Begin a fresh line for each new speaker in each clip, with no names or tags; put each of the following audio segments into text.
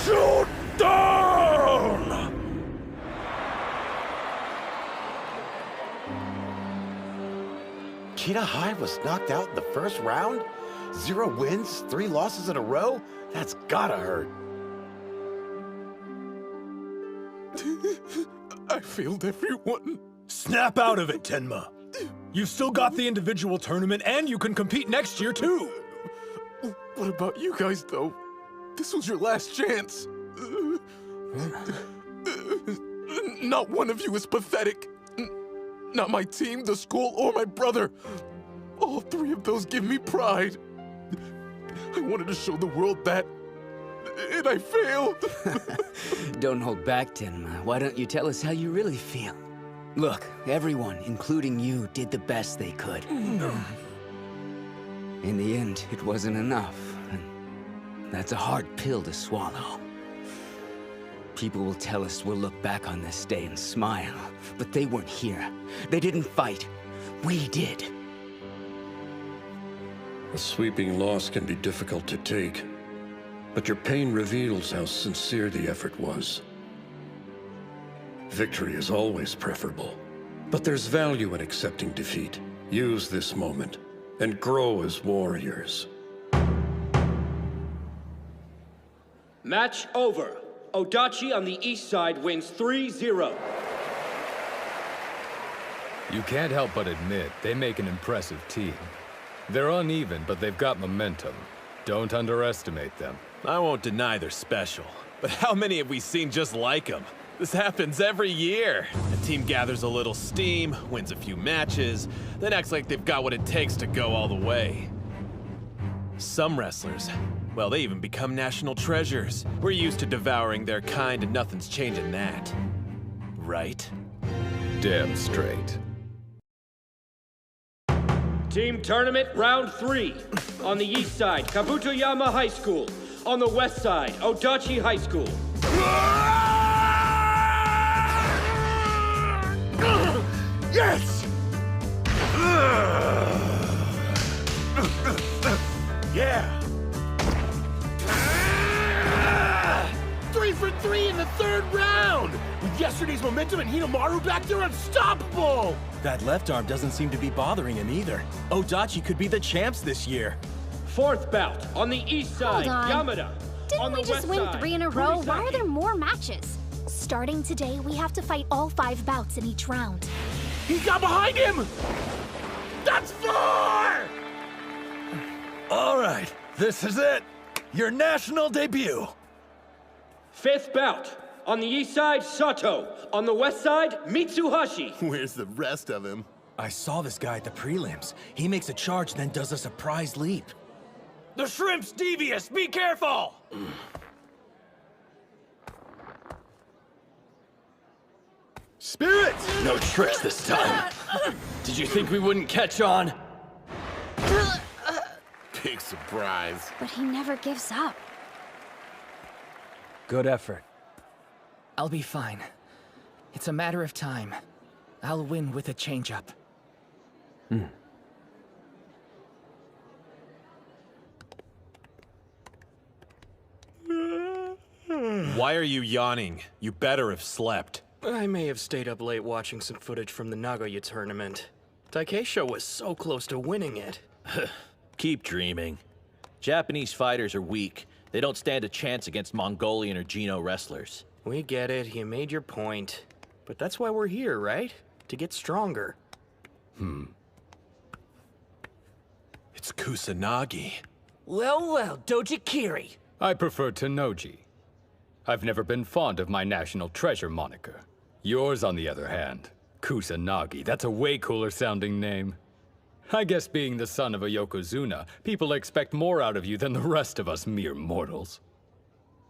Showdown!
Cheetah High was knocked out in the first round? 0 wins, 3 losses in a row? That's gotta hurt.
I failed everyone.
Snap out of it, Tenma. You've still got the individual tournament, and you can compete next year, too.
What about you guys, though? This was your last chance. Not one of you is pathetic. Not my team, the school, or my brother. All 3 of those give me pride. I wanted to show the world that, and I failed.
Don't hold back, Tenma. Why don't you tell us how you really feel? Look, everyone, including you, did the best they could. In the end, it wasn't enough. And that's a hard pill to swallow. People will tell us we'll look back on this day and smile, but they weren't here. They didn't fight. We did.
A sweeping loss can be difficult to take, but your pain reveals how sincere the effort was. Victory is always preferable, but there's value in accepting defeat. Use this moment and grow as warriors.
Match over. Oodachi on the east side wins 3-0.
You can't help but admit they make an impressive team. They're uneven, but they've got momentum. Don't underestimate them.
I won't deny they're special, but how many have we seen just like them? This happens every year. A team gathers a little steam, wins a few matches, then acts like they've got what it takes to go all the way. Some wrestlers, well, they even become national treasures. We're used to devouring their kind, and nothing's changing that. Right?
Damn straight.
Team tournament round 3. On the east side, Shibakiyama High School. On the west side, Oodachi High School.
Yes! Yeah! 3 for 3 in the 3rd round! With yesterday's momentum and Hinomaru back there, unstoppable!
That left arm doesn't seem to be bothering him either. Oodachi could be the champs this year.
4th bout. On the east side,
Hold on.
Yamada.
Didn't
On
we
the
just
west
win
side,
3 in a row? Why are
Kunisaki.
there more matches? Starting today, we have to fight all 5 bouts in each round.
He got behind him! That's 4!
All right, this is it. Your national debut.
5th bout. On the east side, Sato. On the west side, Mitsuhashi.
Where's the rest of him?
I saw this guy at the prelims. He makes a charge, then does a surprise leap.
The shrimp's devious! Be careful!
Spirit!
No tricks this time. Did you think we wouldn't catch on? Big surprise.
But he never gives up.
Good effort. I'll be fine. It's a matter of time. I'll win with a change-up.
Why are you yawning? You better have slept.
I may have stayed up late watching some footage from the Nagoya tournament. Takeisho was so close to winning it.
Keep dreaming. Japanese fighters are weak. They don't stand a chance against Mongolian or Geno wrestlers.
We get it, you made your point. But that's why we're here, right? To get stronger.
It's Kusanagi.
Well, Dojikiri.
I prefer Tenoji. I've never been fond of my national treasure moniker. Yours, on the other hand, Kusanagi. That's a way cooler sounding name. I guess being the son of a Yokozuna, people expect more out of you than the rest of us mere mortals.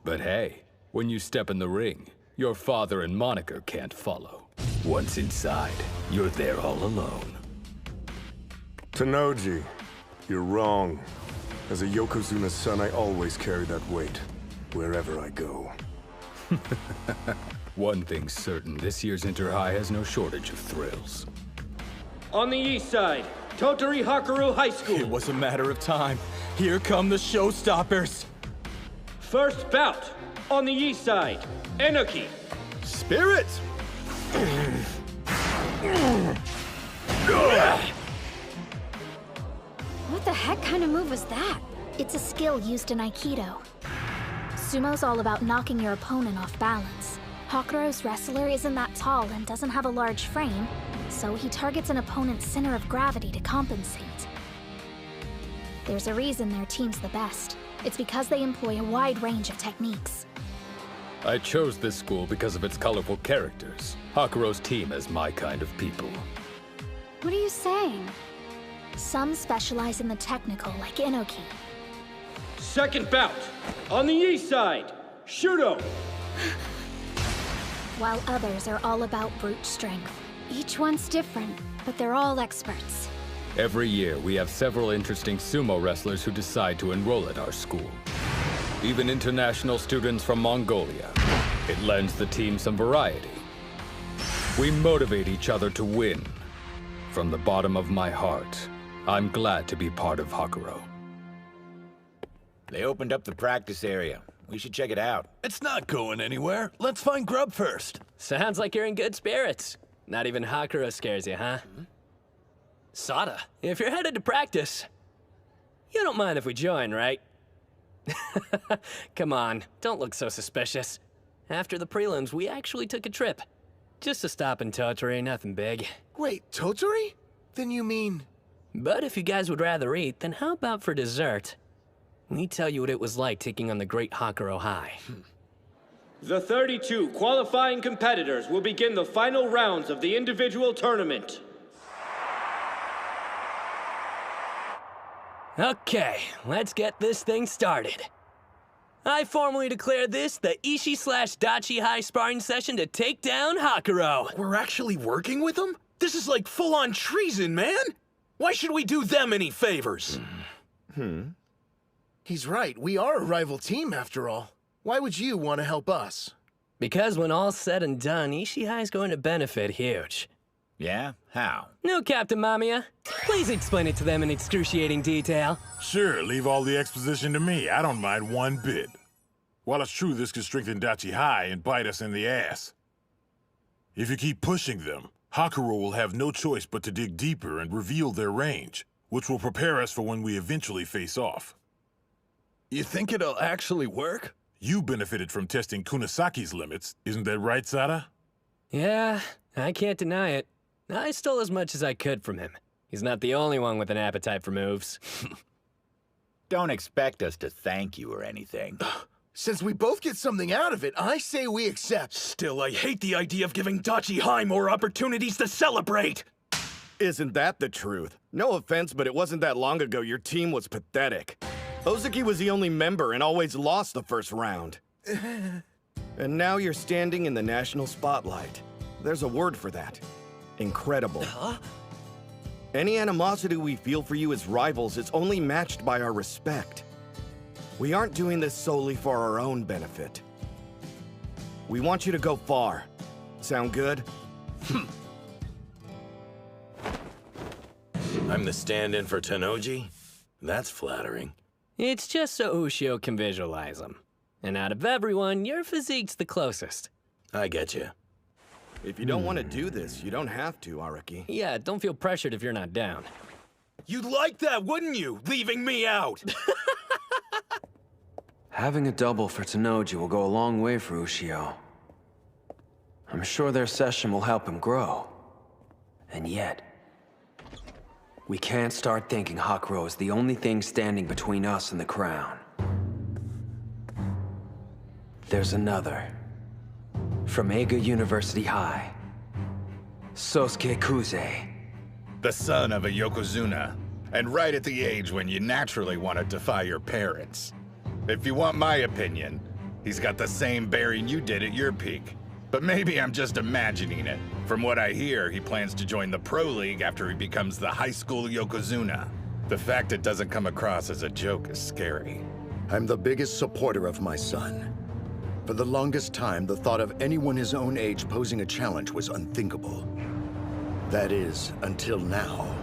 But hey, when you step in the ring, your father and moniker can't follow. Once inside, you're there all alone.
Tenoji, you're wrong. As a Yokozuna's son, I always carry that weight, wherever I go.
One thing's certain, this year's Inter-High has no shortage of thrills.
On the east side, Totori Hakaru High School.
It was a matter of time. Here come the showstoppers.
1st bout. On the east side, Enoki.
Spirit!
What the heck kind of move was that? It's a skill used in Aikido. Sumo's all about knocking your opponent off balance. Hakuro's wrestler isn't that tall and doesn't have a large frame, so he targets an opponent's center of gravity to compensate. There's a reason their team's the best. It's because they employ a wide range of techniques.
I chose this school because of its colorful characters. Hakuro's team is my kind of people.
What are you saying? Some specialize in the technical, like Inoki.
Second bout. On the east side, Shudo.
While others are all about brute strength. Each one's different, but they're all experts.
Every year, we have several interesting sumo wrestlers who decide to enroll at our school. Even international students from Mongolia. It lends the team some variety. We motivate each other to win. From the bottom of my heart, I'm glad to be part of Hakuro.
They opened up the practice area. We should check it out.
It's not going anywhere. Let's find grub first.
Sounds like you're in good spirits. Not even Hakuro scares you, huh? Sada, if you're headed to practice, you don't mind if we join, right? Come on, don't look so suspicious. After the prelims, we actually took a trip. Just to stop in Tottori, nothing big.
Wait, Tottori? Then you mean...
But if you guys would rather eat, then how about for dessert? Let me tell you what it was like taking on the great Hakuro High.
The 32 qualifying competitors will begin the final rounds of the individual tournament.
Okay, let's get this thing started. I formally declare this the Ishi/Dachi High sparring session to take down Hakuro.
We're actually working with them? This is like full-on treason, man! Why should we do them any favors? He's right, we are a rival team after all. Why would you want to help us?
Because when all's said and done, Ishi High's going to benefit huge.
Yeah? How?
No, Captain Mamiya. Please explain it to them in excruciating detail.
Sure, leave all the exposition to me. I don't mind one bit. While it's true this could strengthen Dachi High and bite us in the ass, if you keep pushing them, Hakuro will have no choice but to dig deeper and reveal their range, which will prepare us for when we eventually face off.
You think it'll actually work?
You benefited from testing Kunasaki's limits, isn't that right, Sada?
Yeah, I can't deny it. I stole as much as I could from him. He's not the only one with an appetite for moves.
Don't expect us to thank you or anything.
Since we both get something out of it, I say we accept. Still, I hate the idea of giving Dachi High more opportunities to celebrate.
Isn't that the truth? No offense, but it wasn't that long ago your team was pathetic. Ozaki was the only member and always lost the first round. And now you're standing in the national spotlight. There's a word for that. Incredible. Any animosity we feel for you as rivals is only matched by our respect. We aren't doing this solely for our own benefit. We want you to go far. Sound good?
I'm the stand-in for Tennoji? That's flattering.
It's just so Ushio can visualize him. And out of everyone, your physique's the closest.
I get you.
If you don't want to do this, you don't have to, Araki.
Yeah, don't feel pressured if you're not down.
You'd like that, wouldn't you? Leaving me out!
Having a double for Tennoji will go a long way for Ushio. I'm sure their session will help him grow. And yet, we can't start thinking Hakuro is the only thing standing between us and the crown. There's another. From Eiga University High. Sosuke Kuze.
The son of a Yokozuna, and right at the age when you naturally want to defy your parents. If you want my opinion, he's got the same bearing you did at your peak. But maybe I'm just imagining it. From what I hear, he plans to join the Pro League after he becomes the high school Yokozuna. The fact it doesn't come across as a joke is scary.
I'm the biggest supporter of my son. For the longest time, the thought of anyone his own age posing a challenge was unthinkable. That is, until now.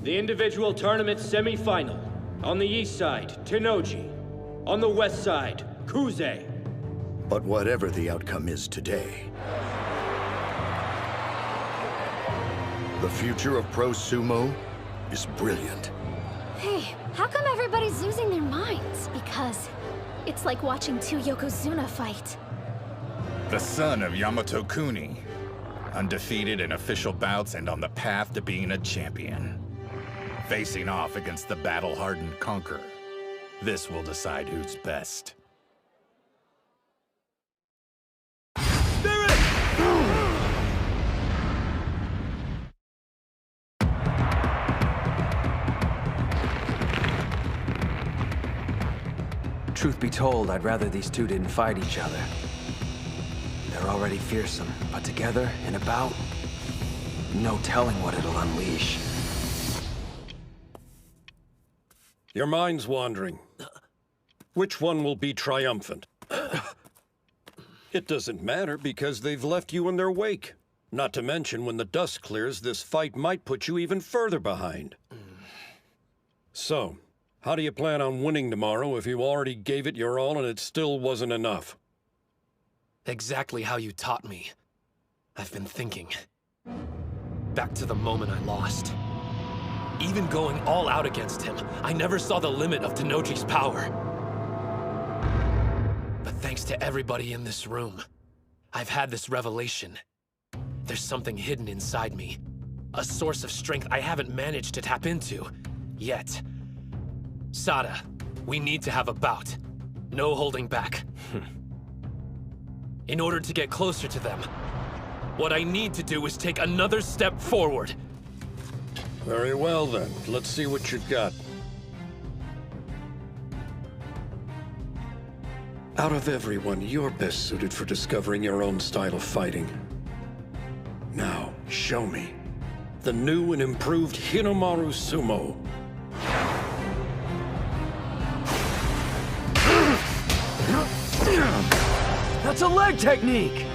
The individual tournament semi-final. On the east side, Tennoji. On the west side, Kuze.
But whatever the outcome is today, the future of pro sumo is brilliant.
Hey, how come everybody's losing their minds? Because it's like watching two Yokozuna fight.
The son of Yamato Kuni, undefeated in official bouts and on the path to being a champion. Facing off against the battle-hardened conqueror. This will decide who's best.
Truth be told, I'd rather these two didn't fight each other. They're already fearsome, but together, in a bout, no telling what it'll unleash.
Your mind's wandering. Which one will be triumphant? It doesn't matter because they've left you in their wake. Not to mention, when the dust clears, this fight might put you even further behind. So, how do you plan on winning tomorrow if you already gave it your all and it still wasn't enough?
Exactly how you taught me. I've been thinking. Back to the moment I lost. Even going all out against him, I never saw the limit of Tennoji's power. But thanks to everybody in this room, I've had this revelation. There's something hidden inside me. A source of strength I haven't managed to tap into yet. Sada, we need to have a bout. No holding back. In order to get closer to them, what I need to do is take another step forward.
Very well then, let's see what you've got. Out of everyone, you're best suited for discovering your own style of fighting. Now, show me. The new and improved Hinomaru Zumō.
That's a leg technique!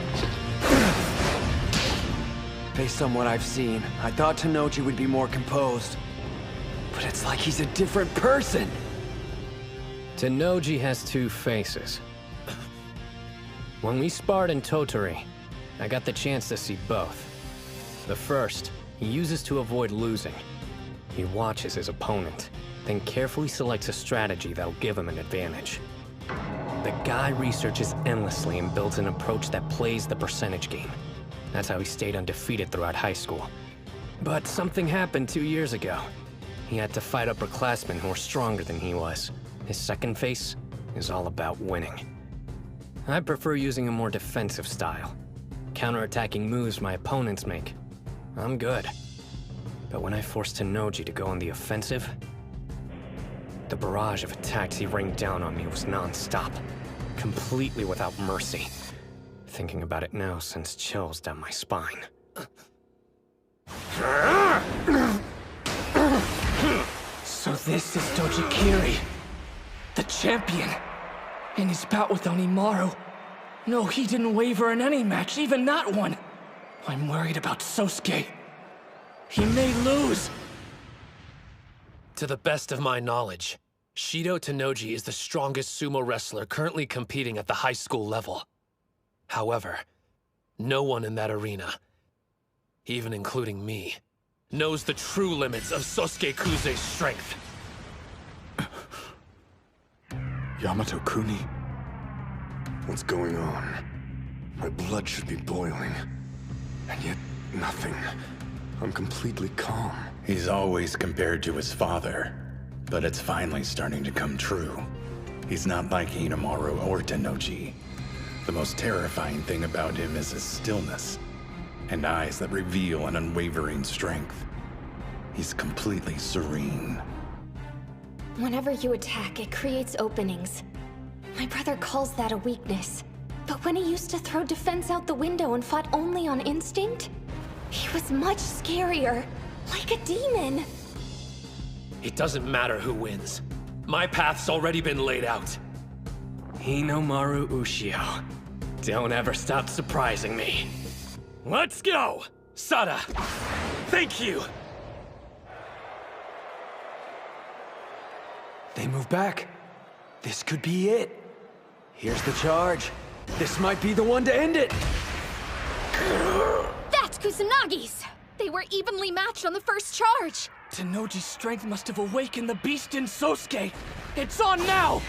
Based on what I've seen, I thought Tennoji would be more composed. But it's like he's a different person!
Tennoji has two faces. When we sparred in Tottori, I got the chance to see both. The first, he uses to avoid losing. He watches his opponent, then carefully selects a strategy that'll give him an advantage. The guy researches endlessly and builds an approach that plays the percentage game. That's how he stayed undefeated throughout high school. But something happened 2 years ago. He had to fight upperclassmen who were stronger than he was. His second face is all about winning. I prefer using a more defensive style. Counterattacking moves my opponents make. I'm good. But when I forced Tennoji to go on the offensive, the barrage of attacks he rained down on me was non-stop, completely without mercy. Thinking about it now sends chills down my spine.
So this is Dojikiri, the champion. In his bout with Onimaru. No, he didn't waver in any match, even that one. I'm worried about Sosuke. He may lose.
To the best of my knowledge, Shido Tennoji is the strongest sumo wrestler currently competing at the high school level. However, no one in that arena, even including me, knows the true limits of Sosuke Kuze's strength.
Yamato Kuni? What's going on? My blood should be boiling. And yet, nothing. I'm completely calm.
He's always compared to his father, but it's finally starting to come true. He's not like Hinomaru or Tennoji. The most terrifying thing about him is his stillness, and eyes that reveal an unwavering strength. He's completely serene.
Whenever you attack, it creates openings. My brother calls that a weakness. But when he used to throw defense out the window and fought only on instinct, he was much scarier, like a demon.
It doesn't matter who wins. My path's already been laid out.
Hinomaru Ushio. Don't ever stop surprising me.
Let's go! Sada, thank you!
They move back. This could be it. Here's the charge.
This might be the one to end it!
That's Kusanagi's! They were evenly matched on the first charge!
Tennoji's strength must have awakened the beast in Sosuke! It's on now!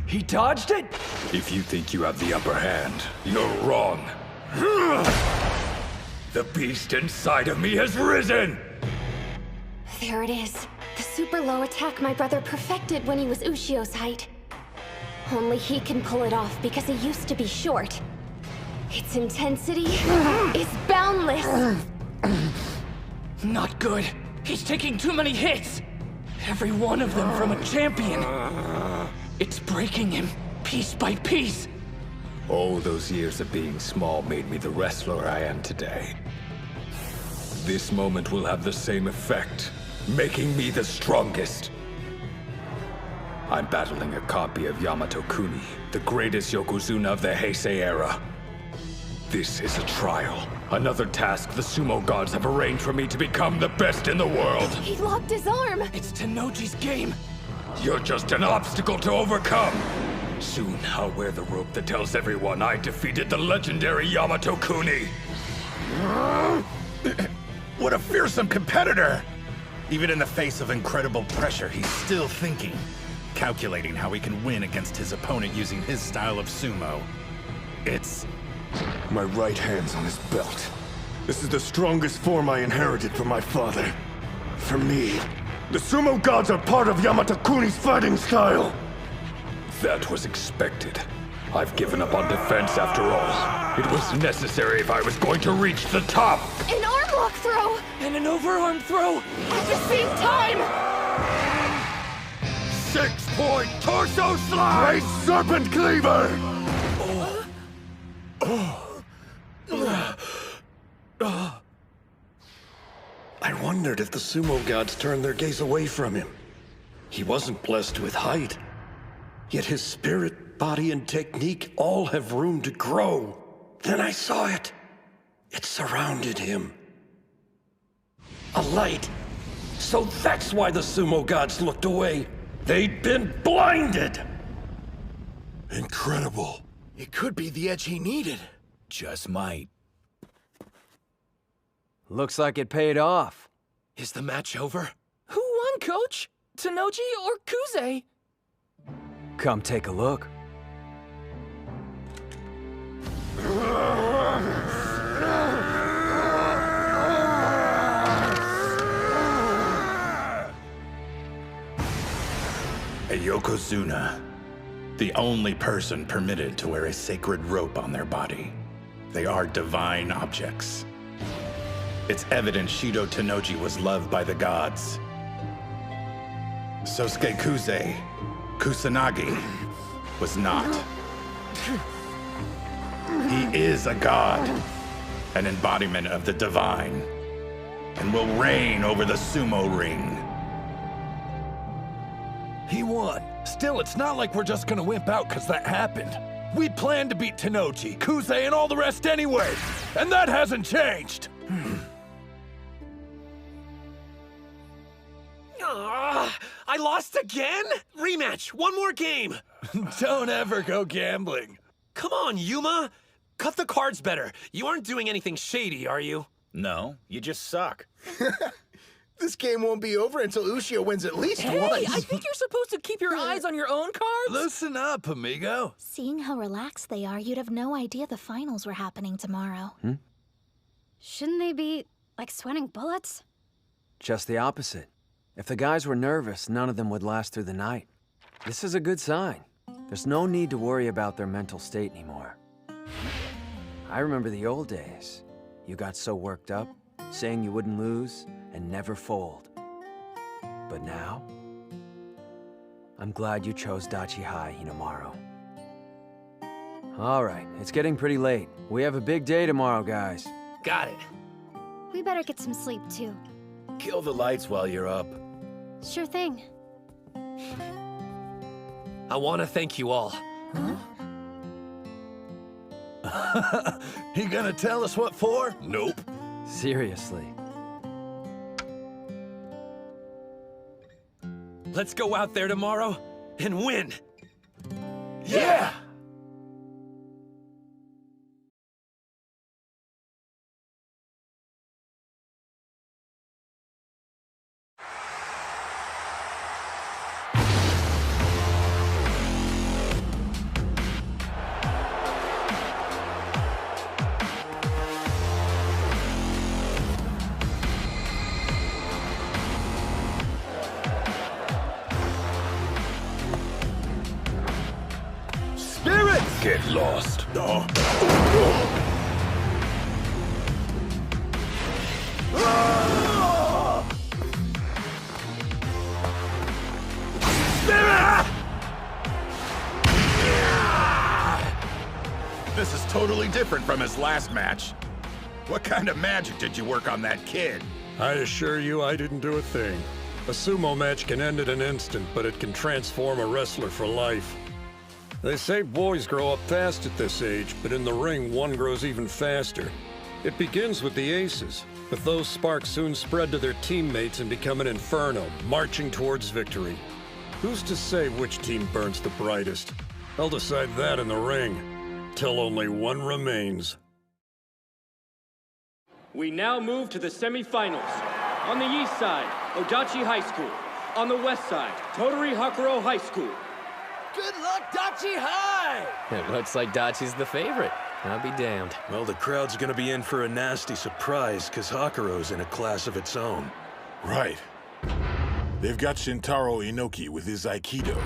He dodged it? If you think you have the upper hand, you're wrong. The beast inside of me has risen!
There it is. The super low attack my brother perfected when he was Ushio's height. Only he can pull it off because he used to be short. Its intensity is boundless.
Not good. He's taking too many hits. Every one of them from a champion. It's breaking him, piece by piece.
All those years of being small made me the wrestler I am today. This moment will have the same effect, making me the strongest. I'm battling a copy of Yamato Kuni, the greatest Yokozuna of the Heisei era. This is a trial. Another task the sumo gods have arranged for me to become the best in the world.
He locked his arm.
It's Tennoji's game.
You're just an obstacle to overcome. Soon I'll wear the rope that tells everyone I defeated the legendary Yamato Kuni.
What a fearsome competitor! Even in the face of incredible pressure, he's still thinking. Calculating how he can win against his opponent using his style of sumo. It's...
My right hand's on his belt. This is the strongest form I inherited from my father. For me, the sumo gods are part of Yamato Kuni's fighting style.
That was expected. I've given up on defense after all. It was necessary if I was going to reach the top.
An arm lock throw!
And an overarm throw!
At the same time!
6-point torso slide!
Great serpent cleaver!
I wondered if the sumo gods turned their gaze away from him. He wasn't blessed with height. Yet his spirit, body, and technique all have room to grow. Then I saw it. It surrounded him. A light. So that's why the sumo gods looked away. They'd been blinded!
Incredible. It could be the edge he needed.
Just might.
Looks like it paid off.
Is the match over?
Who won, Coach? Tennoji or Kuze?
Come take a look.
A Yokozuna. The only person permitted to wear a sacred rope on their body. They are divine objects. It's evident Shido Tennoji was loved by the gods. Sosuke Kuze, Kusanagi, was not. He is a god, an embodiment of the divine, and will reign over the sumo ring.
He won. Still, it's not like we're just gonna wimp out because that happened. We planned to beat Tennoji, Kuze, and all the rest anyway, and that hasn't changed.
I lost again? Rematch, one more game.
Don't ever go gambling.
Come on, Yuma. Cut the cards better. You aren't doing anything shady, are you?
No, you just suck.
This game won't be over until Ushio wins at least once.
I think you're supposed to keep your eyes on your own cards.
Listen up, amigo.
Seeing how relaxed they are, you'd have no idea the finals were happening tomorrow.
Shouldn't they be, like, sweating bullets?
Just the opposite. If the guys were nervous, none of them would last through the night. This is a good sign. There's no need to worry about their mental state anymore. I remember the old days. You got so worked up, saying you wouldn't lose and never fold. But now, I'm glad you chose Oodachi High, Hinomaru. All right, it's getting pretty late. We have a big day tomorrow, guys.
Got it.
We better get some sleep, too.
Kill the lights while you're up.
Sure thing.
I want to thank you all.
He gonna tell us what for?
Nope.
Seriously.
Let's go out there tomorrow and win.
Yeah!
Get lost.
This is totally different from his last match. What kind of magic did you work on that kid?
I assure you I didn't do a thing. A sumo match can end in an instant, but it can transform a wrestler for life. They say boys grow up fast at this age, but in the ring, one grows even faster. It begins with the aces, but those sparks soon spread to their teammates and become an inferno, marching towards victory. Who's to say which team burns the brightest? I'll decide that in the ring, till only one remains.
We now move to the semi-finals. On the east side, Oodachi High School. On the west side, Totori Hakuro High School.
Good luck, Dachi High!
It looks like Dachi's the favorite. I'll be damned.
Well, the crowd's gonna be in for a nasty surprise, because Hakuro's in a class of its own.
Right. They've got Shintaro Inoki with his Aikido,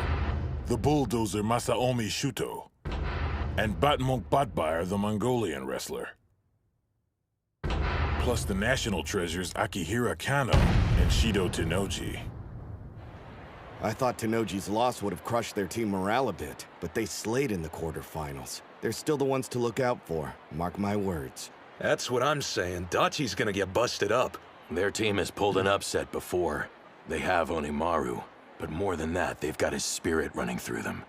the bulldozer Masaomi Shuto, and Batmonk Batbair, the Mongolian wrestler. Plus the national treasures Akihira Kano and Shido Tennoji.
I thought Tennoji's loss would have crushed their team morale a bit, but they slayed in the quarterfinals. They're still the ones to look out for, mark my words.
That's what I'm saying. Dachi's gonna get busted up.
Their team has pulled an upset before. They have Onimaru, but more than that, they've got his spirit running through them.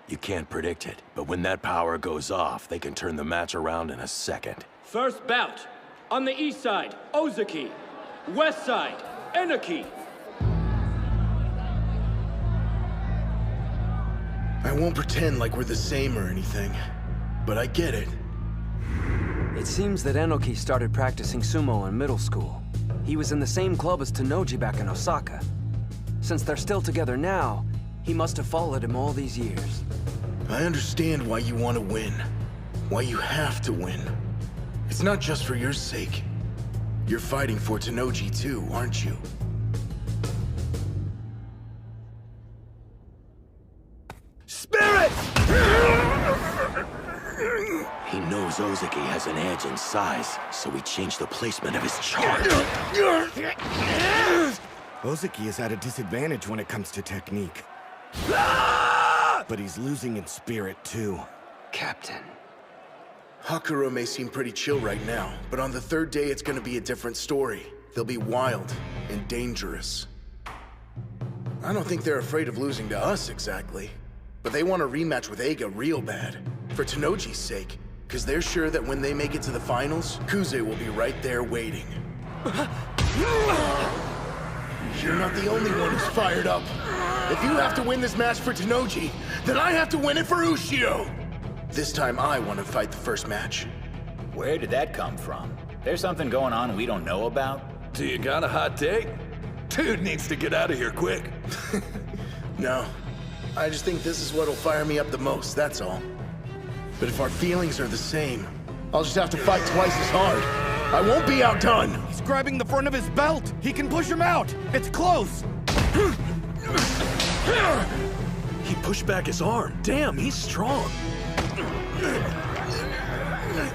You can't predict it, but when that power goes off, they can turn the match around in a second.
First bout. On the east side, Ozaki. West side, Enoki.
I won't pretend like we're the same or anything, but I get it.
It seems that Enoki started practicing sumo in middle school. He was in the same club as Tennoji back in Osaka. Since they're still together now, he must have followed him all these years.
I understand why you want to win. Why you have to win. It's not just for your sake. You're fighting for Tennoji too, aren't you?
Spirit!
He knows Ozaki has an edge in size, so he changed the placement of his charge.
Ozaki is at a disadvantage when it comes to technique. But he's losing in spirit, too.
Captain.
Hakuro may seem pretty chill right now, but on the third day it's gonna be a different story. They'll be wild and dangerous. I don't think they're afraid of losing to us, exactly. But they want a rematch with Eiga real bad. For Tennoji's sake. Because they're sure that when they make it to the finals, Kuze will be right there waiting. You're not the only one who's fired up. If you have to win this match for Tennoji, then I have to win it for Ushio! This time I want to fight the first match.
Where did that come from? There's something going on we don't know about?
Do you got a hot take? Dude needs to get out of here quick.
No. I just think this is what'll fire me up the most, that's all. But if our feelings are the same, I'll just have to fight twice as hard. I won't be outdone!
He's grabbing the front of his belt! He can push him out! It's close!
He pushed back his arm. Damn, he's strong.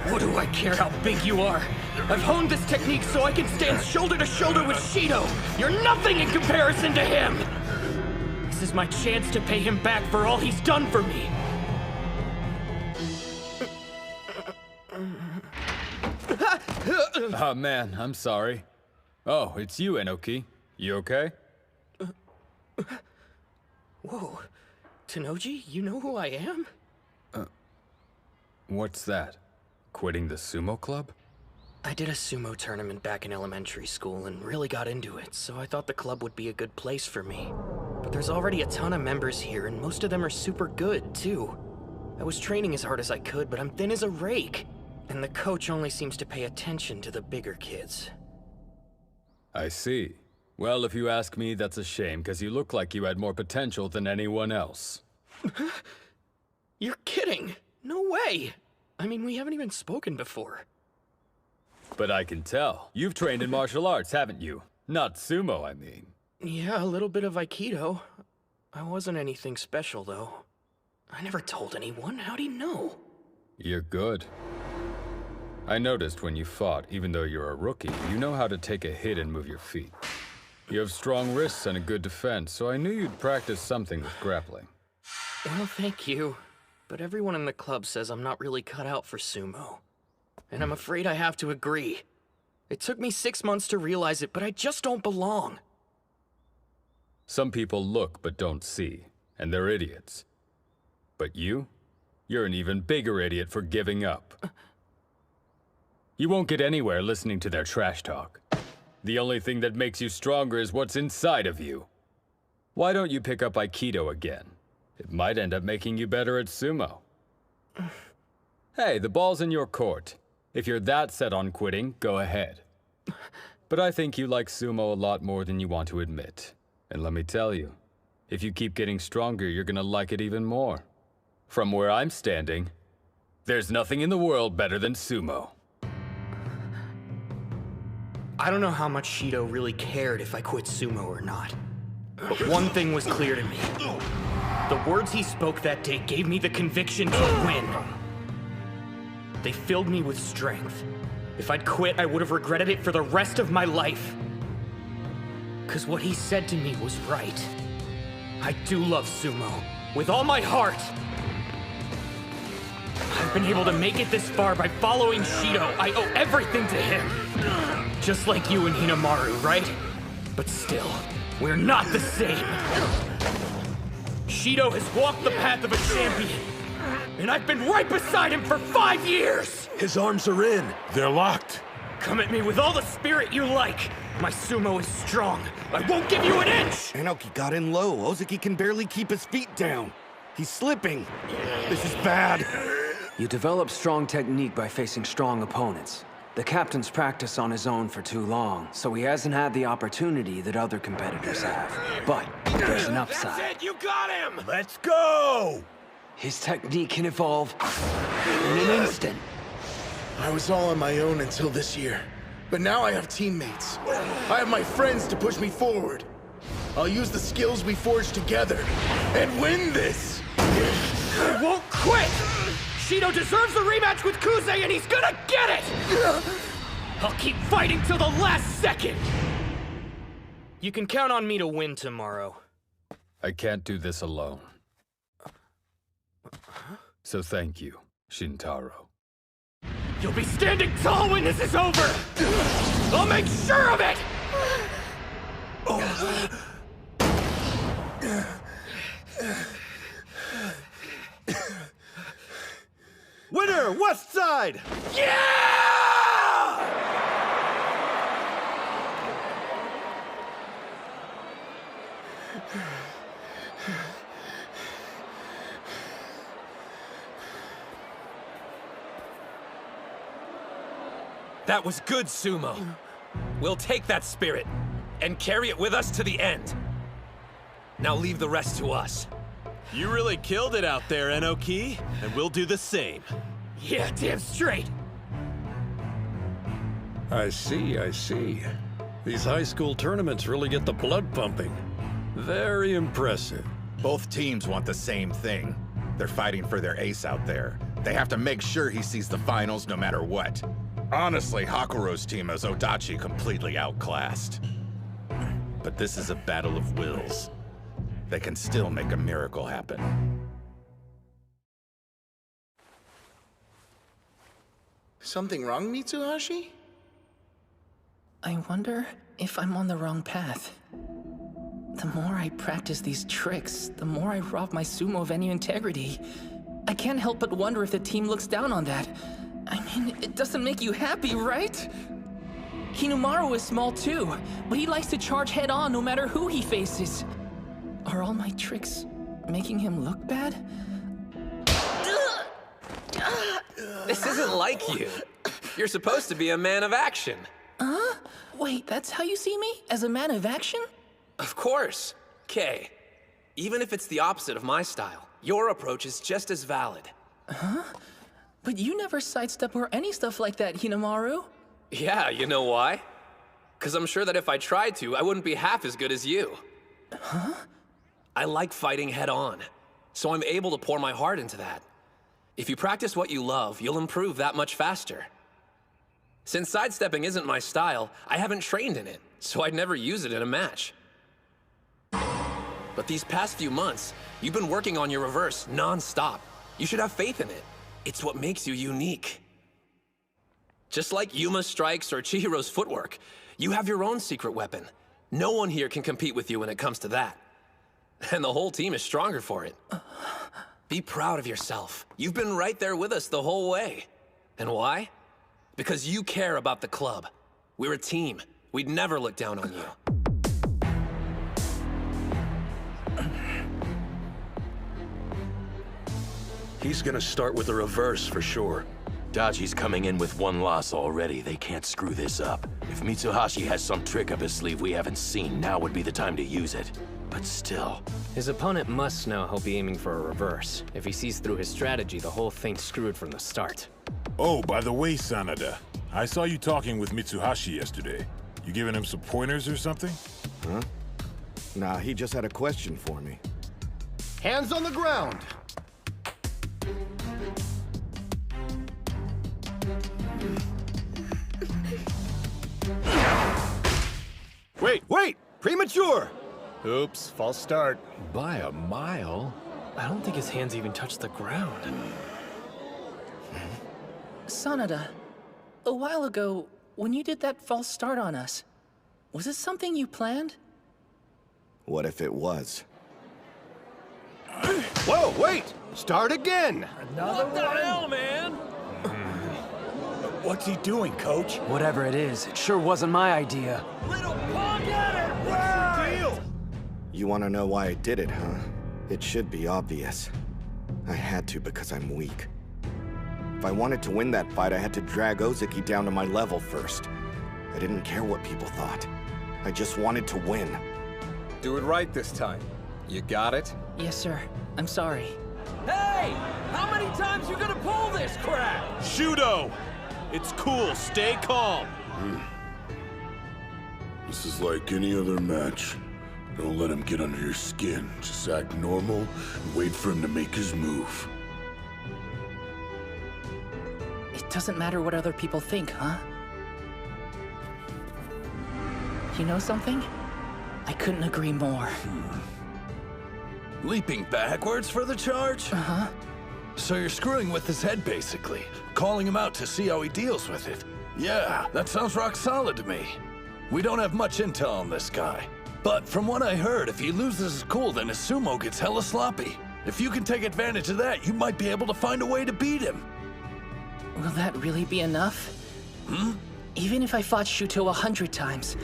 What do I care how big you are? I've honed this technique so I can stand shoulder to shoulder with Shido! You're nothing in comparison to him! This is my chance to pay him back for all he's done for me!
Oh man, I'm sorry. Oh, it's you, Enoki. You okay?
Whoa. Tennoji, you know who I am?
What's that? Quitting the sumo club?
I did a sumo tournament back in elementary school and really got into it, so I thought the club would be a good place for me. But there's already a ton of members here, and most of them are super good, too. I was training as hard as I could, but I'm thin as a rake. And the coach only seems to pay attention to the bigger kids.
I see. Well, if you ask me, that's a shame, because you look like you had more potential than anyone else.
You're kidding! No way! I mean, we haven't even spoken before.
But I can tell. You've trained in martial arts, haven't you? Not sumo, I mean.
Yeah, a little bit of Aikido. I wasn't anything special, though. I never told anyone. How'd he know?
You're good. I noticed when you fought, even though you're a rookie, you know how to take a hit and move your feet. You have strong wrists and a good defense, so I knew you'd practice something with grappling.
Well, thank you. But everyone in the club says I'm not really cut out for sumo. And I'm afraid I have to agree. It took me 6 months to realize it, but I just don't belong.
Some people look but don't see, and they're idiots. But you're an even bigger idiot for giving up. You won't get anywhere listening to their trash talk. The only thing that makes you stronger is what's inside of you. Why don't you pick up Aikido again? It might end up making you better at sumo. Hey, the ball's in your court. If you're that set on quitting, go ahead. But I think you like sumo a lot more than you want to admit. And let me tell you, if you keep getting stronger, you're gonna like it even more. From where I'm standing, there's nothing in the world better than sumo.
I don't know how much Shido really cared if I quit sumo or not. But one thing was clear to me. The words he spoke that day gave me the conviction to win. They filled me with strength. If I'd quit, I would have regretted it for the rest of my life. 'Cause what he said to me was right. I do love sumo, with all my heart. I've been able to make it this far by following Shido. I owe everything to him. Just like you and Hinomaru, right? But still, we're not the same. Shido has walked the path of a champion, and I've been right beside him for 5 years!
His arms are in. They're locked.
Come at me with all the spirit you like. My sumo is strong. I won't give you an inch!
Inoki got in low. Ozaki can barely keep his feet down. He's slipping. This is bad.
You develop strong technique by facing strong opponents. The captain's practiced on his own for too long, so he hasn't had the opportunity that other competitors have. But there's an upside.
That's it, you got him! Let's go!
His technique can evolve in an instant.
I was all on my own until this year. But now I have teammates. I have my friends to push me forward. I'll use the skills we forged together and win this!
I won't quit! Shido deserves the rematch with Kuze, and he's gonna get it! I'll keep fighting till the last second! You can count on me to win tomorrow.
I can't do this alone. So thank you, Shintaro.
You'll be standing tall when this is over! I'll make sure of it!
Winner, West Side!
Yeah!
That was good, Sumo. We'll take that spirit and carry it with us to the end. Now leave the rest to us.
You really killed it out there, Inoki, and we'll do the same.
Yeah, damn straight.
I see, I see. These high school tournaments really get the blood pumping. Very impressive.
Both teams want the same thing. They're fighting for their ace out there. They have to make sure he sees the finals no matter what. Honestly, Hakuro's team has Oodachi completely outclassed. But this is a battle of wills. They can still make a miracle happen.
Something wrong, Mitsuhashi?
I wonder if I'm on the wrong path. The more I practice these tricks, the more I rob my sumo of any integrity. I can't help but wonder if the team looks down on that. I mean, it doesn't make you happy, right? Hinomaru is small too, but he likes to charge head-on no matter who he faces. Are all my tricks making him look bad?
This isn't like you. You're supposed to be a man of action.
Huh? Wait, that's how you see me? As a man of action?
Of course. Kay, even if it's the opposite of my style, your approach is just as valid.
Huh? But you never sidestep or any stuff like that, Hinomaru.
Yeah, you know why? Because I'm sure that if I tried to, I wouldn't be half as good as you.
Huh?
I like fighting head on, so I'm able to pour my heart into that. If you practice what you love, you'll improve that much faster. Since sidestepping isn't my style, I haven't trained in it, so I'd never use it in a match. But these past few months, you've been working on your reverse non-stop. You should have faith in it. It's what makes you unique. Just like Yuma's strikes or Chihiro's footwork, you have your own secret weapon. No one here can compete with you when it comes to that. And the whole team is stronger for it. Be proud of yourself. You've been right there with us the whole way. And why? Because you care about the club. We're a team. We'd never look down on you.
He's gonna start with the reverse for sure.
Dachi's coming in with one loss already. They can't screw this up. If Mitsuhashi has some trick up his sleeve we haven't seen, now would be the time to use it. But still...
His opponent must know he'll be aiming for a reverse. If he sees through his strategy, the whole thing's screwed from the start.
Oh, by the way, Sanada, I saw you talking with Mitsuhashi yesterday. You giving him some pointers or something?
Huh? Nah, he just had a question for me.
Hands on the ground!
Wait! Premature!
Oops, false start.
By a mile?
I don't think his hands even touched the ground.
Sanada, a while ago, when you did that false start on us, was it something you planned?
What if it was?
Whoa, wait! Start again!
What the hell, man?
What's he doing, coach?
Whatever it is, it sure wasn't my idea.
Little punk at it!
You want to know why I did it, huh? It should be obvious. I had to because I'm weak. If I wanted to win that fight, I had to drag Ozaki down to my level first. I didn't care what people thought. I just wanted to win.
Do it right this time. You got it?
Yes, sir. I'm sorry.
Hey! How many times you gonna pull this crap?
Shudo! It's cool, stay calm.
This is like any other match. Don't let him get under your skin. Just act normal and wait for him to make his move.
It doesn't matter what other people think, huh? You know something? I couldn't agree more.
Leaping backwards for the charge?
Uh-huh.
So you're screwing with his head, basically. Calling him out to see how he deals with it. Yeah, that sounds rock solid to me. We don't have much intel on this guy. But from what I heard, if he loses his cool, then his sumo gets hella sloppy. If you can take advantage of that, you might be able to find a way to beat him.
Will that really be enough? Even if I fought Shuto 100 times,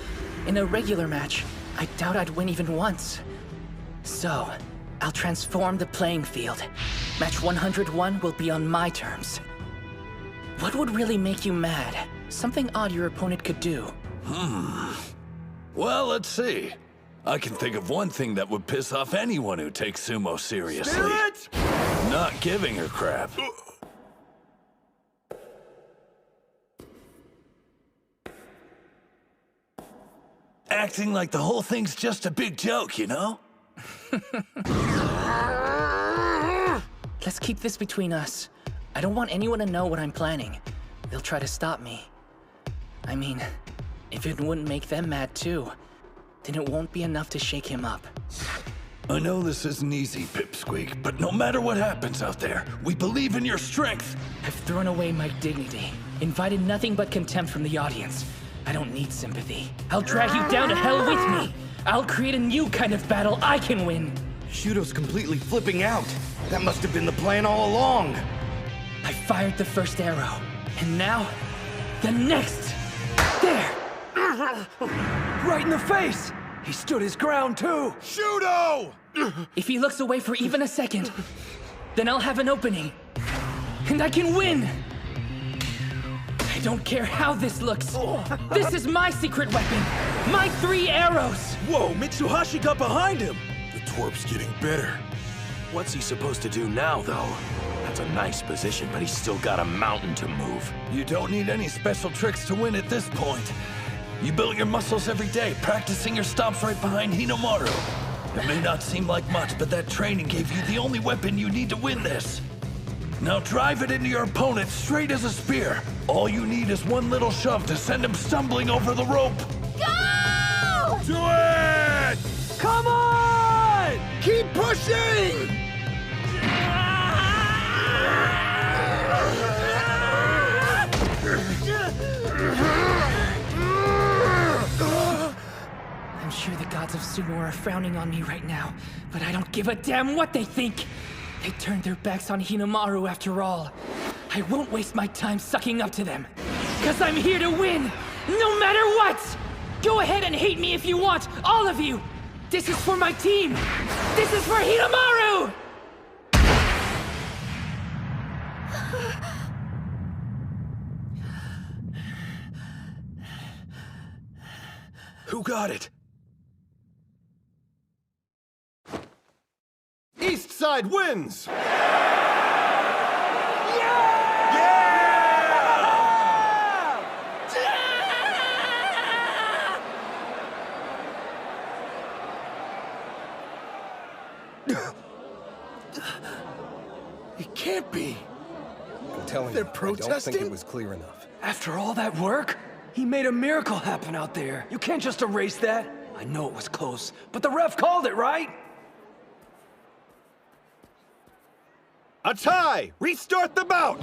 in a regular match, I doubt I'd win even once. So, I'll transform the playing field. Match 101 will be on my terms. What would really make you mad? Something odd your opponent could do.
Well, let's see. I can think of one thing that would piss off anyone who takes sumo seriously.
Spirit!
Not giving a crap. Acting like the whole thing's just a big joke, you know?
Let's keep this between us. I don't want anyone to know what I'm planning. They'll try to stop me. I mean, if it wouldn't make them mad too, then it won't be enough to shake him up.
I know this isn't easy, Pipsqueak, but no matter what happens out there, we believe in your strength.
I've thrown away my dignity, invited nothing but contempt from the audience. I don't need sympathy. I'll drag you down to hell with me. I'll create a new kind of battle I can win.
Shuto's completely flipping out. That must have been the plan all along.
I fired the first arrow, and now, the next. There!
Right in the face! He stood his ground too!
Shuto!
If he looks away for even a second, then I'll have an opening. And I can win! don't care how this looks. This is my secret weapon. My 3 arrows.
Whoa, Mitsuhashi got behind him.
The twerp's getting better.
What's he supposed to do now, though? That's a nice position, but he's still got a mountain to move.
You don't need any special tricks to win at this point. You built your muscles every day, practicing your stomps right behind Hinomaru. It may not seem like much, but that training gave you the only weapon you need to win this. Now drive it into your opponent straight as a spear. All you need is one little shove to send him stumbling over the rope.
Go!
Do it!
Come on! Keep pushing!
I'm sure the gods of sumo are frowning on me right now, but I don't give a damn what they think. They turned their backs on Hinomaru after all. I won't waste my time sucking up to them, because I'm here to win, no matter what! Go ahead and hate me if you want, all of you! This is for my team! This is for Hinomaru!
Who got it?
East side wins!
It can't be.
I'm telling
They're
you,
protesting?
I don't think it was clear enough.
After all that work? He made a miracle happen out there. You can't just erase that. I know it was close, but the ref called it, right?
A tie! Restart the bout!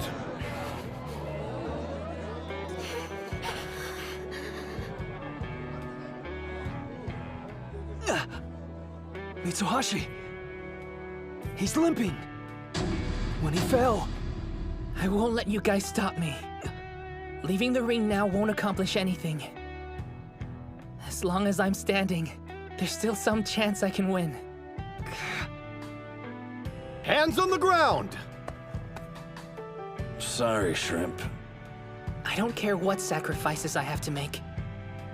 Mitsuhashi. He's limping. When he fell.
I won't let you guys stop me. Leaving the ring now won't accomplish anything. As long as I'm standing, there's still some chance I can win.
Hands on the ground!
Sorry, Shrimp.
I don't care what sacrifices I have to make.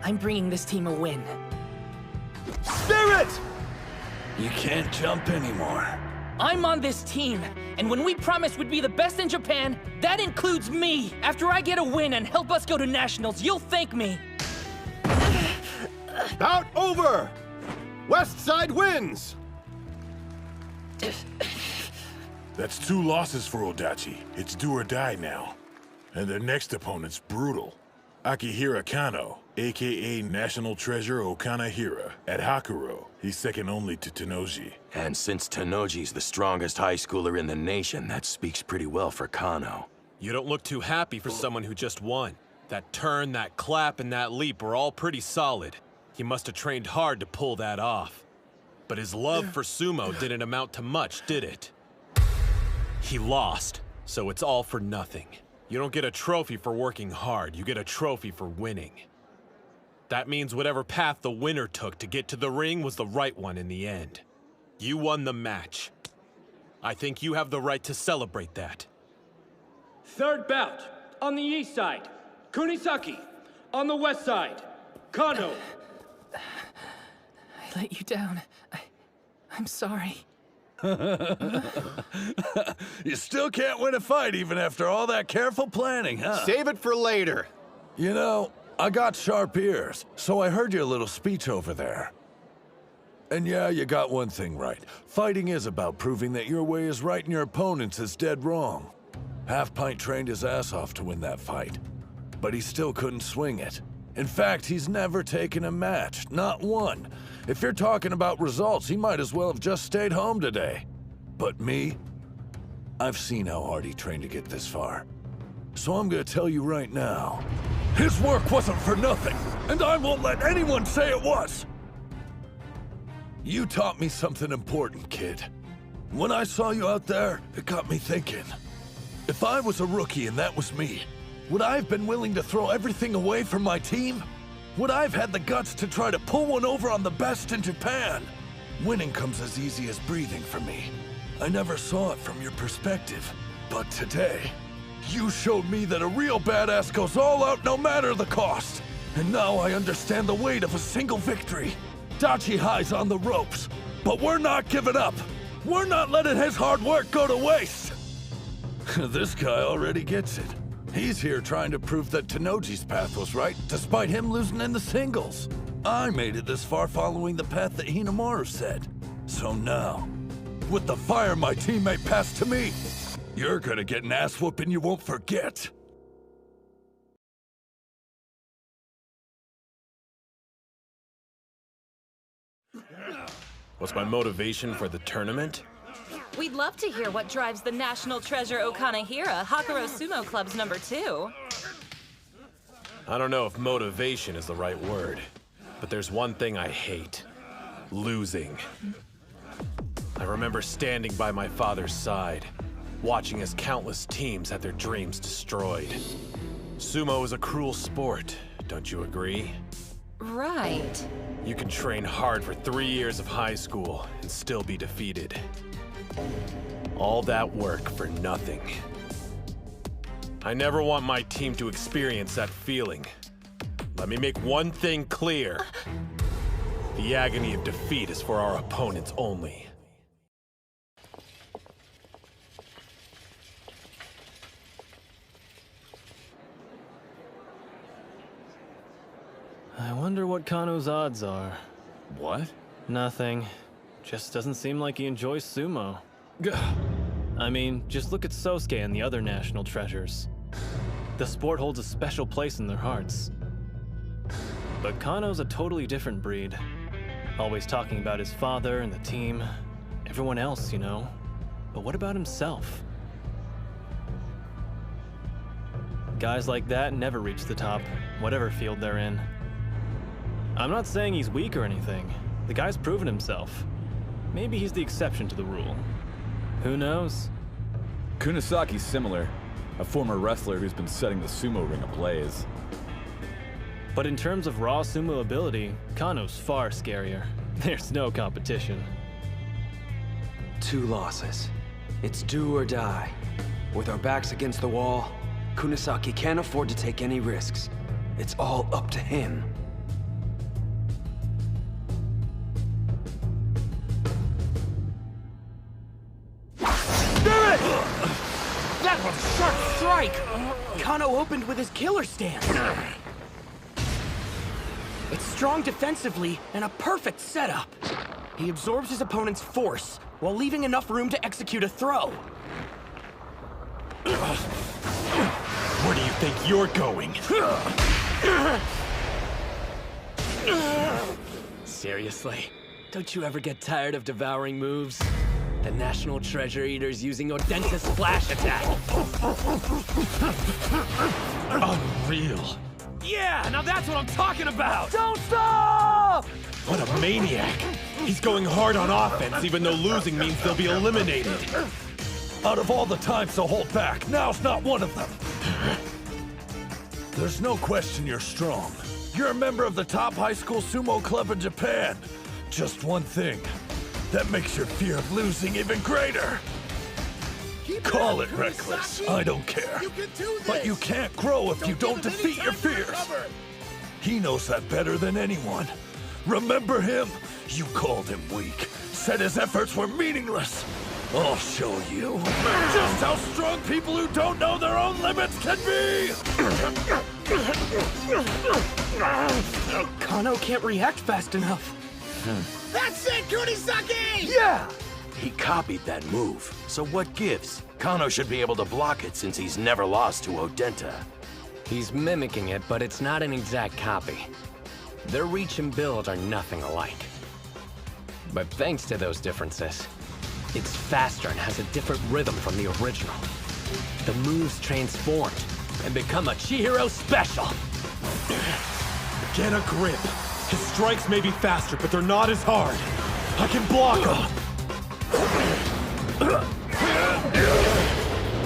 I'm bringing this team a win.
Spirit!
You can't jump anymore.
I'm on this team, and when we promised we'd be the best in Japan, that includes me. After I get a win and help us go to nationals, you'll thank me.
Bout over! West side wins!
That's 2 losses for Oodachi. It's do or die now. And their next opponent's brutal. Akihira Kano, aka National Treasure Okanahira, at Hakuro. He's second only to Tenoji.
And since Tenoji's the strongest high schooler in the nation, that speaks pretty well for Kano.
You don't look too happy for someone who just won. That turn, that clap, and that leap were all pretty solid. He must have trained hard to pull that off. But his love for sumo didn't amount to much, did it? He lost, so it's all for nothing. You don't get a trophy for working hard, you get a trophy for winning. That means whatever path the winner took to get to the ring was the right one in the end. You won the match. I think you have the right to celebrate that.
Third bout, on the east side, Kunisaki. On the west side, Kano.
I let you down. I'm sorry.
You still can't win a fight even after all that careful planning, huh?
Save it for later.
You know, I got sharp ears, so I heard your little speech over there. And yeah, you got one thing right. Fighting is about proving that your way is right and your opponent's is dead wrong. Half-Pint trained his ass off to win that fight, but he still couldn't swing it. In fact, he's never taken a match, not one. If you're talking about results, he might as well have just stayed home today. But me, I've seen how hard he trained to get this far. So I'm gonna tell you right now, his work wasn't for nothing, and I won't let anyone say it was! You taught me something important, kid. When I saw you out there, it got me thinking. If I was a rookie and that was me, would I have been willing to throw everything away for my team? Would I have had the guts to try to pull one over on the best in Japan? Winning comes as easy as breathing for me. I never saw it from your perspective, but today, You showed me that a real badass goes all out no matter the cost. And now I understand the weight of a single victory. Dachi High's on the ropes, but we're not giving up. We're not letting his hard work go to waste. This guy already gets it. He's here trying to prove that Tenoji's path was right, despite him losing in the singles. I made it this far following the path that Hinomaru said. So now, with the fire my teammate passed to me, you're gonna get an ass whooping you won't forget.
What's my motivation for the tournament?
We'd love to hear what drives the National Treasure Okanahira, Hakuro Sumo Club's #2.
I don't know if motivation is the right word, but there's one thing I hate. Losing. I remember standing by my father's side, watching as countless teams had their dreams destroyed. Sumo is a cruel sport, don't you agree?
Right.
You can train hard for 3 years of high school and still be defeated. All that work for nothing. I never want my team to experience that feeling. Let me make one thing clear. The agony of defeat is for our opponents only.
I wonder what Kano's odds are.
What?
Nothing. Just doesn't seem like he enjoys sumo. I mean, just look at Sosuke and the other national treasures. The sport holds a special place in their hearts. But Kano's a totally different breed. Always talking about his father and the team. Everyone else, you know. But what about himself? Guys like that never reach the top, whatever field they're in. I'm not saying he's weak or anything. The guy's proven himself. Maybe he's the exception to the rule. Who knows?
Kunasaki's similar. A former wrestler who's been setting the sumo ring ablaze.
But in terms of raw sumo ability, Kano's far scarier. There's no competition.
2 losses. It's do or die. With our backs against the wall, Kunasaki can't afford to take any risks. It's all up to him.
That was a sharp strike! Kano opened with his killer stance. It's strong defensively and a perfect setup. He absorbs his opponent's force while leaving enough room to execute a throw.
Where do you think you're going?
Seriously? Don't you ever get tired of devouring moves? The National Treasure Eater's using Odenta's Splash Attack.
Unreal.
Yeah, now that's what I'm talking about! Don't stop!
What a maniac. He's going hard on offense, even though losing means they'll be eliminated.
Out of all the times to hold back, now's not one of them. There's no question you're strong. You're a member of the top high school sumo club in Japan. Just one thing. That makes your fear of losing even greater. Call it reckless, I don't care. But you can't grow if you don't defeat your fears. He knows that better than anyone. Remember him? You called him weak, said his efforts were meaningless. I'll show you just how strong people who don't know their own limits can be!
Kano can't react fast enough.
That's it, Kunisaki!
Yeah!
He copied that move, so what gives? Kano should be able to block it since he's never lost to Odenta.
He's mimicking it, but it's not an exact copy. Their reach and build are nothing alike. But thanks to those differences, it's faster and has a different rhythm from the original. The moves transformed and become a Chihiro special.
Get a grip. His strikes may be faster, but they're not as hard. I can block them.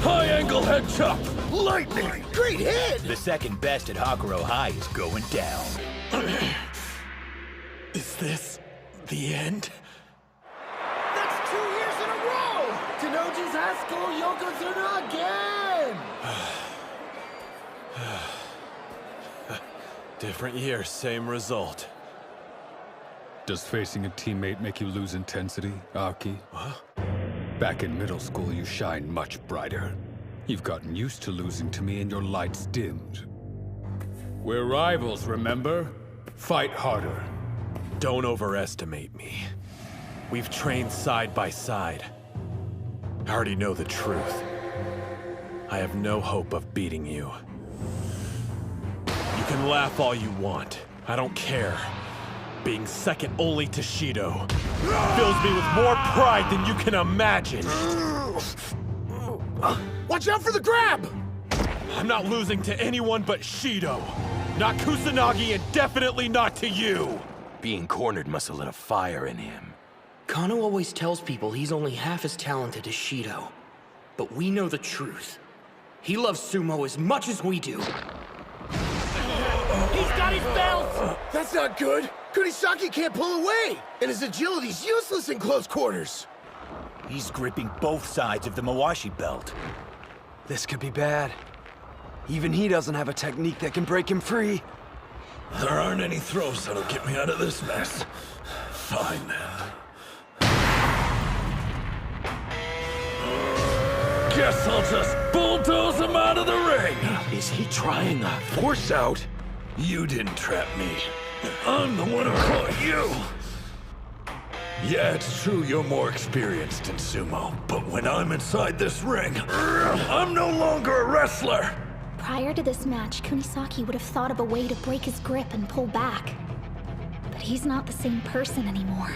High angle head chop! Lightning!
Great hit!
The second best at Hakuro High is going down.
Is this the end?
That's 2 years in a row! Tenoji's High School Yokozuna again!
again!
Different year, same result.
Does facing a teammate make you lose intensity, Aki?
Huh?
Back in middle school, you shine much brighter. You've gotten used to losing to me and your lights dimmed. We're rivals, remember? Fight harder.
Don't overestimate me. We've trained side by side. I already know the truth. I have no hope of beating you. You can laugh all you want. I don't care. Being second only to Shido fills me with more pride than you can imagine.
Watch out for the grab!
I'm not losing to anyone but Shido. Not Kusanagi and definitely not to you.
Being cornered must have lit a fire in him.
Kano always tells people he's only half as talented as Shido. But we know the truth. He loves sumo as much as we do.
He's got his belt! That's not good! Kunisaki can't pull away! And his agility's useless in close quarters!
He's gripping both sides of the Mawashi belt.
This could be bad. Even he doesn't have a technique that can break him free.
There aren't any throws that'll get me out of this mess. Fine, then. Guess I'll just bulldoze him out of the ring!
Is he trying a force out?
You didn't trap me. I'm the one who caught you! Yeah, it's true you're more experienced in sumo, but when I'm inside this ring, I'm no longer a wrestler!
Prior to this match, Kunisaki would have thought of a way to break his grip and pull back. But he's not the same person anymore.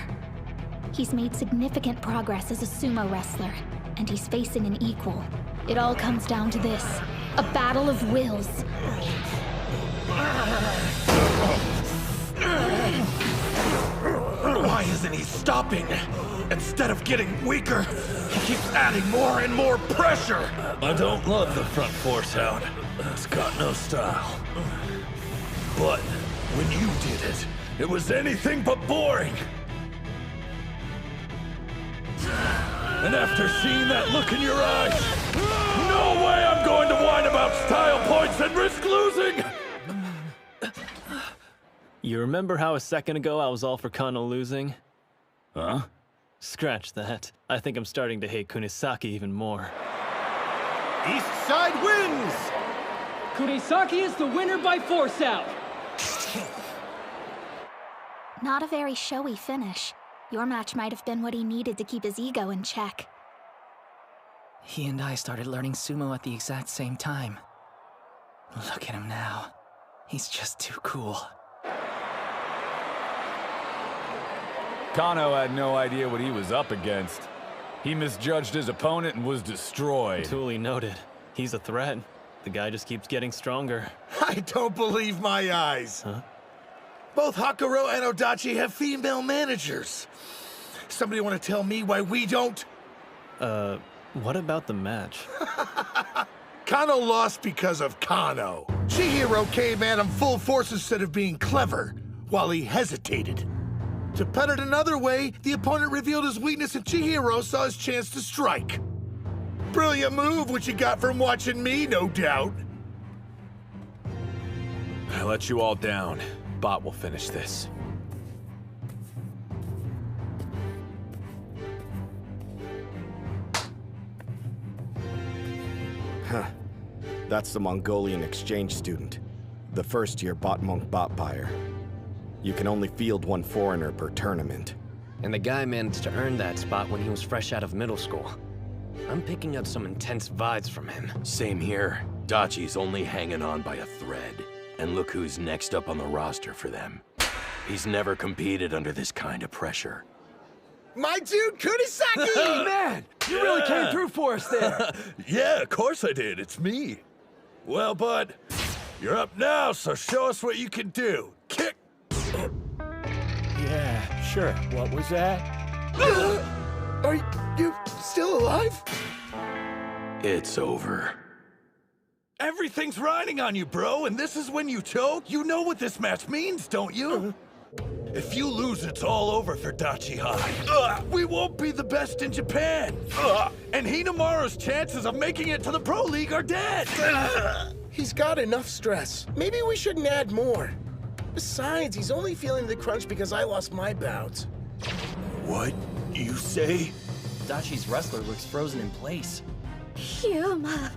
He's made significant progress as a sumo wrestler, and he's facing an equal. It all comes down to this: a battle of wills.
Why isn't he stopping? Instead of getting weaker, he keeps adding more and more pressure! I don't love the front force out. It's got no style. But when you did it, it was anything but boring! And after seeing that look in your eyes, no way I'm going to whine about style points and risk losing!
You remember how a second ago I was all for Kano losing?
Huh?
Scratch that. I think I'm starting to hate Kunisaki even more.
East side wins!
Kunisaki is the winner by force out!
Not a very showy finish. Your match might have been what he needed to keep his ego in check.
He and I started learning sumo at the exact same time. Look at him now. He's just too cool.
Kano had no idea what he was up against. He misjudged his opponent and was destroyed.
Duly noted. He's a threat. The guy just keeps getting stronger.
I don't believe my eyes.
Huh?
Both Hakuro and Oodachi have female managers. Somebody want to tell me why we don't?
What about the match?
Kano lost because of Kano. Chihiro came at him full force instead of being clever, while he hesitated. To put it another way, the opponent revealed his weakness and Chihiro saw his chance to strike. Brilliant move, which you got from watching me, no doubt.
I let you all down. Bot will finish this.
Huh. That's the Mongolian exchange student. The first-year bot monk bot buyer. You can only field one foreigner per tournament.
And the guy managed to earn that spot when he was fresh out of middle school. I'm picking up some intense vibes from him.
Same here. Dachi's only hanging on by a thread. And look who's next up on the roster for them. He's never competed under this kind of pressure.
My dude, Kunisaki!
Man, you really came through for us there.
Yeah, of course I did. It's me. Well, bud, you're up now, so show us what you can do. Kick!
Yeah, sure. What was that?
Are you still alive?
It's over.
Everything's riding on you, bro, and this is when you choke? You know what this match means, don't you?
If you lose, it's all over for Dachi High. We won't be the best in Japan. And Hinomaru's chances of making it to the Pro League are dead.
He's got enough stress. Maybe we shouldn't add more. Besides, he's only feeling the crunch because I lost my bout.
What you say?
Dachi's wrestler looks frozen in place.
Hyuma.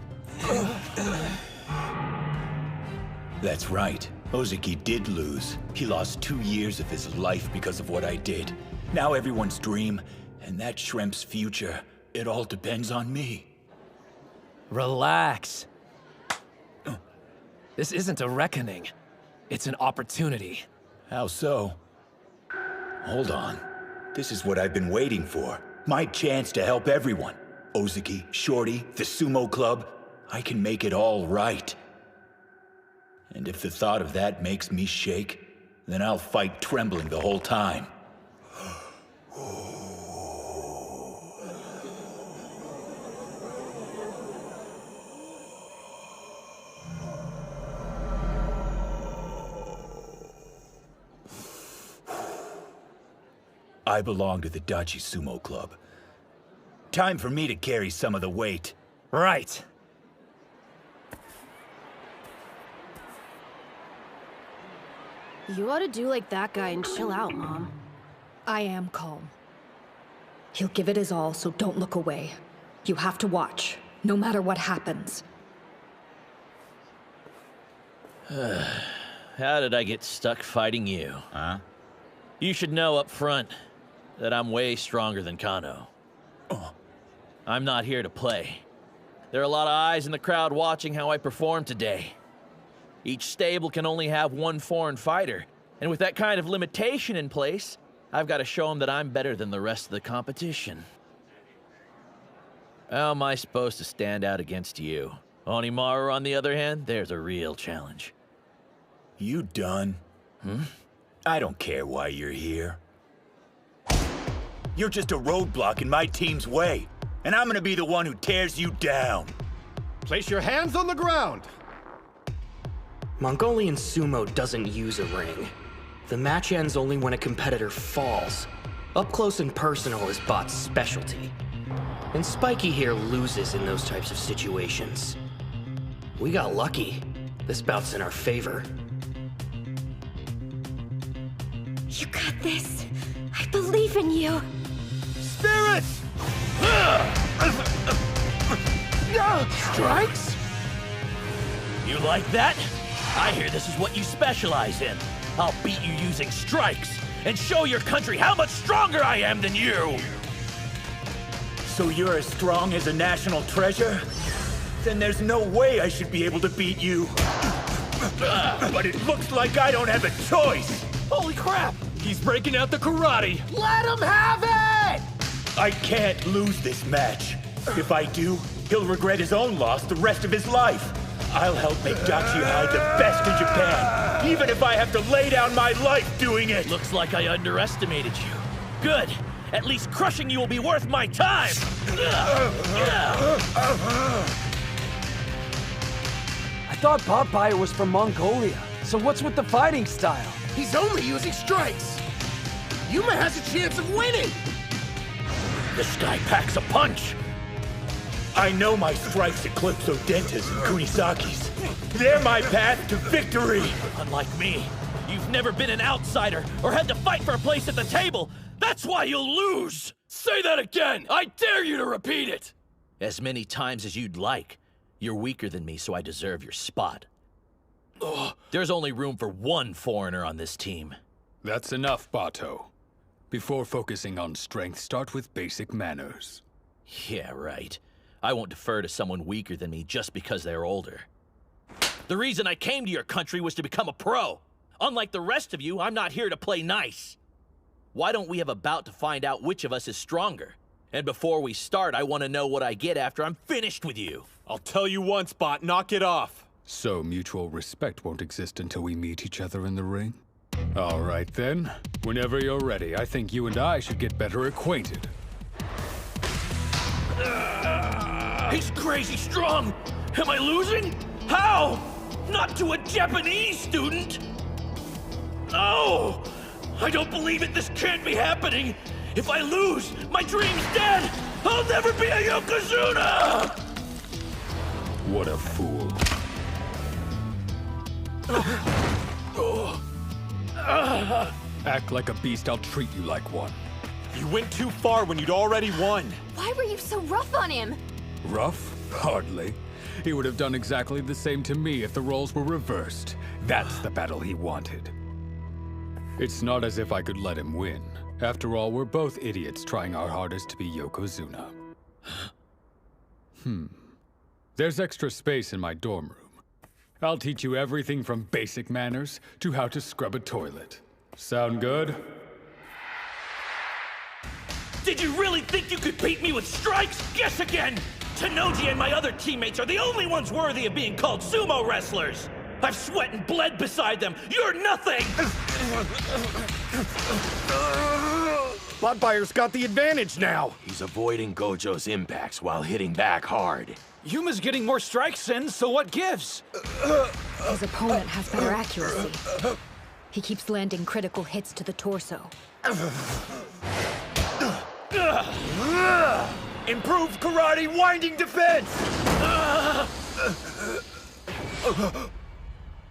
That's right. Ozaki did lose. He lost 2 years of his life because of what I did. Now everyone's dream, and that shrimp's future, it all depends on me.
Relax. This isn't a reckoning. It's an opportunity.
How so? Hold on. This is what I've been waiting for. My chance to help everyone. Ozaki, Shorty, the Sumo Club. I can make it all right. And if the thought of that makes me shake, then I'll fight trembling the whole time. I belong to the Oodachi Sumo Club. Time for me to carry some of the weight.
Right.
You ought to do like that guy and chill out, Mom.
I am calm. He'll give it his all, so don't look away. You have to watch, no matter what happens.
How did I get stuck fighting you? Huh? You should know up front that I'm way stronger than Kano. I'm not here to play. There are a lot of eyes in the crowd watching how I perform today. Each stable can only have one foreign fighter, and with that kind of limitation in place, I've got to show them that I'm better than the rest of the competition. How am I supposed to stand out against you? Onimaru, on the other hand, there's a real challenge.
You done? I don't care why you're here. You're just a roadblock in my team's way, and I'm gonna be the one who tears you down.
Place your hands on the ground!
Mongolian sumo doesn't use a ring. The match ends only when a competitor falls. Up close and personal is Bot's specialty. And Spiky here loses in those types of situations. We got lucky. This bout's in our favor.
You got this. I believe in you.
Spirits!
Strikes? You like that? I hear this is what you specialize in. I'll beat you using strikes and show your country how much stronger I am than you!
So you're as strong as a national treasure? Then there's no way I should be able to beat you. But it looks like I don't have a choice!
Holy crap! He's breaking out the karate!
Let him have it!
I can't lose this match. If I do, he'll regret his own loss the rest of his life. I'll help make Dachi High the best in Japan, even if I have to lay down my life doing it!
Looks like I underestimated you. Good! At least crushing you will be worth my time!
I thought Bob Bayer was from Mongolia, so what's with the fighting style?
He's only using strikes! Yuma has a chance of winning!
This guy packs a punch!
I know my strikes eclipse Odenta's and Kunisaki's. They're my path to victory!
Unlike me, you've never been an outsider or had to fight for a place at the table! That's why you'll lose! Say that again! I dare you to repeat it! As many times as you'd like. You're weaker than me, so I deserve your spot. There's only room for one foreigner on this team.
That's enough, Bato. Before focusing on strength, start with basic manners.
Yeah, right. I won't defer to someone weaker than me just because they're older. The reason I came to your country was to become a pro. Unlike the rest of you, I'm not here to play nice. Why don't we have a bout to find out which of us is stronger? And before we start, I want to know what I get after I'm finished with you.
I'll tell you once, Bot, knock it off.
So mutual respect won't exist until we meet each other in the ring? All right then. Whenever you're ready, I think you and I should get better acquainted.
He's crazy strong! Am I losing? How? Not to a Japanese student? Oh! I don't believe it! This can't be happening! If I lose, my dream's dead! I'll never be a Yokozuna!
What a fool. Act like a beast, I'll treat you like one.
You went too far when you'd already won.
Why were you so rough on him?
Rough? Hardly. He would have done exactly the same to me if the roles were reversed. That's the battle he wanted. It's not as if I could let him win. After all, we're both idiots trying our hardest to be Yokozuna. There's extra space in my dorm room. I'll teach you everything from basic manners to how to scrub a toilet. Sound good?
Did you really think you could beat me with strikes? Guess again! Tanoji and my other teammates are the only ones worthy of being called sumo wrestlers! I've sweat and bled beside them! You're nothing!
Spotfire's got the advantage now!
He's avoiding Gojo's impacts while hitting back hard.
Yuma's getting more strikes in, so what gives?
His opponent has better accuracy. He keeps landing critical hits to the torso.
Improved karate winding defense!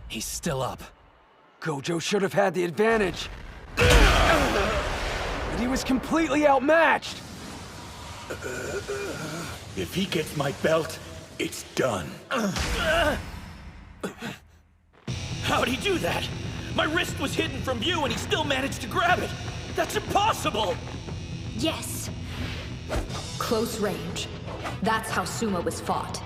He's still up. Gojo should have had the advantage. But he was completely outmatched.
If he gets my belt, it's done.
How'd he do that? My wrist was hidden from view and he still managed to grab it! That's impossible!
Yes! Close range. That's how sumo was fought.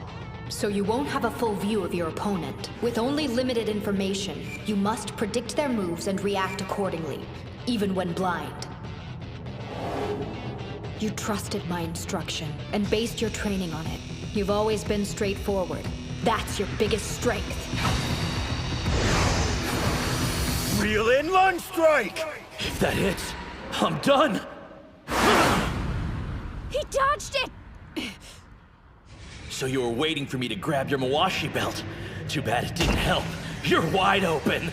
So you won't have a full view of your opponent. With only limited information, you must predict their moves and react accordingly, even when blind. You trusted my instruction and based your training on it. You've always been straightforward. That's your biggest strength.
Reel in lunge strike!
If that hits, I'm done!
He dodged it!
So you were waiting for me to grab your Mawashi belt. Too bad it didn't help. You're wide open.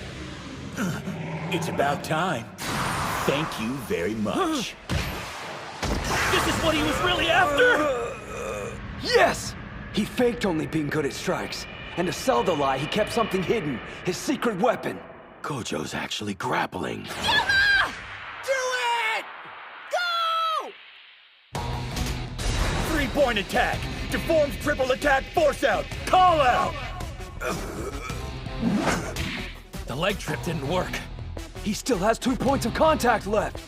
It's about time. Thank you very much.
This is what he was really after?
Yes! He faked only being good at strikes. And to sell the lie, he kept something hidden. His secret weapon.
Gojo's actually grappling.
Yuma! Do it! Go!
3-point attack! Deformed triple attack force out! Call out!
The leg trip didn't work.
He still has 2 points of contact left.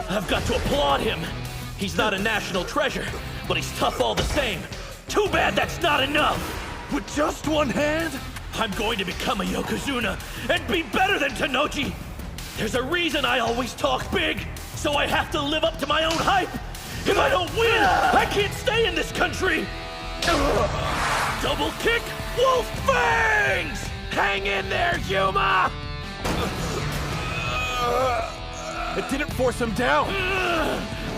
I've got to applaud him. He's not a national treasure, but he's tough all the same. Too bad that's not enough. With just one hand, I'm going to become a Yokozuna and be better than Tanoji. There's a reason I always talk big, so I have to live up to my own hype. If I don't win, I can't stay in this country. Double kick, wolf fangs! Hang in there, Yuma!
It didn't force him down.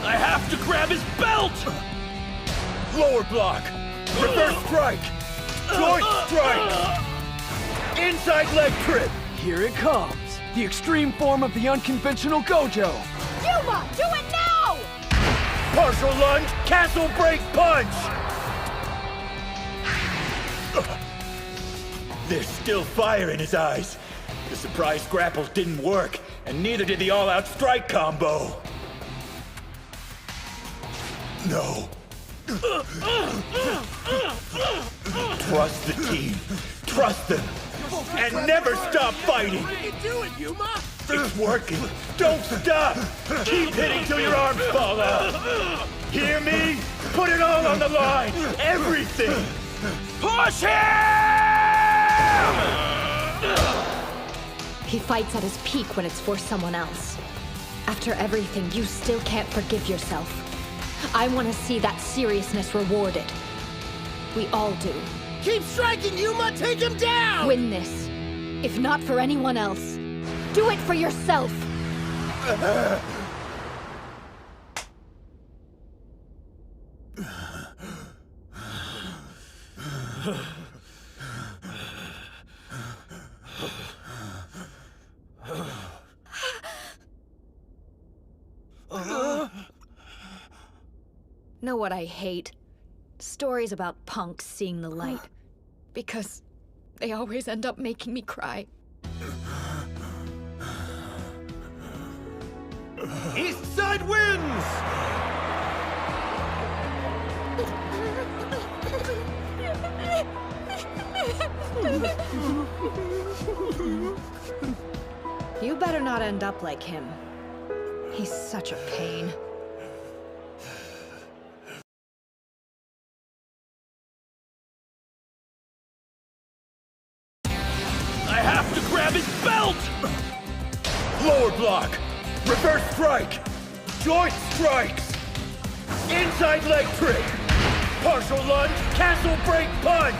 I have to grab his belt!
Lower block! Reverse strike! Joint strike! Inside leg trip!
Here it comes. The extreme form of the unconventional Gojo.
Yuma, do it now!
Partial lunge, castle break punch! There's still fire in his eyes. The surprise grapple didn't work, and neither did the all-out strike combo. No. Trust the team. Trust them. And never stop fighting.
Do it, Yuma!
It's working. Don't stop. Keep hitting till your arms fall out. Hear me? Put it all on the line. Everything.
Push him!
He fights at his peak when it's for someone else. After everything, you still can't forgive yourself. I want to see that seriousness rewarded. We all do.
Keep striking, Yuma! Take him down!
Win this. If not for anyone else, do it for yourself! Know what I hate? Stories about punks seeing the light. Because they always end up making me cry.
East side wins!
You better not end up like him. He's such a pain.
I have to grab his belt! Lower block! Reverse strike! Joint strikes! Inside leg trick! Partial lunge, castle break punch!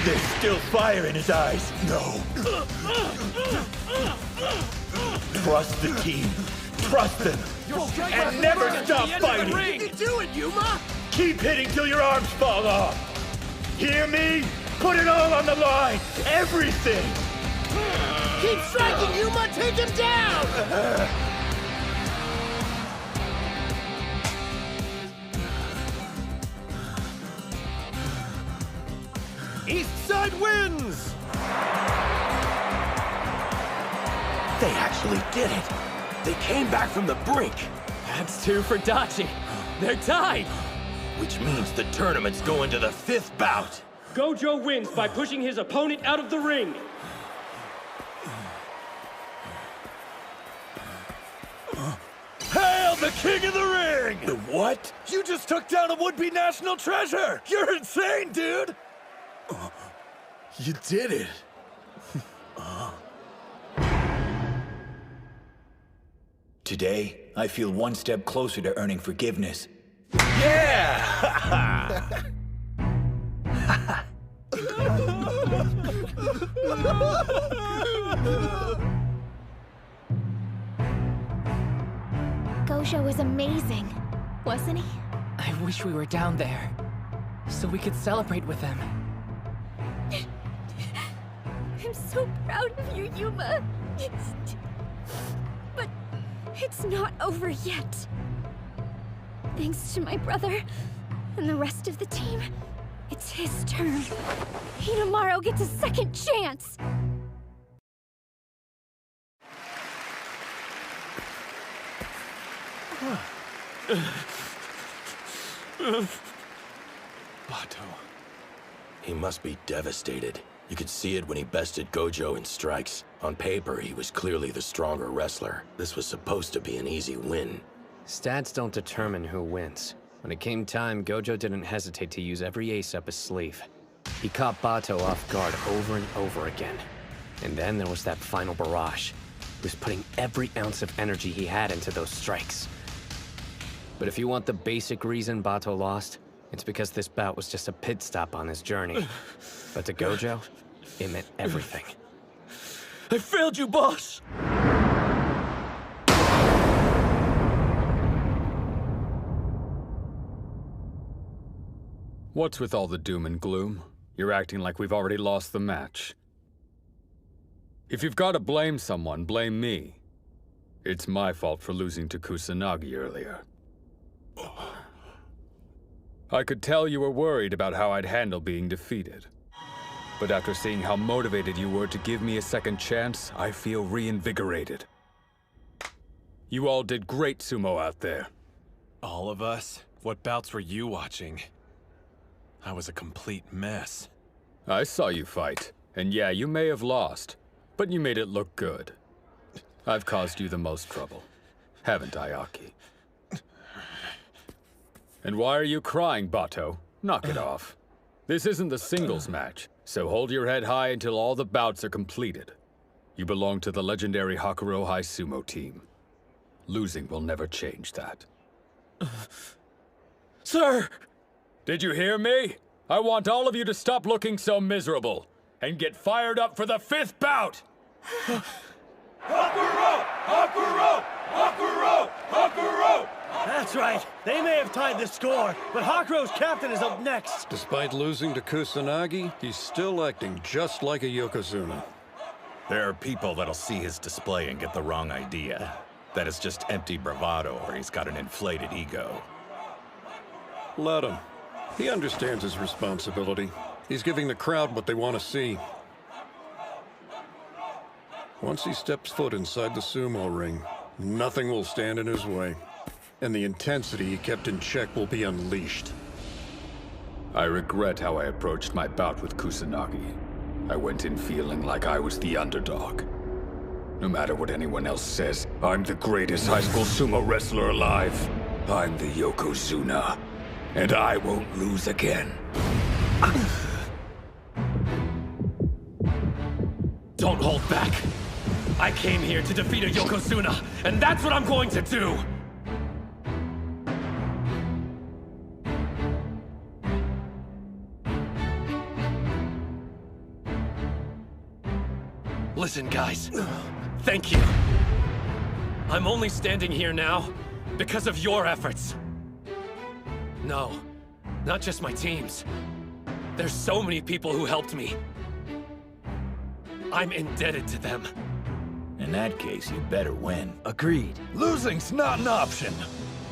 There's still fire in his eyes. No. Trust the team. Trust them. And never stop fighting.
You can do it, Yuma!
Keep hitting till your arms fall off. Hear me? Put it all on the line. Everything.
Keep striking, Yuma! Take him down! East side wins!
They actually did it. They came back from the brink.
That's 2 for Dachi. They're tied.
Which means the tournament's going to the 5th bout.
Gojo wins by pushing his opponent out of the ring.
Hail the king of the ring!
The what?
You just took down a would-be national treasure! You're insane, dude!
You did it.
Today, I feel one step closer to earning forgiveness.
Yeah!
Gojo was amazing, wasn't he?
I wish we were down there, so we could celebrate with them.
I'm so proud of you, Yuma. But it's not over yet. Thanks to my brother and the rest of the team, it's his turn. Hinomaru gets a second chance.
Bato.
He must be devastated. You could see it when he bested Gojo in strikes. On paper, he was clearly the stronger wrestler. This was supposed to be an easy win.
Stats don't determine who wins. When it came time, Gojo didn't hesitate to use every ace up his sleeve. He caught Bato off guard over and over again. And then there was that final barrage. He was putting every ounce of energy he had into those strikes. But if you want the basic reason Bato lost, it's because this bout was just a pit stop on his journey. But to Gojo, it meant everything.
I failed you, boss!
What's with all the doom and gloom? You're acting like we've already lost the match. If you've got to blame someone, blame me. It's my fault for losing to Kusanagi earlier. I could tell you were worried about how I'd handle being defeated. But after seeing how motivated you were to give me a second chance, I feel reinvigorated. You all did great sumo out there.
All of us? What bouts were you watching? I was a complete mess.
I saw you fight, and yeah, you may have lost, but you made it look good. I've caused you the most trouble, haven't I, Aki? And why are you crying, Bato? Knock it off. This isn't the singles match, so hold your head high until all the bouts are completed. You belong to the legendary Hakuro High Sumo team. Losing will never change that.
Sir!
Did you hear me? I want all of you to stop looking so miserable and get fired up for the 5th bout!
Hakuro! Hakuro! Hakuro! Hakuro!
That's right. They may have tied the score, but Hakuro's captain is up next.
Despite losing to Kusanagi, he's still acting just like a Yokozuna.
There are people that'll see his display and get the wrong idea. That it's just empty bravado or he's got an inflated ego.
Let him. He understands his responsibility. He's giving the crowd what they want to see. Once he steps foot inside the sumo ring, nothing will stand in his way. And the intensity he kept in check will be unleashed.
I regret how I approached my bout with Kusanagi. I went in feeling like I was the underdog. No matter what anyone else says, I'm the greatest high school sumo wrestler alive. I'm the Yokozuna, and I won't lose again.
Don't hold back. I came here to defeat a Yokozuna, and that's what I'm going to do! Listen, guys. Thank you. I'm only standing here now because of your efforts. No, not just my teams. There's so many people who helped me. I'm indebted to them.
In that case, you better win.
Agreed. Losing's not an option.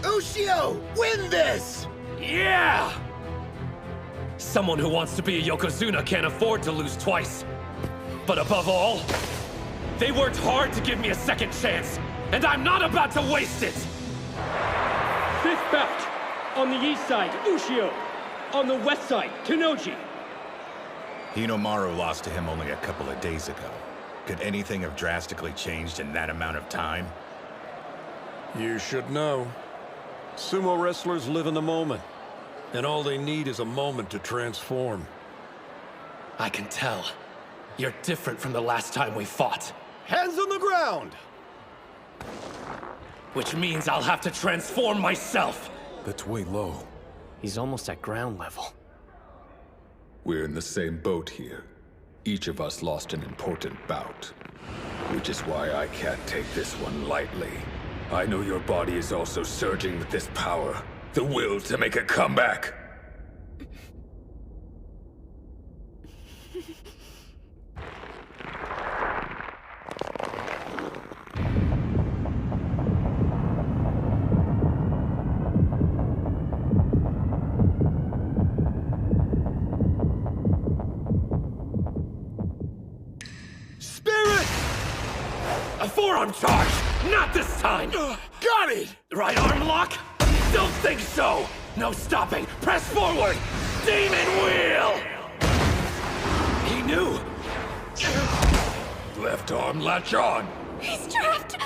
Ushio, win this!
Yeah! Someone who wants to be a Yokozuna can't afford to lose twice. But above all, they worked hard to give me a second chance, and I'm not about to waste it!
Fifth bout. On the east side, Ushio. On the west side, Tennoji.
Hinomaru lost to him only a couple of days ago. Could anything have drastically changed in that amount of time?
You should know. Sumo wrestlers live in the moment, and all they need is a moment to transform.
I can tell. You're different from the last time we fought.
Hands on the ground!
Which means I'll have to transform myself!
That's way low.
He's almost at ground level.
We're in the same boat here. Each of us lost an important bout. Which is why I can't take this one lightly. I know your body is also surging with this power. The will to make a comeback.
A forearm charge! Not this time!
Got it!
Right arm lock? Don't think so! No stopping! Press forward! Demon wheel! He knew!
Left arm latch on!
He's trapped!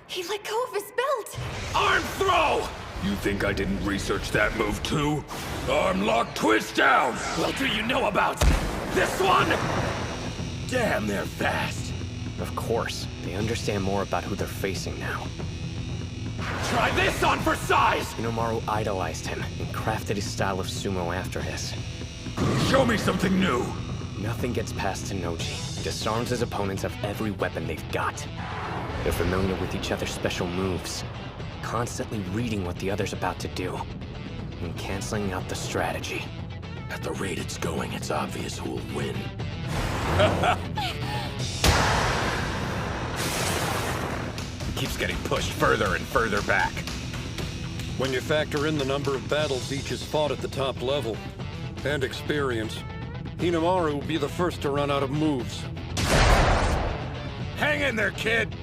He let go of his belt!
Arm throw!
You think I didn't research that move too? Arm lock twist down!
What do you know about this one? Damn, they're fast!
Of course. They understand more about who they're facing now.
Try this on for size!
Hinomaru idolized him and crafted his style of sumo after his.
Show me something new!
Nothing gets past Tennoji. He disarms his opponents of every weapon they've got. They're familiar with each other's special moves, constantly reading what the other's about to do, and canceling out the strategy.
At the rate it's going, it's obvious who'll win.
Keeps getting pushed further and further back.
When you factor in the number of battles each has fought at the top level, and experience, Hinomaru will be the first to run out of moves.
Hang in there, kid!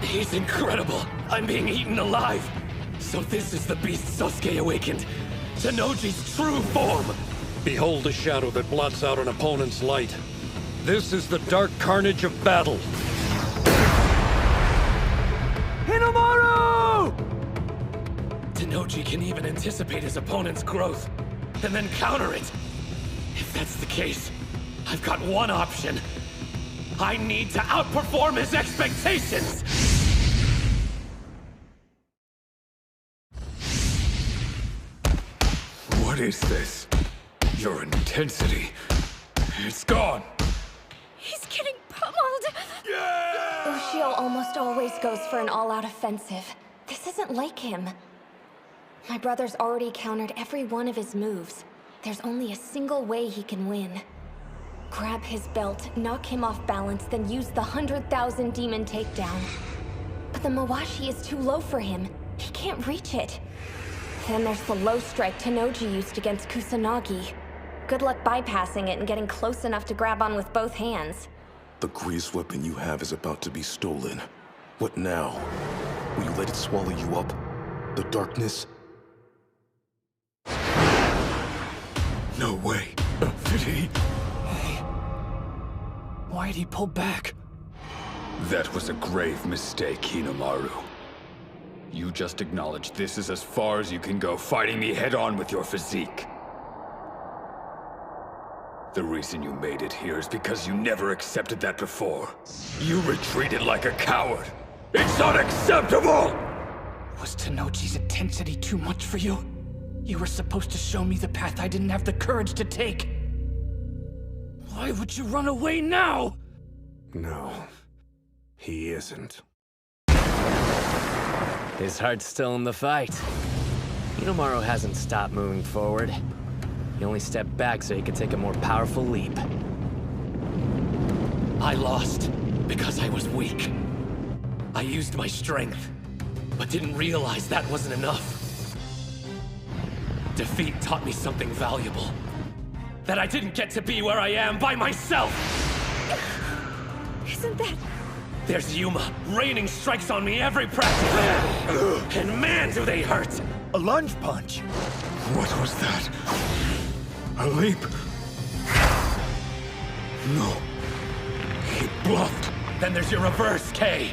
He's incredible! I'm being eaten alive! So this is the beast Sosuke awakened! Tennoji's true form!
Behold the shadow that blots out an opponent's light. This is the dark carnage of battle.
Hinomaru! Tennoji can even anticipate his opponent's growth, and then counter it. If that's the case, I've got one option. I need to outperform his expectations!
What is this? Your intensity. It's gone.
He's getting pummeled! Ushio almost always goes for an all-out offensive. This isn't like him. My brother's already countered every one of his moves. There's only a single way he can win. Grab his belt, knock him off balance, then use the 100,000 demon takedown. But the Mawashi is too low for him. He can't reach it.
And there's the low strike Tennoji used against Kusanagi. Good luck bypassing it and getting close enough to grab on with both hands.
The greatest weapon you have is about to be stolen. What now? Will you let it swallow you up? The darkness?
No way. Did he?
Why'd he pull back?
That was a grave mistake, Hinomaru. You just acknowledged this is as far as you can go, fighting me head-on with your physique. The reason you made it here is because you never accepted that before. You retreated like a coward. It's unacceptable!
Was Tennoji's intensity too much for you? You were supposed to show me the path I didn't have the courage to take. Why would you run away now?
No, he isn't.
His heart's still in the fight. Hinomaru hasn't stopped moving forward. He only stepped back so he could take a more powerful leap.
I lost because I was weak. I used my strength, but didn't realize that wasn't enough. Defeat taught me something valuable. That I didn't get to be where I am by myself!
Isn't that...
There's Yuma, raining strikes on me every practice! And man, do they hurt!
A lunge punch!
What was that? A leap? No. He bluffed.
Then there's your reverse, K.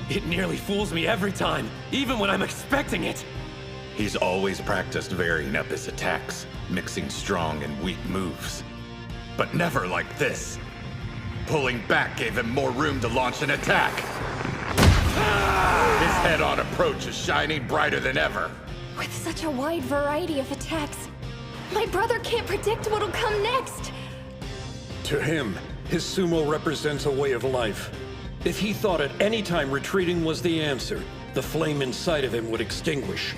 It nearly fools me every time, even when I'm expecting it.
He's always practiced varying up his attacks, mixing strong and weak moves. But never like this. Pulling back gave him more room to launch an attack. His head-on approach is shining brighter than ever.
With such a wide variety of attacks, my brother can't predict what'll come next.
To him, his sumo represents a way of life. If he thought at any time retreating was the answer, the flame inside of him would extinguish.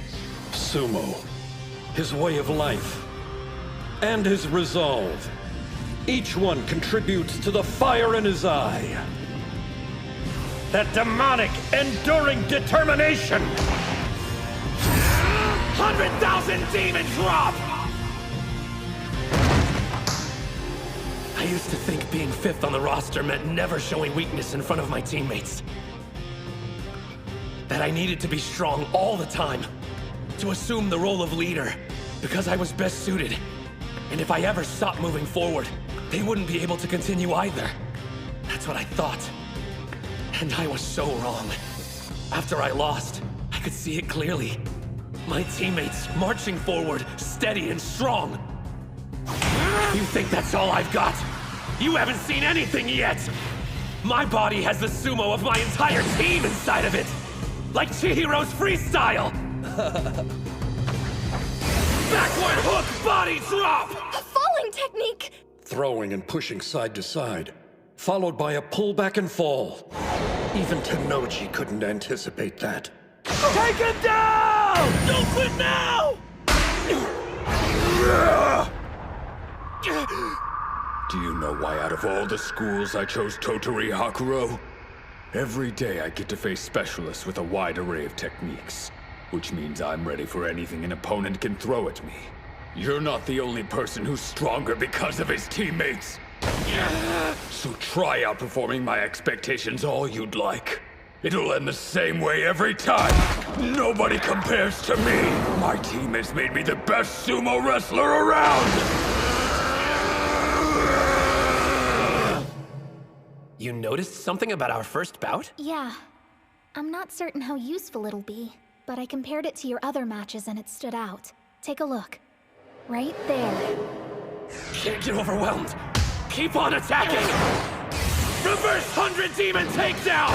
Sumo, his way of life, and his resolve. Each one contributes to the fire in his eye. That demonic, enduring determination!
100,000 demon drop! I used to think being 5th on the roster meant never showing weakness in front of my teammates. That I needed to be strong all the time, to assume the role of leader, because I was best suited. And if I ever stopped moving forward, they wouldn't be able to continue either. That's what I thought. And I was so wrong. After I lost, I could see it clearly. My teammates marching forward, steady and strong. You think that's all I've got? You haven't seen anything yet! My body has the sumo of my entire team inside of it! Like Chihiro's freestyle! Backward hook body drop!
A falling technique!
Throwing and pushing side to side, followed by a pullback and fall. Even Tennoji couldn't anticipate that.
Take it down! Don't quit now!
Do you know why out of all the schools I chose Totori Hakuro? Every day I get to face specialists with a wide array of techniques, which means I'm ready for anything an opponent can throw at me. You're not the only person who's stronger because of his teammates. So try outperforming my expectations all you'd like. It'll end the same way every time. Nobody compares to me. My team has made me the best sumo wrestler around.
You noticed something about our first bout?
Yeah. I'm not certain how useful it'll be, but I compared it to your other matches and it stood out. Take a look. Right there.
Can't get overwhelmed. Keep on attacking! Reverse 100 demon takedown!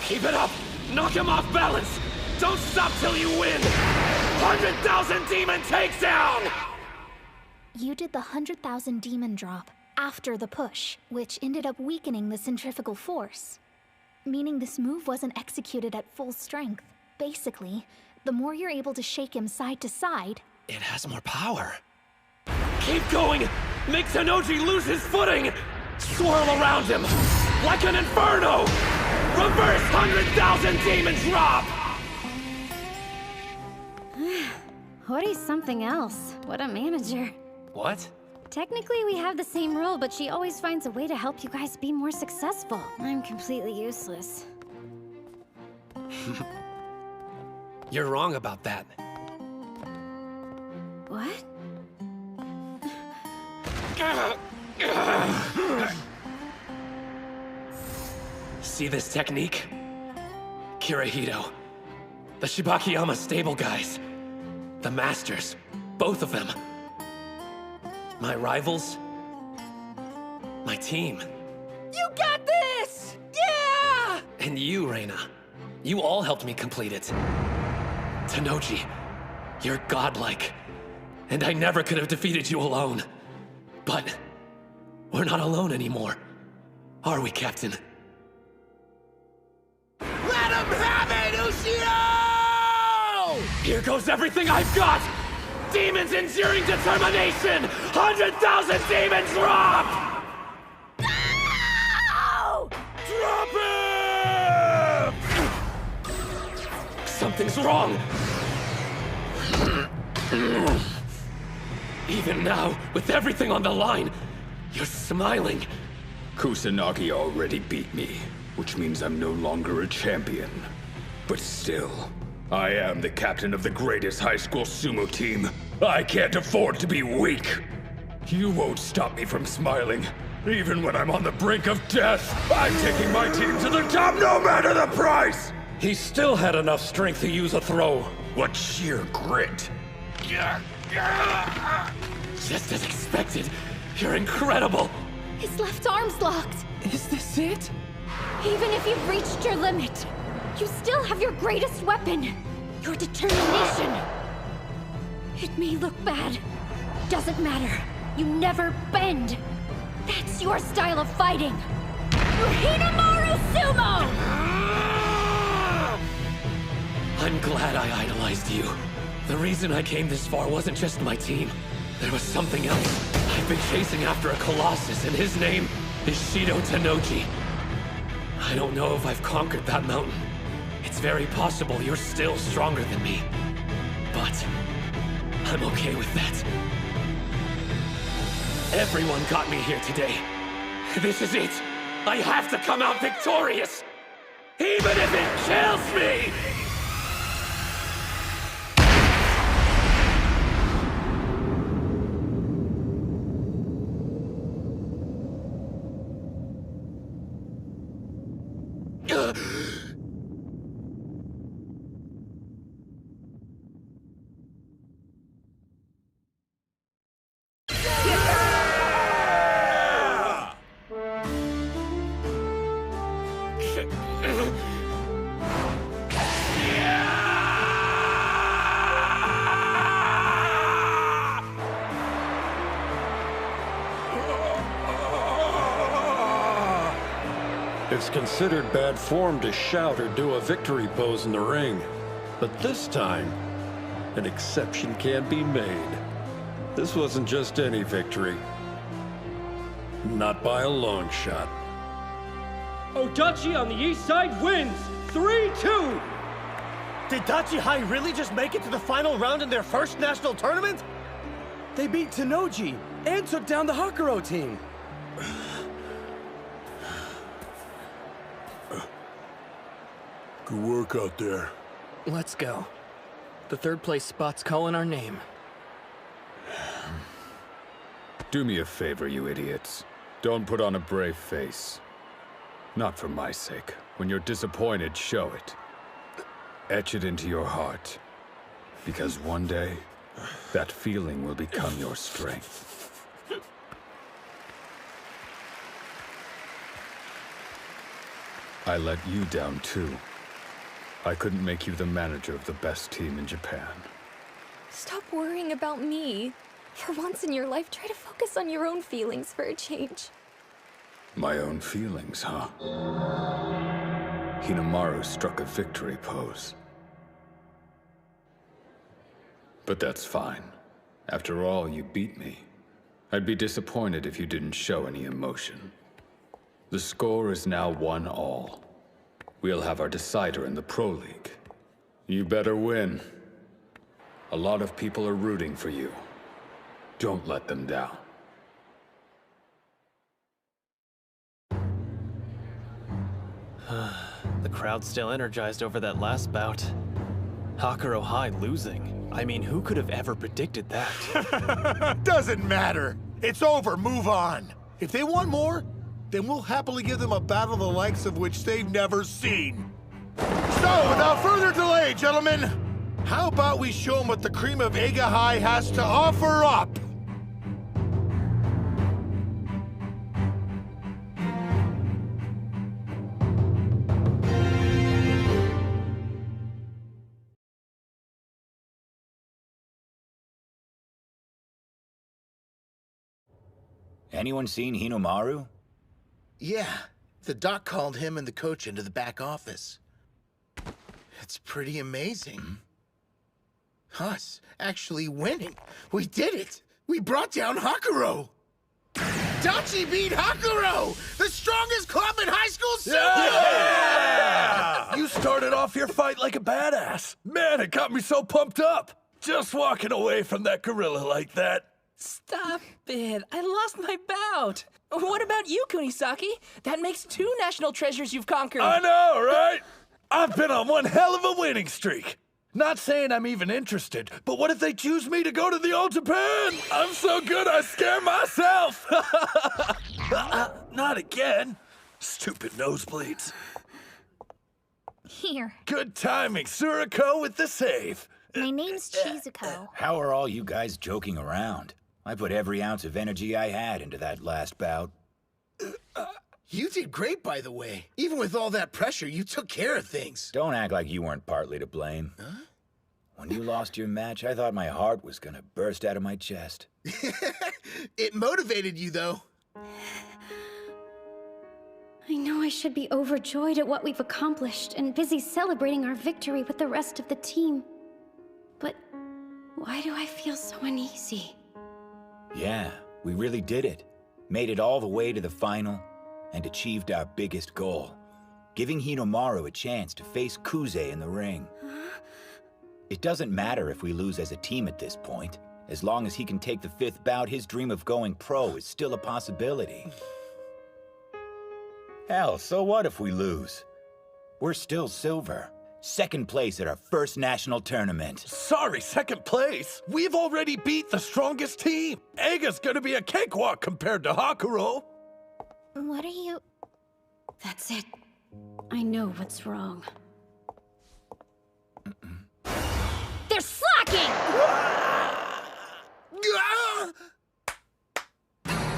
Keep it up! Knock him off balance! Don't stop till you win! 100,000 demon takedown!
You did the 100,000 demon drop after the push, which ended up weakening the centrifugal force. Meaning this move wasn't executed at full strength. Basically, the more you're able to shake him side to side,
it has more power. Keep going! Make Tennoji lose his footing! Swirl around him! Like an inferno! Reverse 100,000 demon drop!
Hori's something else. What a manager.
What?
Technically, we have the same role, but she always finds a way to help you guys be more successful. I'm completely useless.
You're wrong about that.
What?
See this technique? Kirihito. The Shibakiyama Stable guys. The masters. Both of them. My rivals. My team.
You got this! Yeah!
And you, Reina. You all helped me complete it. Tanoji, you're godlike. And I never could have defeated you alone. But we're not alone anymore. Are we, Captain?
Let him have it, Ushio!
Here goes everything I've got! Demons enduring determination! 100,000 demons drop!
No!
Drop him! Something's wrong! Even now, with everything on the line, you're smiling.
Kusanagi already beat me, which means I'm no longer a champion. But still, I am the captain of the greatest high school sumo team. I can't afford to be weak. You won't stop me from smiling. Even when I'm on the brink of death, I'm taking my team to the top no matter the price!
He still had enough strength to use a throw.
What sheer grit.
Just as expected, you're incredible.
His left arm's locked.
Is this it?
Even if you've reached your limit, you still have your greatest weapon, your determination. It may look bad. Doesn't matter. You never bend. That's your style of fighting. Hinomaru Zumō!
I'm glad I idolized you. The reason I came this far wasn't just my team. There was something else. I've been chasing after a colossus, and his name is Shido Tanoji. I don't know if I've conquered that mountain. It's very possible you're still stronger than me. But I'm okay with that. Everyone got me here today. This is it. I have to come out victorious. Even if it kills me!
It's considered bad form to shout or do a victory pose in the ring. But this time, an exception can be made. This wasn't just any victory. Not by a long shot.
Oodachi on the east side wins! 3-2!
Did Dachi High really just make it to the final round in their first national tournament?
They beat Tanoji and took down the Hakuro team.
Good work out there.
Let's go. The third place spot's calling our name.
Do me a favor, you idiots. Don't put on a brave face. Not for my sake. When you're disappointed, show it. Etch it into your heart. Because one day, that feeling will become your strength. I let you down too. I couldn't make you the manager of the best team in Japan.
Stop worrying about me. For once in your life, try to focus on your own feelings for a change.
My own feelings, huh? Hinomaru struck a victory pose. But that's fine. After all, you beat me. I'd be disappointed if you didn't show any emotion. The score is now 1-1. We'll have our decider in the Pro League. You better win.
A lot of people are rooting for you. Don't let them down.
The crowd's still energized over that last bout. Hakuro High losing. I mean, who could have ever predicted that?
Doesn't matter. It's over. Move on. If they want more, then we'll happily give them a battle the likes of which they've never seen. So, without further delay, gentlemen, how about we show them what the cream of Eiga High has to offer up?
Anyone seen Hinomaru?
Yeah, the doc called him and the coach into the back office. It's pretty amazing. Us actually winning. We did it! We brought down Hakuro! Dachi beat Hakuro! The strongest club in high school sumo!
Yeah! You started off your fight like a badass. Man, it got me so pumped up. Just walking away from that gorilla like that.
Stop it. I lost my bout. What about you, Kunisaki? That makes 2 national treasures you've conquered.
I know, right? I've been on one hell of a winning streak. Not saying I'm even interested, but what if they choose me to go to the All Japan? I'm so good I scare myself. Not again. Stupid nosebleeds.
Here.
Good timing, Suriko with the save.
My name's Chizuko.
How are all you guys joking around? I put every ounce of energy I had into that last bout.
You did great, by the way. Even with all that pressure, you took care of things.
Don't act like you weren't partly to blame.
Huh?
When you lost your match, I thought my heart was gonna burst out of my chest.
It motivated you, though.
I know I should be overjoyed at what we've accomplished and busy celebrating our victory with the rest of the team. But why do I feel so uneasy?
Yeah, we really did it. Made it all the way to the final and achieved our biggest goal. Giving Hinomaru a chance to face Kuze in the ring. It doesn't matter if we lose as a team at this point. As long as he can take the 5th bout, his dream of going pro is still a possibility. Hell, so what if we lose? We're still silver. 2nd place at our first national tournament.
Sorry, 2nd place? We've already beat the strongest team. Eiga's gonna be a cakewalk compared to Hakuro.
What are you... That's it. I know what's wrong. They're slacking!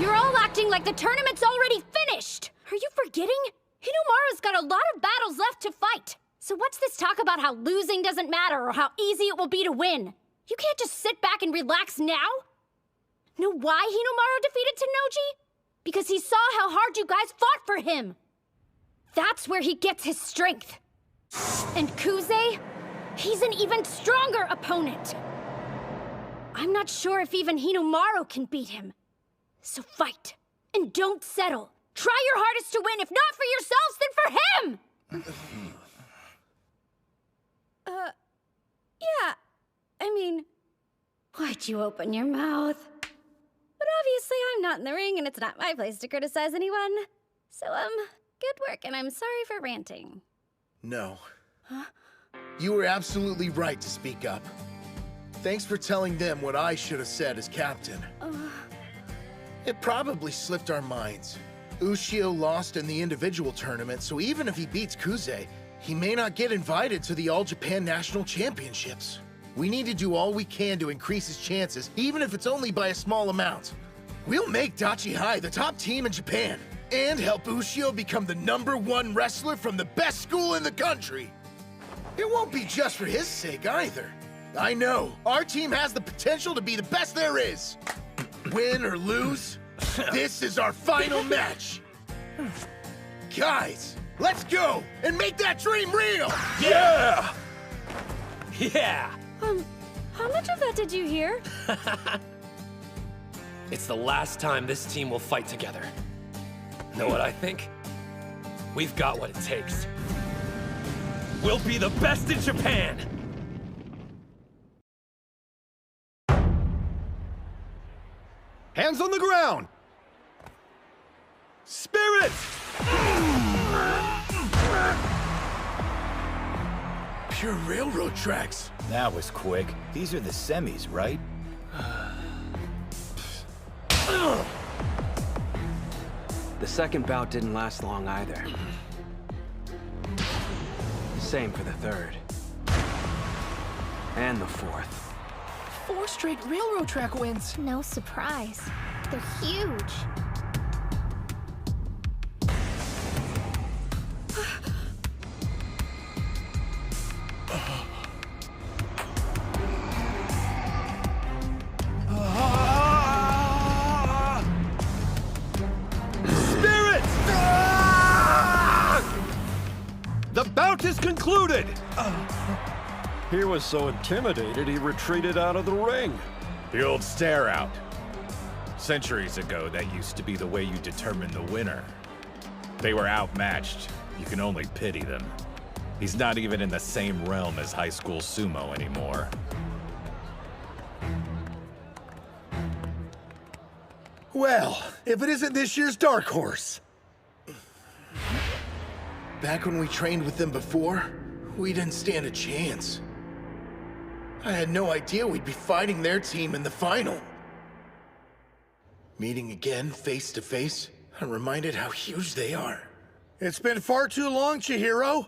You're all acting like the tournament's already finished! Are you forgetting? Hinomaru's got a lot of battles left to fight. So what's this talk about how losing doesn't matter or how easy it will be to win? You can't just sit back and relax now? Know why Hinomaru defeated Tennoji? Because he saw how hard you guys fought for him. That's where he gets his strength. And Kuze? He's an even stronger opponent. I'm not sure if even Hinomaru can beat him. So fight. And don't settle. Try your hardest to win, if not for yourselves, then for him! Yeah. I mean, why'd you open your mouth? But obviously I'm not in the ring and it's not my place to criticize anyone. So, good work and I'm sorry for ranting.
No.
Huh?
You were absolutely right to speak up. Thanks for telling them what I should have said as captain. It probably slipped our minds. Ushio lost in the individual tournament, so even if he beats Kuze, he may not get invited to the All Japan National Championships. We need to do all we can to increase his chances, even if it's only by a small amount. We'll make Dachi High the top team in Japan, and help Ushio become the #1 wrestler from the best school in the country. It won't be just for his sake either. I know, our team has the potential to be the best there is. Win or lose, this is our final match. Guys, let's go and make that dream real!
Yeah!
Yeah!
How much of that did you hear?
It's the last time this team will fight together. Know what I think? We've got what it takes. We'll be the best in Japan!
Hands on the ground! Spirit!
Pure railroad tracks. That was quick. These are the semis, right?
The second bout didn't last long either. Same for the third. And the fourth.
4 straight railroad track wins.
No surprise. They're huge.
Spirit! The bout is concluded!
He was so intimidated, he retreated out of the ring.
The old stare out. Centuries ago, that used to be the way you determined the winner. They were outmatched. You can only pity them. He's not even in the same realm as high school sumo anymore.
Well, if it isn't this year's dark horse. Back when we trained with them before, we didn't stand a chance. I had no idea we'd be fighting their team in the final. Meeting again, face to face, I'm reminded how huge they are. It's been far too long, Chihiro.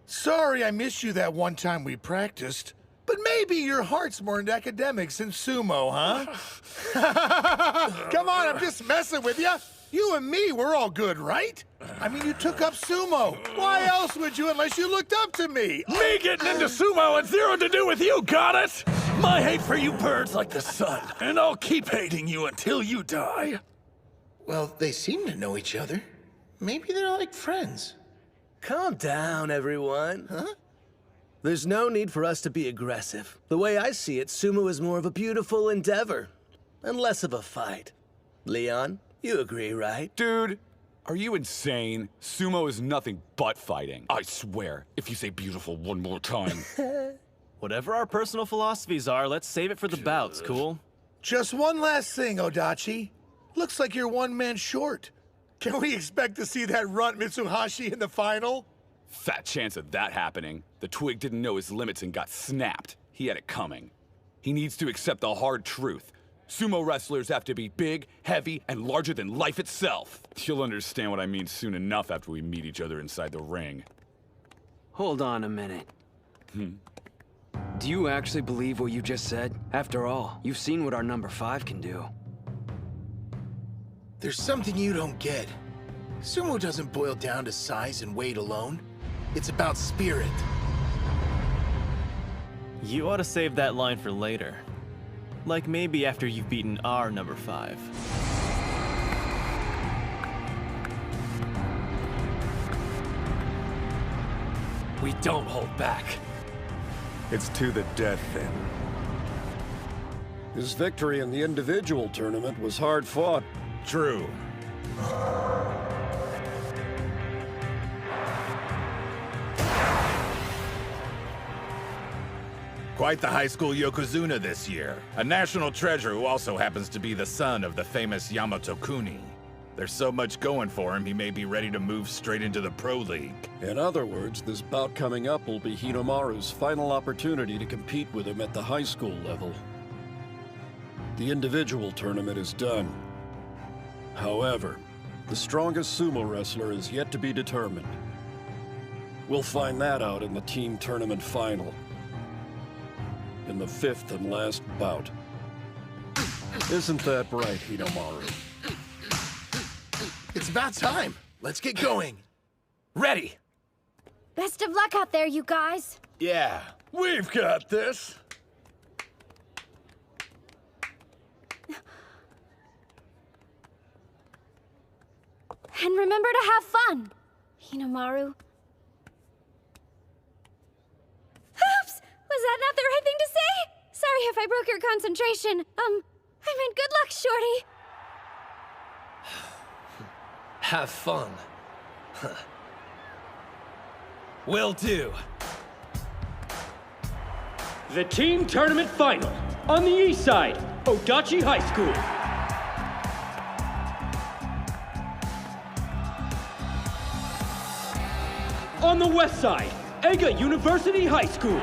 Sorry I missed you that one time we practiced. But maybe your heart's more into academics than sumo, huh? Come on, I'm just messing with you. You and me, we're all good, right? I mean, you took up sumo. Why else would you unless you looked up to me?
Me getting into sumo had zero to do with you, got it? My hate for you burns like the sun, and I'll keep hating you until you die.
Well, they seem to know each other. Maybe they're like friends.
Calm down, everyone. Huh? There's no need for us to be aggressive. The way I see it, sumo is more of a beautiful endeavor, and less of a fight. Leon, you agree, right?
Dude, are you insane? Sumo is nothing but fighting. I swear, if you say beautiful one more time.
Whatever our personal philosophies are, let's save it for the bouts, cool?
Just one last thing, Oodachi. Looks like you're one man short. Can we expect to see that runt Mitsuhashi in the final?
Fat chance of that happening. The twig didn't know his limits and got snapped. He had it coming. He needs to accept the hard truth. Sumo wrestlers have to be big, heavy, and larger than life itself. You'll understand what I mean soon enough after we meet each other inside the ring.
Hold on a minute. Do you actually believe what you just said? After all, you've seen what our number 5 can do.
There's something you don't get. Sumo doesn't boil down to size and weight alone. It's about spirit.
You ought to save that line for later. Like maybe after you've beaten our number 5.
We don't hold back.
It's to the death, then. His victory in the individual tournament was hard fought.
True. Quite the high school Yokozuna this year. A national treasure who also happens to be the son of the famous Yamato Kuni. There's so much going for him, he may be ready to move straight into the Pro League.
In other words, this bout coming up will be Hinomaru's final opportunity to compete with him at the high school level. The individual tournament is done. However, the strongest sumo wrestler is yet to be determined. We'll find that out in the team tournament final. In the 5th and last bout. Isn't that right, Hinomaru?
It's about time. Let's get going.
Ready!
Best of luck out there, you guys.
Yeah, we've got this.
And remember to have fun, Hinomaru. Oops! Was that not the right thing to say? Sorry if I broke your concentration. I meant good luck, Shorty.
Have fun. Will do.
The team tournament final. On the east side, Oodachi High School. On the west side, Eiga University High School.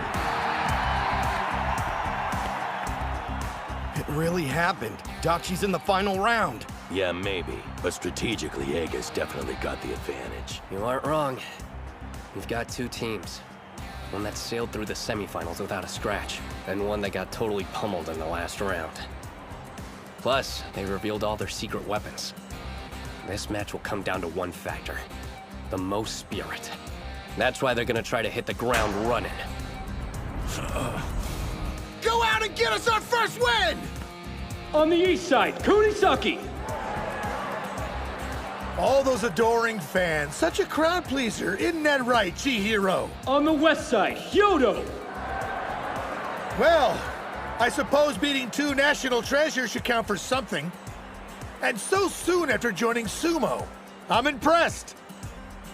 It really happened. Dachi's in the final round.
Yeah, maybe. But strategically, Eiga's definitely got the advantage.
You aren't wrong. We've got two teams. One that sailed through the semifinals without a scratch, and one that got totally pummeled in the last round. Plus, they revealed all their secret weapons. This match will come down to one factor. The most spirit. That's why they're gonna try to hit the ground running.
Go out and get us our first win!
On the east side, Kunisaki.
All those adoring fans, such a crowd pleaser, isn't that right, Chihiro?
On the west side, Hyodo.
Well, I suppose beating two national treasures should count for something. And so soon after joining SUMO. I'm impressed.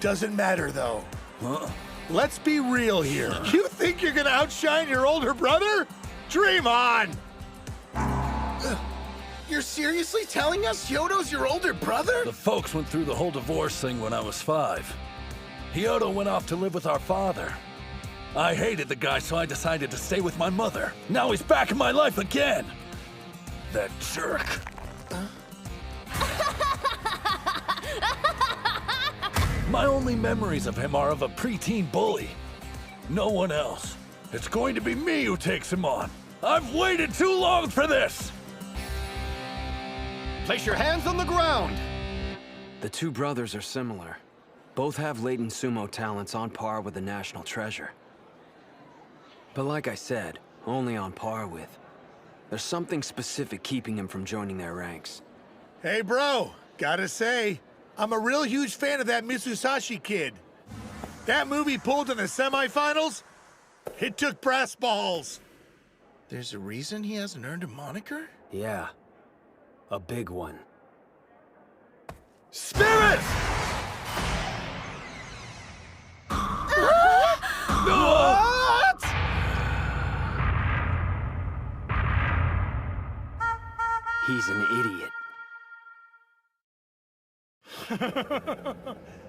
Doesn't matter, though.
Huh?
Let's be real here. You think you're gonna outshine your older brother? Dream on!
You're seriously telling us Hyodo's your older brother?
The folks went through the whole divorce thing when I was 5. Hyodo went off to live with our father. I hated the guy, so I decided to stay with my mother. Now he's back in my life again. That jerk. My only memories of him are of a preteen bully. No one else. It's going to be me who takes him on. I've waited too long for this!
Place your hands on the ground!
The two brothers are similar. Both have latent sumo talents on par with the national treasure. But like I said, only on par with. There's something specific keeping him from joining their ranks.
Hey, bro, gotta say, I'm a real huge fan of that Mitsusashi kid. That movie pulled in the semifinals, it took brass balls.
There's a reason he hasn't earned a moniker?
Yeah. A big one.
Spirit!
What?
He's an idiot.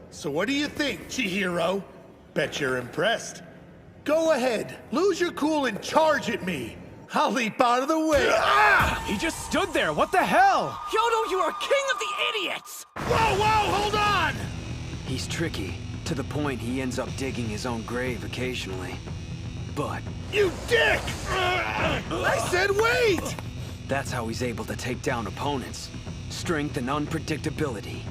So what do you think, Chihiro? Bet you're impressed. Go ahead, lose your cool and charge at me. I'll leap out of the way. Ah!
He just stood there, what the hell?
Yodo, you are king of the idiots!
Whoa, hold on!
He's tricky, to the point he ends up digging his own grave occasionally. But...
You dick! I said wait!
That's how he's able to take down opponents. Strength and unpredictability.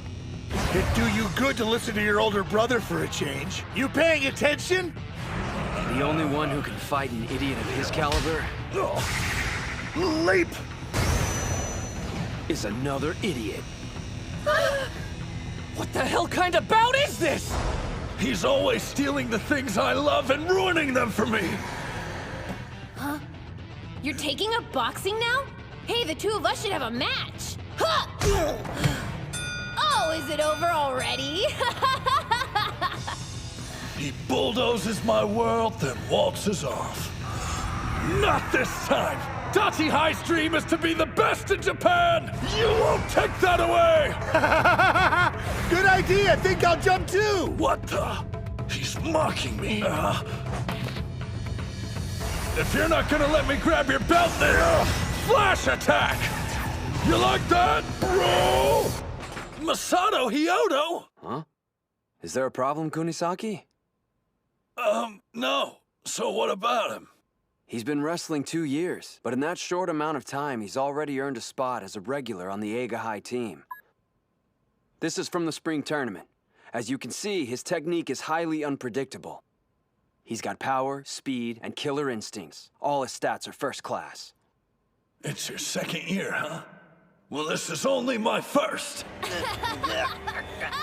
It'd do you good to listen to your older brother for a change. You paying attention?
The only one who can fight an idiot of his caliber...
Leap!
...is another idiot.
What the hell kind of bout is this?
He's always stealing the things I love and ruining them for me!
Huh? You're taking up boxing now? Hey, the two of us should have a match! Huh! Oh, is it over already?
He bulldozes my world, then waltzes off. Not this time! Oodachi High's dream is to be the best in Japan! You won't take that away!
Good idea! I think I'll jump too!
What the? He's mocking me. If you're not gonna let me grab your belt, then flash attack! You like that, bro? Masato Hyodo?
Huh? Is there a problem, Kunisaki?
No. So what about him?
He's been wrestling 2 years, but in that short amount of time, he's already earned a spot as a regular on the Eiga High team. This is from the spring tournament. As you can see, his technique is highly unpredictable. He's got power, speed, and killer instincts. All his stats are first class.
It's your second year, huh? Well, this is only my first.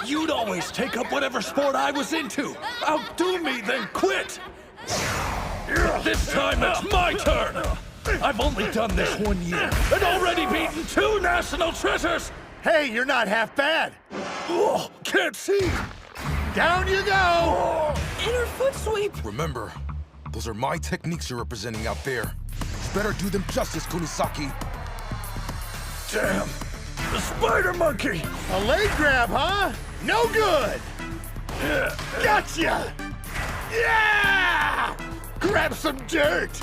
You'd always take up whatever sport I was into. Outdo me, then quit. This time it's my turn. I've only done this 1 year and already beaten 2 national treasures.
Hey, you're not half bad.
Oh, can't see.
Down you go.
Inner foot sweep.
Remember, those are my techniques you're representing out there. You better do them justice, Kunisaki.
Damn! The spider monkey!
A leg grab, huh? No good! Gotcha! Yeah! Grab some dirt!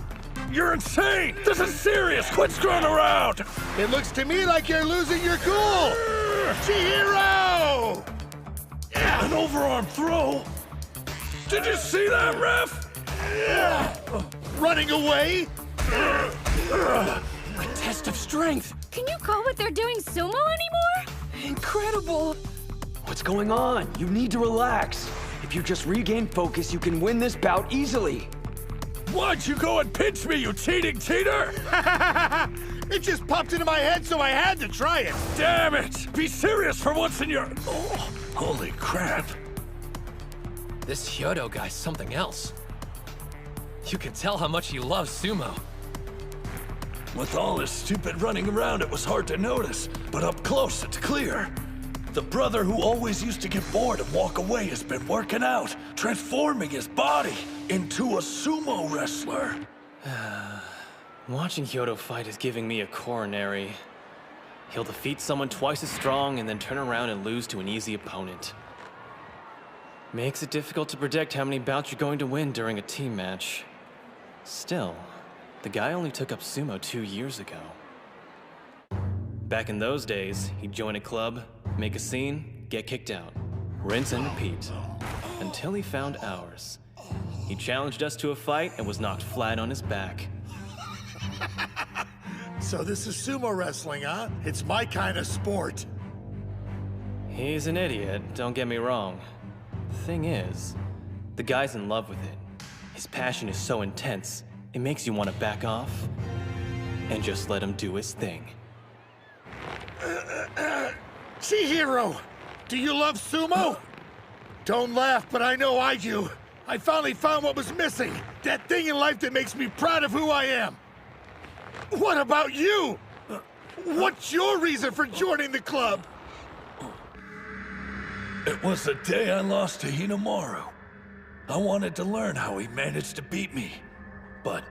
You're insane! This is serious! Quit screwing around!
It looks to me like you're losing your cool! Chihiro!
An overarm throw? Did you see that, ref?
Running away?
A test of strength!
Can you call what they're doing sumo anymore?
Incredible!
What's going on? You need to relax. If you just regain focus, you can win this bout easily.
Why'd you go and pinch me, you cheating cheater?
It just popped into my head, so I had to try it.
Damn it! Be serious for once in your... Oh, holy crap.
This Hyodo guy's something else. You can tell how much he loves sumo.
With all his stupid running around, it was hard to notice, but up close, it's clear. The brother who always used to get bored and walk away has been working out, transforming his body into a sumo wrestler.
Watching Hyodo fight is giving me a coronary. He'll defeat someone twice as strong and then turn around and lose to an easy opponent. Makes it difficult to predict how many bouts you're going to win during a team match. Still, the guy only took up sumo 2 years ago. Back in those days, he'd join a club, make a scene, get kicked out. Rinse and repeat. Until he found ours. He challenged us to a fight and was knocked flat on his back.
So this is sumo wrestling, huh? It's my kind of sport.
He's an idiot, don't get me wrong. The thing is, the guy's in love with it. His passion is so intense, it makes you want to back off and just let him do his thing.
Chihiro, do you love sumo? Don't laugh, but I know I do. I finally found what was missing. That thing in life that makes me proud of who I am. What about you? What's your reason for joining the club?
It was the day I lost to Hinomaru. I wanted to learn how he managed to beat me. But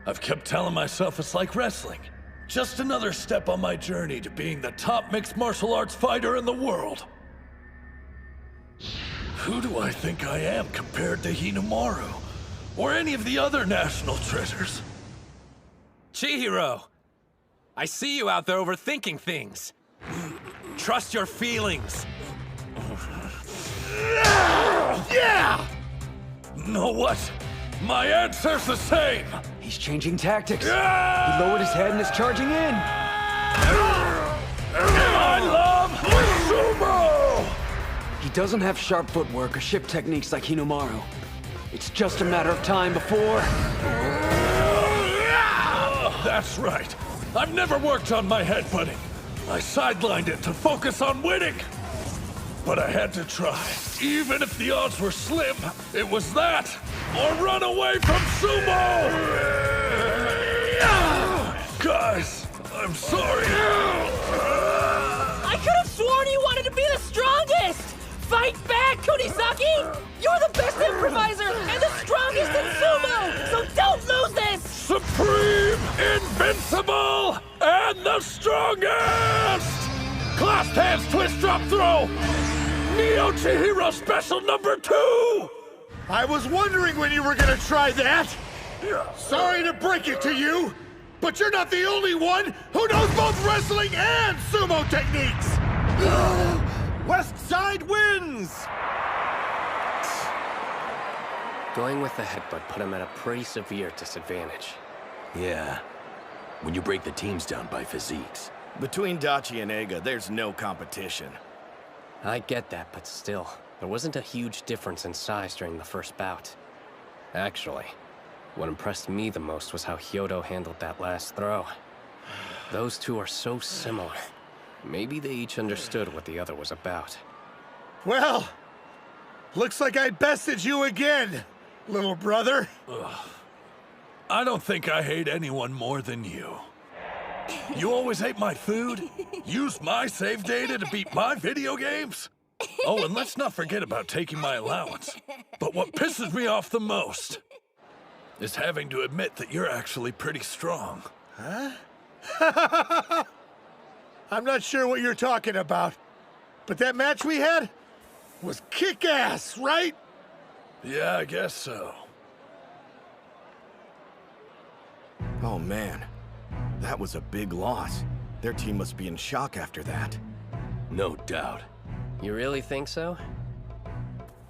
I've kept telling myself it's like wrestling. Just another step on my journey to being the top mixed martial arts fighter in the world. Who do I think I am compared to Hinomaru? Or any of the other national treasures?
Chihiro! I see you out there overthinking things. Trust your feelings.
Yeah!
Know what? My answer's the same!
He's changing tactics. He lowered his head and is charging in.
I love sumo!
He doesn't have sharp footwork or ship techniques like Hinomaru. It's just a matter of time before...
That's right. I've never worked on my headbutting. I sidelined it to focus on winning. But I had to try. Even if the odds were slim, it was that, or run away from sumo! Guys, I'm sorry.
I could have sworn you wanted to be the strongest! Fight back, Kunisaki! You're the best improviser and the strongest in sumo! So don't lose this!
Supreme, invincible, and the strongest! Clasped hands, twist, drop, throw! Neo Chihiro special number 2!
I was wondering when you were gonna try that! Sorry to break it to you, but you're not the only one who knows both wrestling and sumo techniques!
West Side wins!
Going with the headbutt put him at a pretty severe disadvantage.
Yeah, when you break the teams down by physiques.
Between Dachi and Eiga, there's no competition.
I get that, but still, there wasn't a huge difference in size during the first bout. Actually, what impressed me the most was how Hyodo handled that last throw. Those two are so similar. Maybe they each understood what the other was about.
Well, looks like I bested you again, little brother.
I don't think I hate anyone more than you. You always hate my food, use my save data to beat my video games. Oh, and let's not forget about taking my allowance. But what pisses me off the most is having to admit that you're actually pretty strong.
Huh? I'm not sure what you're talking about, but that match we had was kick-ass, right?
Yeah, I guess so.
Oh man, that was a big loss. Their team must be in shock after that.
No doubt.
You really think so?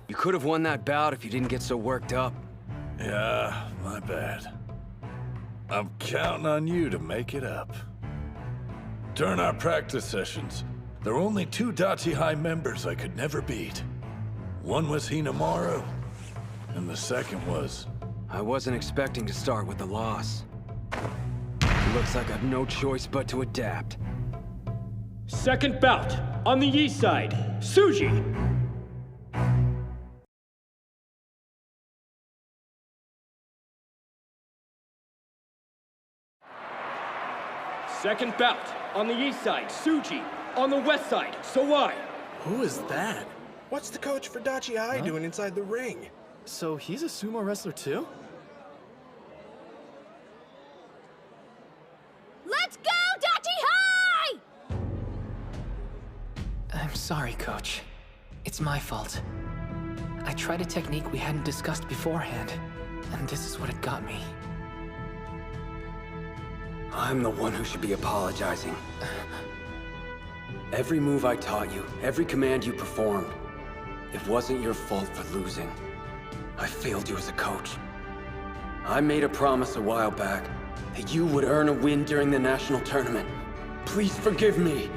You could have won that bout if you didn't get so worked up.
Yeah, my bad. I'm counting on you to make it up. During our practice sessions, there were only 2 Oodachi High members I could never beat. One was Hinomaru, and the second was...
I wasn't expecting to start with a loss. Looks like I've no choice but to adapt.
Second bout, on the east side, Suji. Second bout, on the east side, Suji. On the west side, Sawai.
Who is that? What's the coach for Oodachi High doing inside the ring?
So he's a sumo wrestler too?
Let's go, Oodachi High!
I'm sorry, Coach. It's my fault. I tried a technique we hadn't discussed beforehand, and this is what it got me.
I'm the one who should be apologizing. Every move I taught you, every command you performed, it wasn't your fault for losing. I failed you as a coach. I made a promise a while back that you would earn a win during the national tournament. Please forgive me.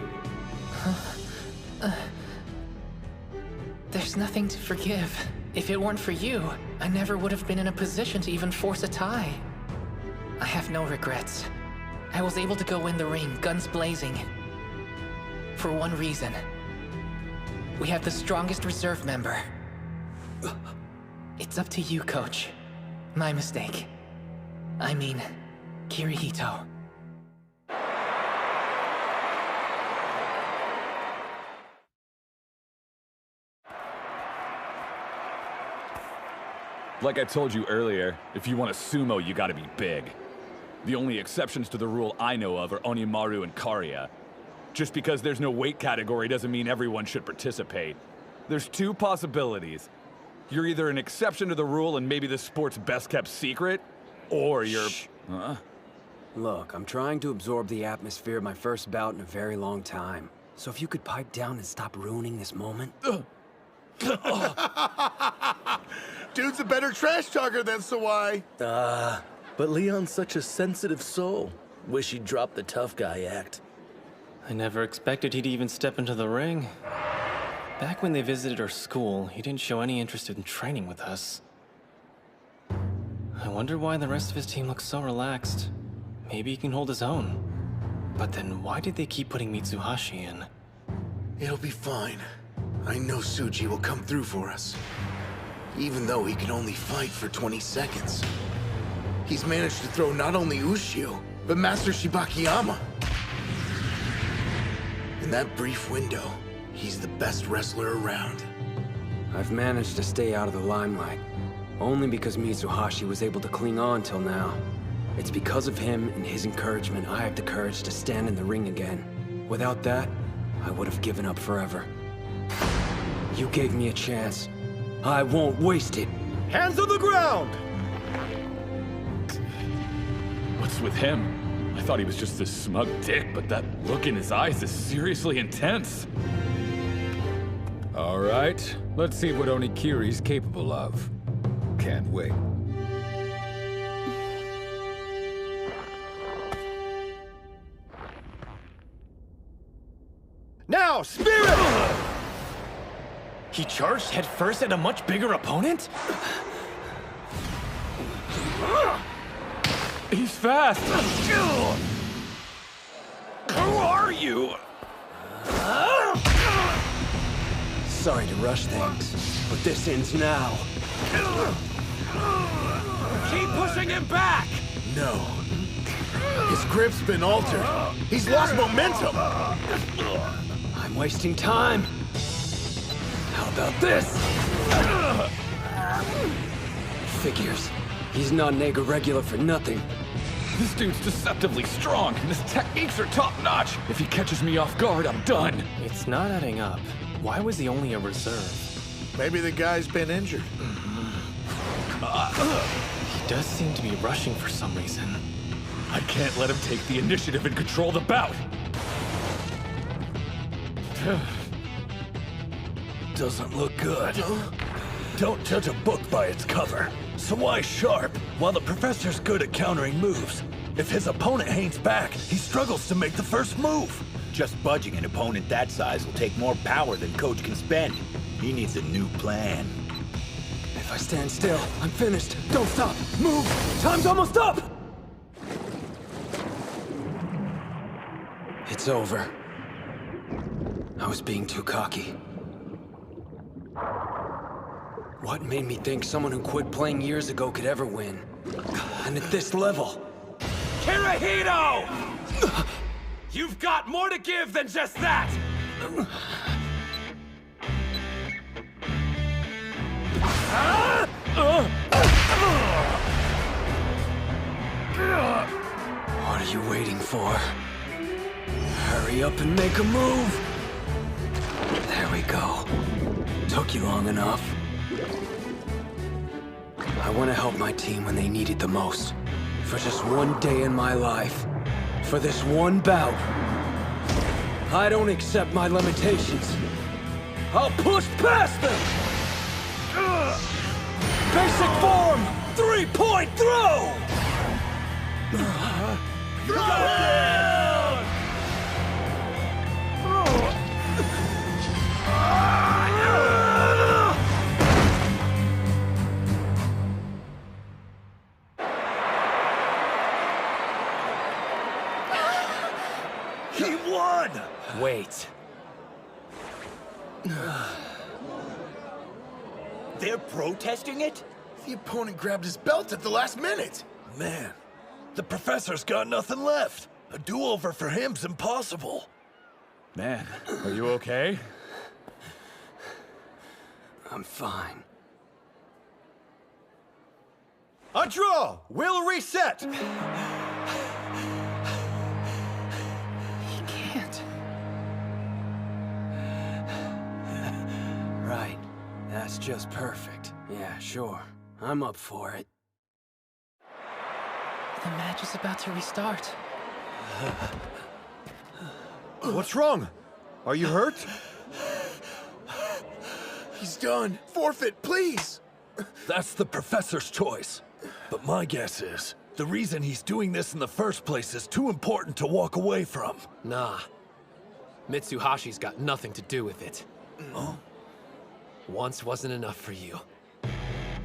There's nothing to forgive. If it weren't for you, I never would have been in a position to even force a tie. I have no regrets. I was able to go in the ring, guns blazing. For one reason. We have the strongest reserve member. It's up to you, Coach. My mistake. I mean, Kirihito.
Like I told you earlier, if you want to sumo, you gotta be big. The only exceptions to the rule I know of are Onimaru and Karia. Just because there's no weight category doesn't mean everyone should participate. There's 2 possibilities. You're either an exception to the rule and maybe the sport's best kept secret, or you're... Huh?
Look, I'm trying to absorb the atmosphere of my first bout in a very long time. So if you could pipe down and stop ruining this moment...
Dude's a better trash talker than Sawai.
But Leon's such a sensitive soul. Wish he'd drop the tough guy act.
I never expected he'd even step into the ring. Back when they visited our school, he didn't show any interest in training with us. I wonder why the rest of his team looks so relaxed. Maybe he can hold his own. But then why did they keep putting Mitsuhashi in?
It'll be fine. I know Suji will come through for us. Even though he can only fight for 20 seconds. He's managed to throw not only Ushio, but Master Shibakiyama. In that brief window, he's the best wrestler around.
I've managed to stay out of the limelight. Only because Mitsuhashi was able to cling on till now. It's because of him and his encouragement I have the courage to stand in the ring again. Without that, I would have given up forever. You gave me a chance. I won't waste it.
Hands on the ground!
What's with him? I thought he was just this smug dick, but that look in his eyes is seriously intense.
All right, let's see what Onikiri's capable of. Can't wait.
Now, Spirit!
He charged headfirst at a much bigger opponent?
He's fast! Who are you?
Sorry to rush things, but this ends now.
Keep pushing him back!
No. His grip's been altered. He's lost momentum.
I'm wasting time. How about this? Figures. He's not an Ega regular for nothing.
This dude's deceptively strong, and his techniques are top-notch. If he catches me off guard, I'm done.
It's not adding up. Why was he only a reserve?
Maybe the guy's been injured.
He does seem to be rushing for some reason.
I can't let him take the initiative and control the bout.
Doesn't look good. Don't judge a book by its cover. Sawai's sharp, while the professor's good at countering moves. If his opponent hangs back, he struggles to make the first move.
Just budging an opponent that size will take more power than Coach can spend. He needs a new plan.
If I stand still, I'm finished. Don't stop! Move! Time's almost up! It's over. I was being too cocky. What made me think someone who quit playing years ago could ever win? And at this level...
Kirihito! You've got more to give than just that!
What are you waiting for? Hurry up and make a move! There we go. Took you long enough. I want to help my team when they need it the most. For just one day in my life. For this one bout. I don't accept my limitations. I'll push past them! Basic form! 3-point throw!
He won!
Wait.
They're protesting it?
The opponent grabbed his belt at the last minute.
Man, the professor's got nothing left. A do-over for him's impossible.
Man, are you okay?
I'm fine.
A draw! We'll reset!
He can't. Right. That's just perfect. Yeah, sure. I'm up for it.
The match is about to restart.
What's wrong? Are you hurt?
He's done. Forfeit, please.
That's the professor's choice. But my guess is, the reason he's doing this in the first place is too important to walk away from.
Nah. Mitsuhashi's got nothing to do with it.
Huh?
Once wasn't enough for you.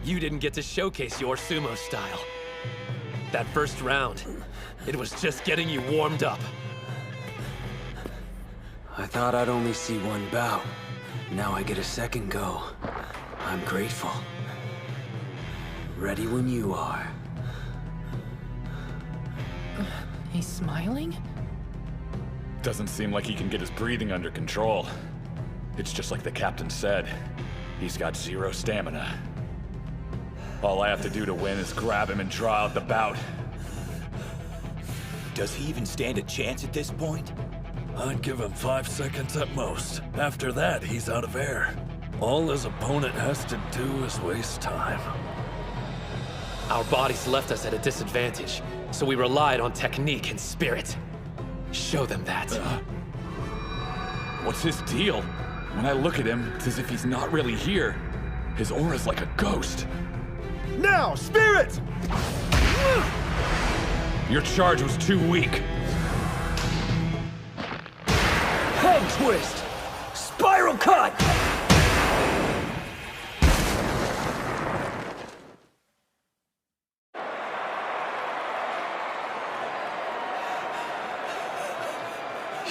You didn't get to showcase your sumo style. That first round, it was just getting you warmed up.
I thought I'd only see one bout. Now I get a second go. I'm grateful. Ready when you are.
He's smiling?
Doesn't seem like he can get his breathing under control. It's just like the captain said. He's got zero stamina. All I have to do to win is grab him and draw out the bout.
Does he even stand a chance at this point?
I'd give him 5 seconds at most. After that, he's out of air. All his opponent has to do is waste time.
Our bodies left us at a disadvantage, so we relied on technique and spirit. Show them that.
What's his deal? When I look at him, it's as if he's not really here. His aura's like a ghost.
Now, spirit!
Your charge was too weak.
Head twist! Spiral cut!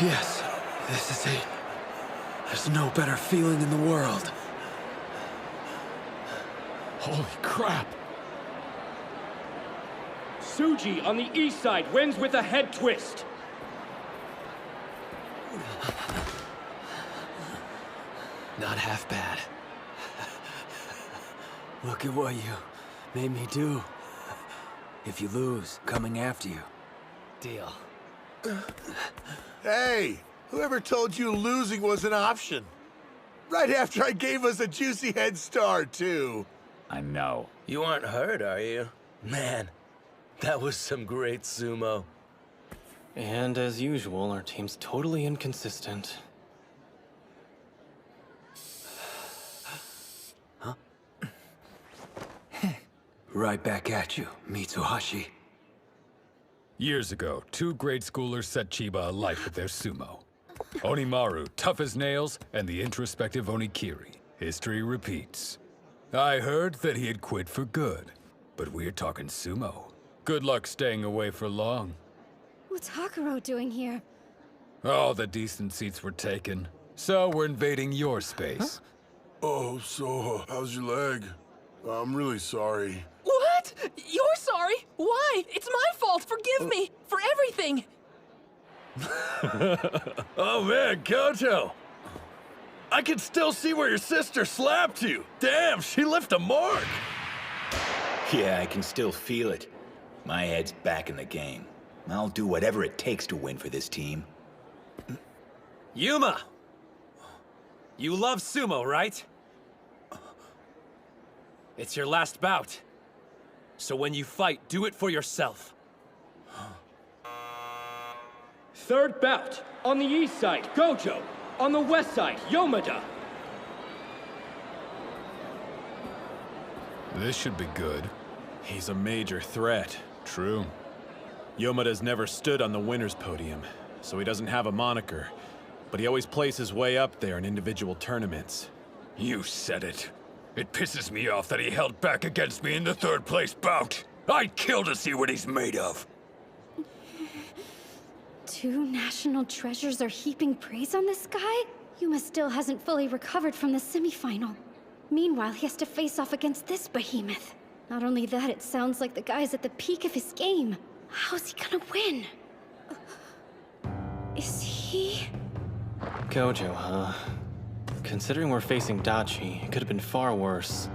Yes, this is it. There's no better feeling in the world.
Holy crap!
Tsuji on the east side wins with a head twist.
Not half bad.
Look at what you made me do. If you lose, coming after you.
Deal.
Hey, whoever told you losing was an option? Right after I gave us a juicy head start, too.
I know.
You aren't hurt, are you? Man, that was some great sumo.
And as usual, our team's totally inconsistent.
Huh? Right back at you, Mitsuhashi.
Years ago, 2 grade schoolers set Chiba alight with their sumo. Onimaru, tough as nails, and the introspective Onikiri. History repeats. I heard that he had quit for good, but we're talking sumo. Good luck staying away for long.
What's Hakuro doing here?
All the decent seats were taken, so we're invading your space.
Oh, so, how's your leg? I'm really sorry.
What? You're sorry? Why? It's my fault. Forgive me for everything.
Oh man, Gojo! I can still see where your sister slapped you. Damn, she left a mark.
Yeah, I can still feel it. My head's back in the game. I'll do whatever it takes to win for this team.
Yuma! You love sumo, right? It's your last bout. So when you fight, do it for yourself.
Third bout. On the east side, Gojo. On the west side, Yomada.
This should be good.
He's a major threat.
True.
Yomada's never stood on the winner's podium, so he doesn't have a moniker. But he always plays his way up there in individual tournaments.
You said it. It pisses me off that he held back against me in the 3rd place bout. I'd kill to see what he's made of.
2 national treasures are heaping praise on this guy? Yuma still hasn't fully recovered from the semifinal. Meanwhile, he has to face off against this behemoth. Not only that, it sounds like the guy's at the peak of his game. How's he gonna win? Is he...
Gojo, huh? Considering we're facing Dachi, it could have been far worse.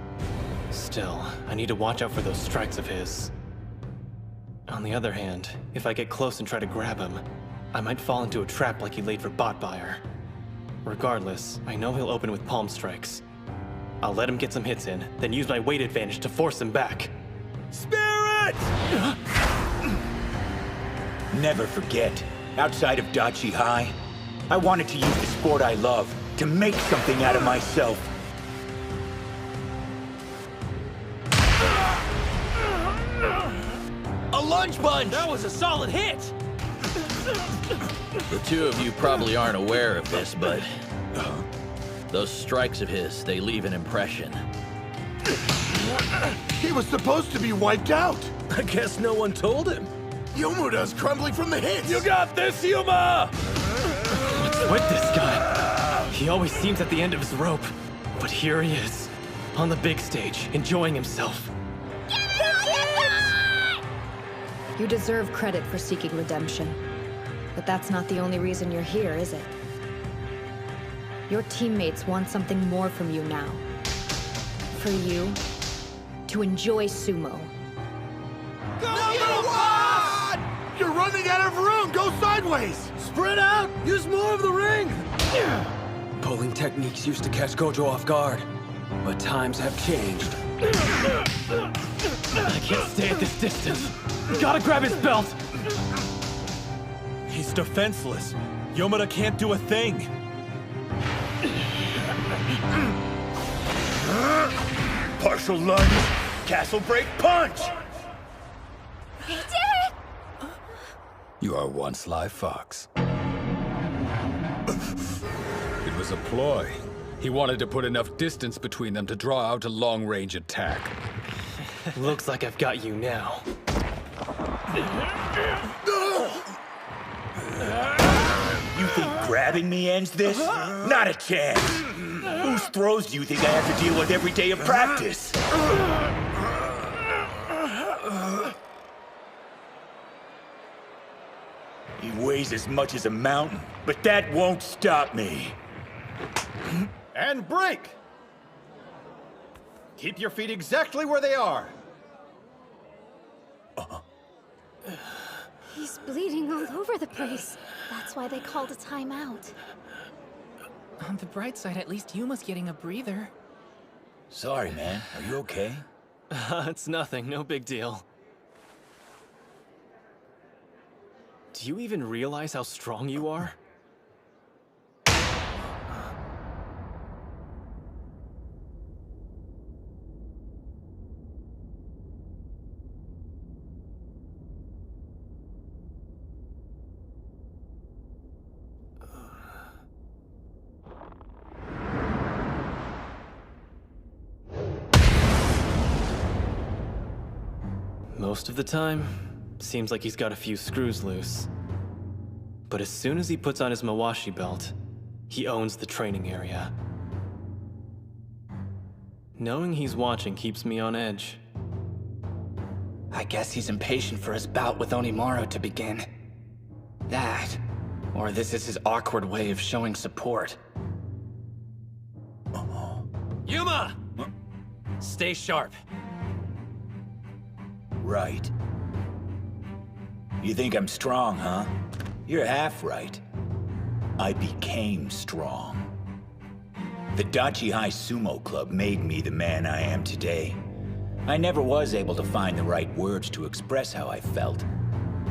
Still, I need to watch out for those strikes of his. On the other hand, if I get close and try to grab him, I might fall into a trap like he laid for Botbuyer. Regardless, I know he'll open with palm strikes. I'll let him get some hits in, then use my weight advantage to force him back.
Spirit! Never forget, outside of Dachi High, I wanted to use the sport I love to make something out of myself.
A lunge punch! That was a solid hit!
The 2 of you probably aren't aware of this, but those strikes of his, they leave an impression.
He was supposed to be wiped out.
I guess no one told him.
Yomuda's crumbling from the hits.
You got this, Yuma!
What's with this guy? He always seems at the end of his rope. But here he is, on the big stage, enjoying himself.
You deserve credit for seeking redemption. But that's not the only reason you're here, is it? Your teammates want something more from you now. For you, to enjoy sumo.
You're running out of room! Go sideways!
Spread out! Use more of the ring!
Pulling techniques used to catch Gojo off guard, but times have changed.
I can't stay at this distance. Gotta grab his belt!
He's defenseless. Yomada can't do a thing.
Partial lunge, castle break punch!
He did it!
You are one sly fox. It was a ploy. He wanted to put enough distance between them to draw out a long-range attack.
Looks like I've got you now.
You think grabbing me ends this? Not a chance! Whose throws do you think I have to deal with every day of practice? He weighs as much as a mountain, but that won't stop me.
And break! Keep your feet exactly where they are.
He's bleeding all over the place. That's why they called a timeout.
On the bright side, at least Yuma's getting a breather.
Sorry, man. Are you okay?
It's nothing, no big deal. Do you even realize how strong you are? Most of the time, seems like he's got a few screws loose. But as soon as he puts on his Mawashi belt, he owns the training area. Knowing he's watching keeps me on edge.
I guess he's impatient for his bout with Onimaru to begin. That, or this is his awkward way of showing support.
Yuma! Stay sharp.
Right. You think I'm strong, huh? You're half right. I became strong. The Oodachi High Sumo Club made me the man I am today. I never was able to find the right words to express how I felt.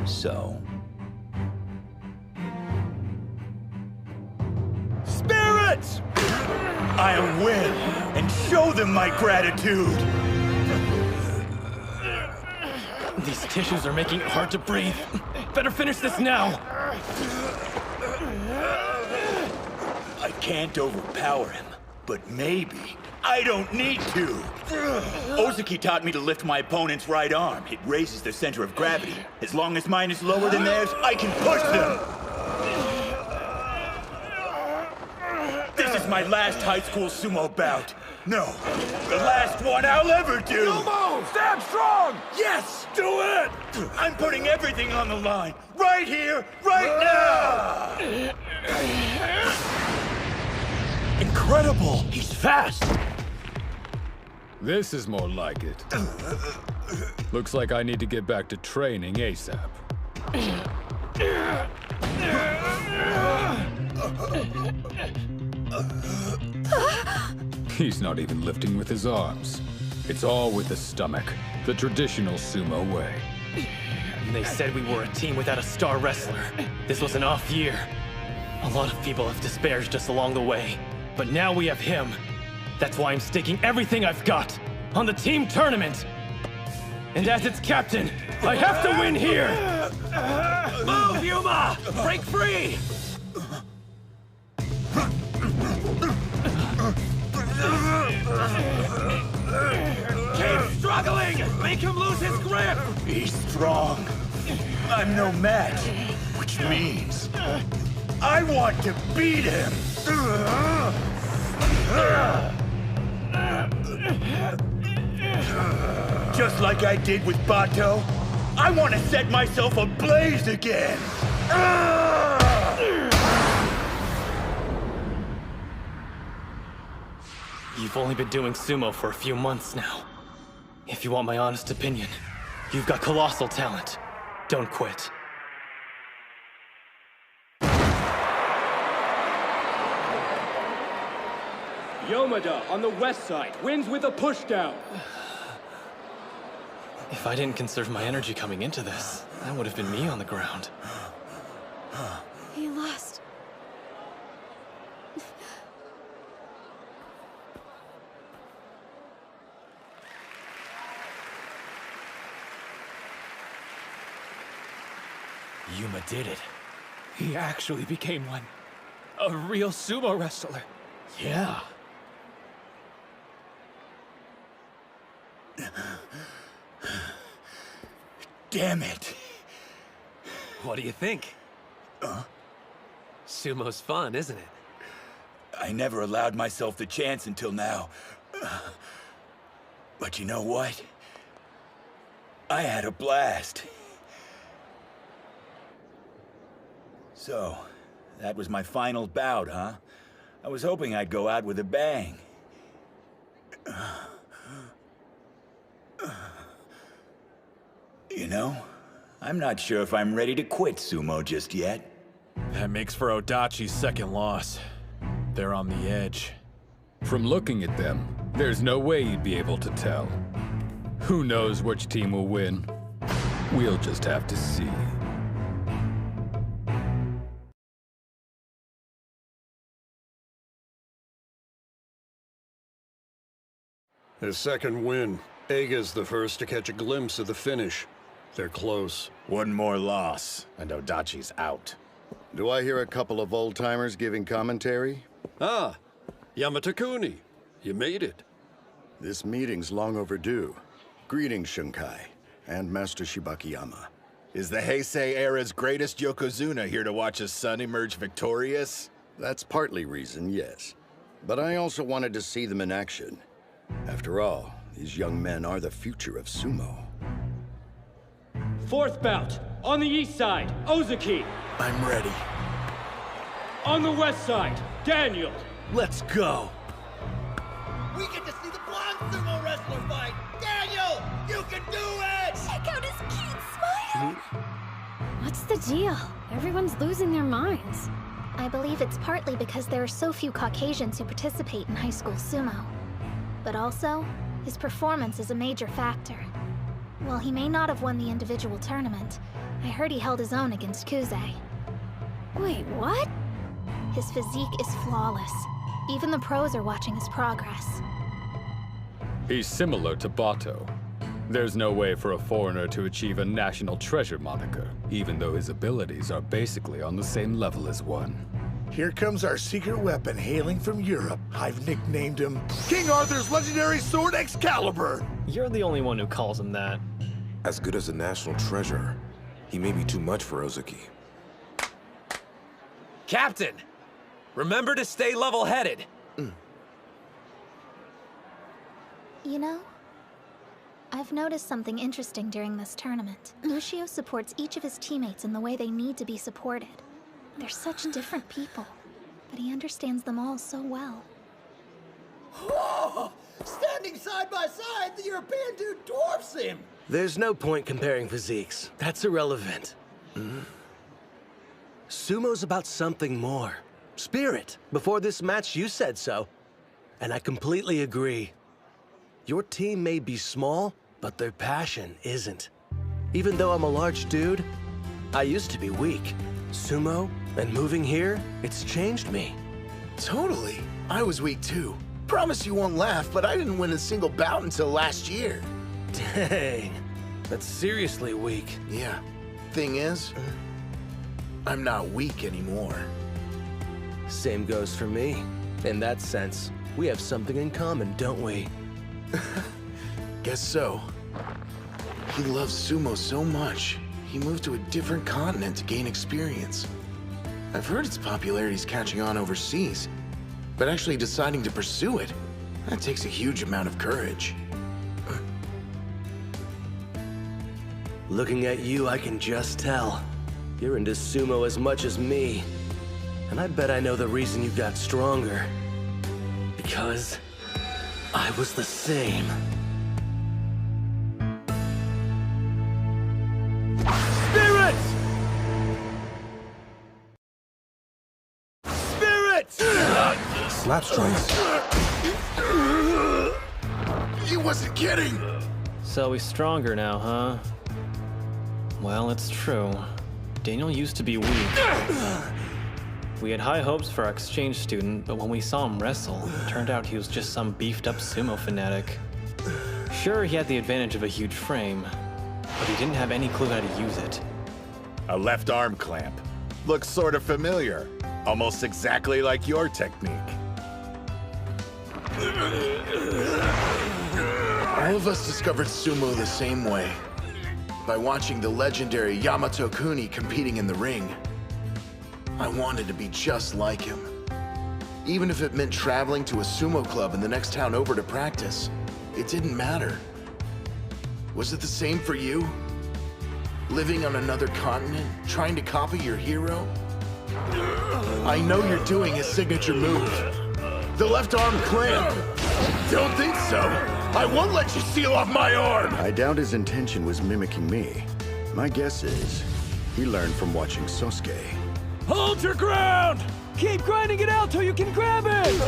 So... Spirits! I'll win and show them my gratitude!
These tissues are making it hard to breathe. Better finish this now!
I can't overpower him, but maybe I don't need to. Ozaki taught me to lift my opponent's right arm. It raises the center of gravity. As long as mine is lower than theirs, I can push them. This is my last high school sumo bout. No, the last one I'll ever do! Sumo! Stand strong! Yes! Do it! I'm putting everything on the line. Right here, right now!
Incredible! He's fast!
This is more like it. Looks like I need to get back to training ASAP. He's not even lifting with his arms. It's all with the stomach, the traditional sumo way.
They said we were a team without a star wrestler. This was an off year. A lot of people have disparaged us along the way, but now we have him. That's why I'm staking everything I've got on the team tournament. And as its captain, I have to win here!
Move, Yuma! Break free! Keep struggling! Make him lose his grip!
He's strong. I'm no match, which means I want to beat him! Just like I did with Bato, I want to set myself ablaze again!
You've only been doing sumo for a few months now. If you want my honest opinion, you've got colossal talent. Don't quit.
Yomada on the west side wins with a pushdown.
If I didn't conserve my energy coming into this, that would have been me on the ground.
He lost.
Yuma did it. He actually became one. A real sumo wrestler.
Yeah.
Damn it.
What do you think? Sumo's fun, isn't it?
I never allowed myself the chance until now. But you know what? I had a blast. So, that was my final bout, huh? I was hoping I'd go out with a bang. You know, I'm not sure if I'm ready to quit sumo just yet.
That makes for Oodachi's second loss. They're on the edge.
From looking at them, there's no way you'd be able to tell. Who knows which team will win? We'll just have to see.
His second win. Eiga's the first to catch a glimpse of the finish. They're close.
One more loss, and Oodachi's out.
Do I hear a couple of old-timers giving commentary?
Ah, Yamata-kuni. You made it.
This meeting's long overdue. Greetings, Shunkai, and Master Shibakiyama.
Is the Heisei era's greatest Yokozuna here to watch his son emerge victorious?
That's partly reason, yes. But I also wanted to see them in action. After all, these young men are the future of sumo.
Fourth bout, on the east side, Ozaki.
I'm ready.
On the west side, Daniel.
Let's go.
We get to see the blonde sumo wrestler fight! Daniel, you can do it!
Check out his cute smile! What's the deal? Everyone's losing their minds.
I believe it's partly because there are so few Caucasians who participate in high school sumo. But also, his performance is a major factor. While he may not have won the individual tournament, I heard he held his own against Kuze.
Wait, what?
His physique is flawless. Even the pros are watching his progress.
He's similar to Bato. There's no way for a foreigner to achieve a national treasure moniker, even though his abilities are basically on the same level as one.
Here comes our secret weapon hailing from Europe. I've nicknamed him King Arthur's legendary sword Excalibur.
You're the only one who calls him that.
As good as a national treasure, he may be too much for Ozaki.
Captain! Remember to stay level-headed.
You know, I've noticed something interesting during this tournament. Ushio supports each of his teammates in the way they need to be supported. They're such different people, but he understands them all so well.
Whoa! Standing side by side, the European dude dwarfs him!
There's no point comparing physiques. That's irrelevant. Sumo's about something more. Spirit. Before this match, you said so. And I completely agree. Your team may be small, but their passion isn't. Even though I'm a large dude, I used to be weak. Sumo and moving here, it's changed me.
Totally. I was weak too. Promise you won't laugh, but I didn't win a single bout until last year.
Dang. That's seriously weak.
Yeah. Thing is, I'm not weak anymore.
Same goes for me. In that sense, we have something in common, don't we?
Guess so. He loves sumo so much, he moved to a different continent to gain experience. I've heard its popularity's catching on overseas, but actually deciding to pursue it, that takes a huge amount of courage.
Looking at you, I can just tell. You're into sumo as much as me. And I bet I know the reason you got stronger. Because I was the same.
Spirit! Spirit!
Slap strikes.
He wasn't kidding!
So he's stronger now, huh? Well, it's true. Daniel used to be weak. We had high hopes for our exchange student, but when we saw him wrestle, it turned out he was just some beefed-up sumo fanatic. Sure, he had the advantage of a huge frame, but he didn't have any clue how to use it.
A left arm clamp. Looks sort of familiar. Almost exactly like your technique.
All of us discovered sumo the same way. By watching the legendary Yamato Kuni competing in the ring. I wanted to be just like him. Even if it meant traveling to a sumo club in the next town over to practice, it didn't matter. Was it the same for you? Living on another continent, trying to copy your hero? I know you're doing his signature move. The left arm clamp. Don't think so. I won't let you seal off my arm!
I doubt his intention was mimicking me. My guess is, he learned from watching Sosuke.
Hold your ground! Keep grinding it out till you can grab it!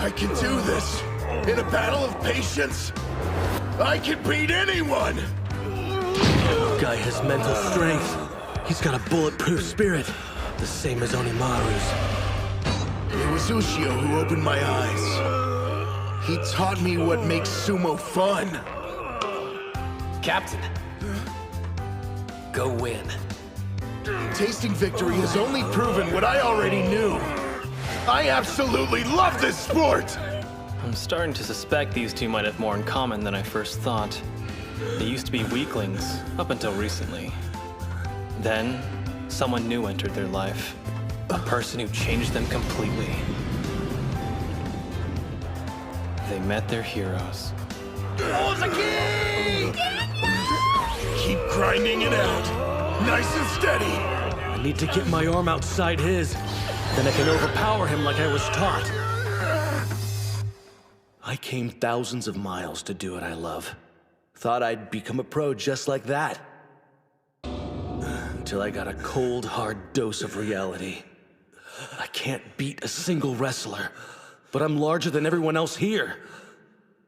I can do this. In a battle of patience, I can beat anyone!
Guy has mental strength. He's got a bulletproof spirit, the same as Onimaru's.
It was Ushio who opened my eyes. He taught me what makes sumo fun.
Captain, go win.
Tasting victory has only proven what I already knew. I absolutely love this sport!
I'm starting to suspect these two might have more in common than I first thought. They used to be weaklings, up until recently. Then, someone new entered their life. A person who changed them completely. They met their heroes.
Keep grinding it out. Nice and steady.
I need to get my arm outside his. Then I can overpower him like I was taught. I came thousands of miles to do what I love. Thought I'd become a pro just like that. Until I got a cold, hard dose of reality. I can't beat a single wrestler, but I'm larger than everyone else here.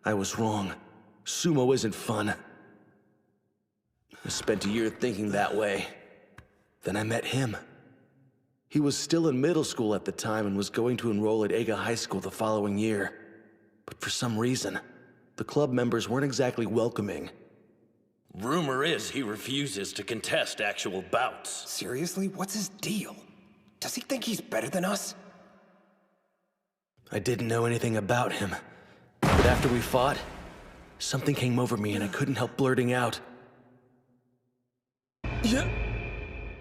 I was wrong. Sumo isn't fun. I spent a year thinking that way. Then I met him. He was still in middle school at the time and was going to enroll at Eiga High School the following year. But for some reason, the club members weren't exactly welcoming.
Rumor is he refuses to contest actual bouts.
Seriously? What's his deal? Does he think he's better than us?
I didn't know anything about him. But after we fought, something came over me and I couldn't help blurting out.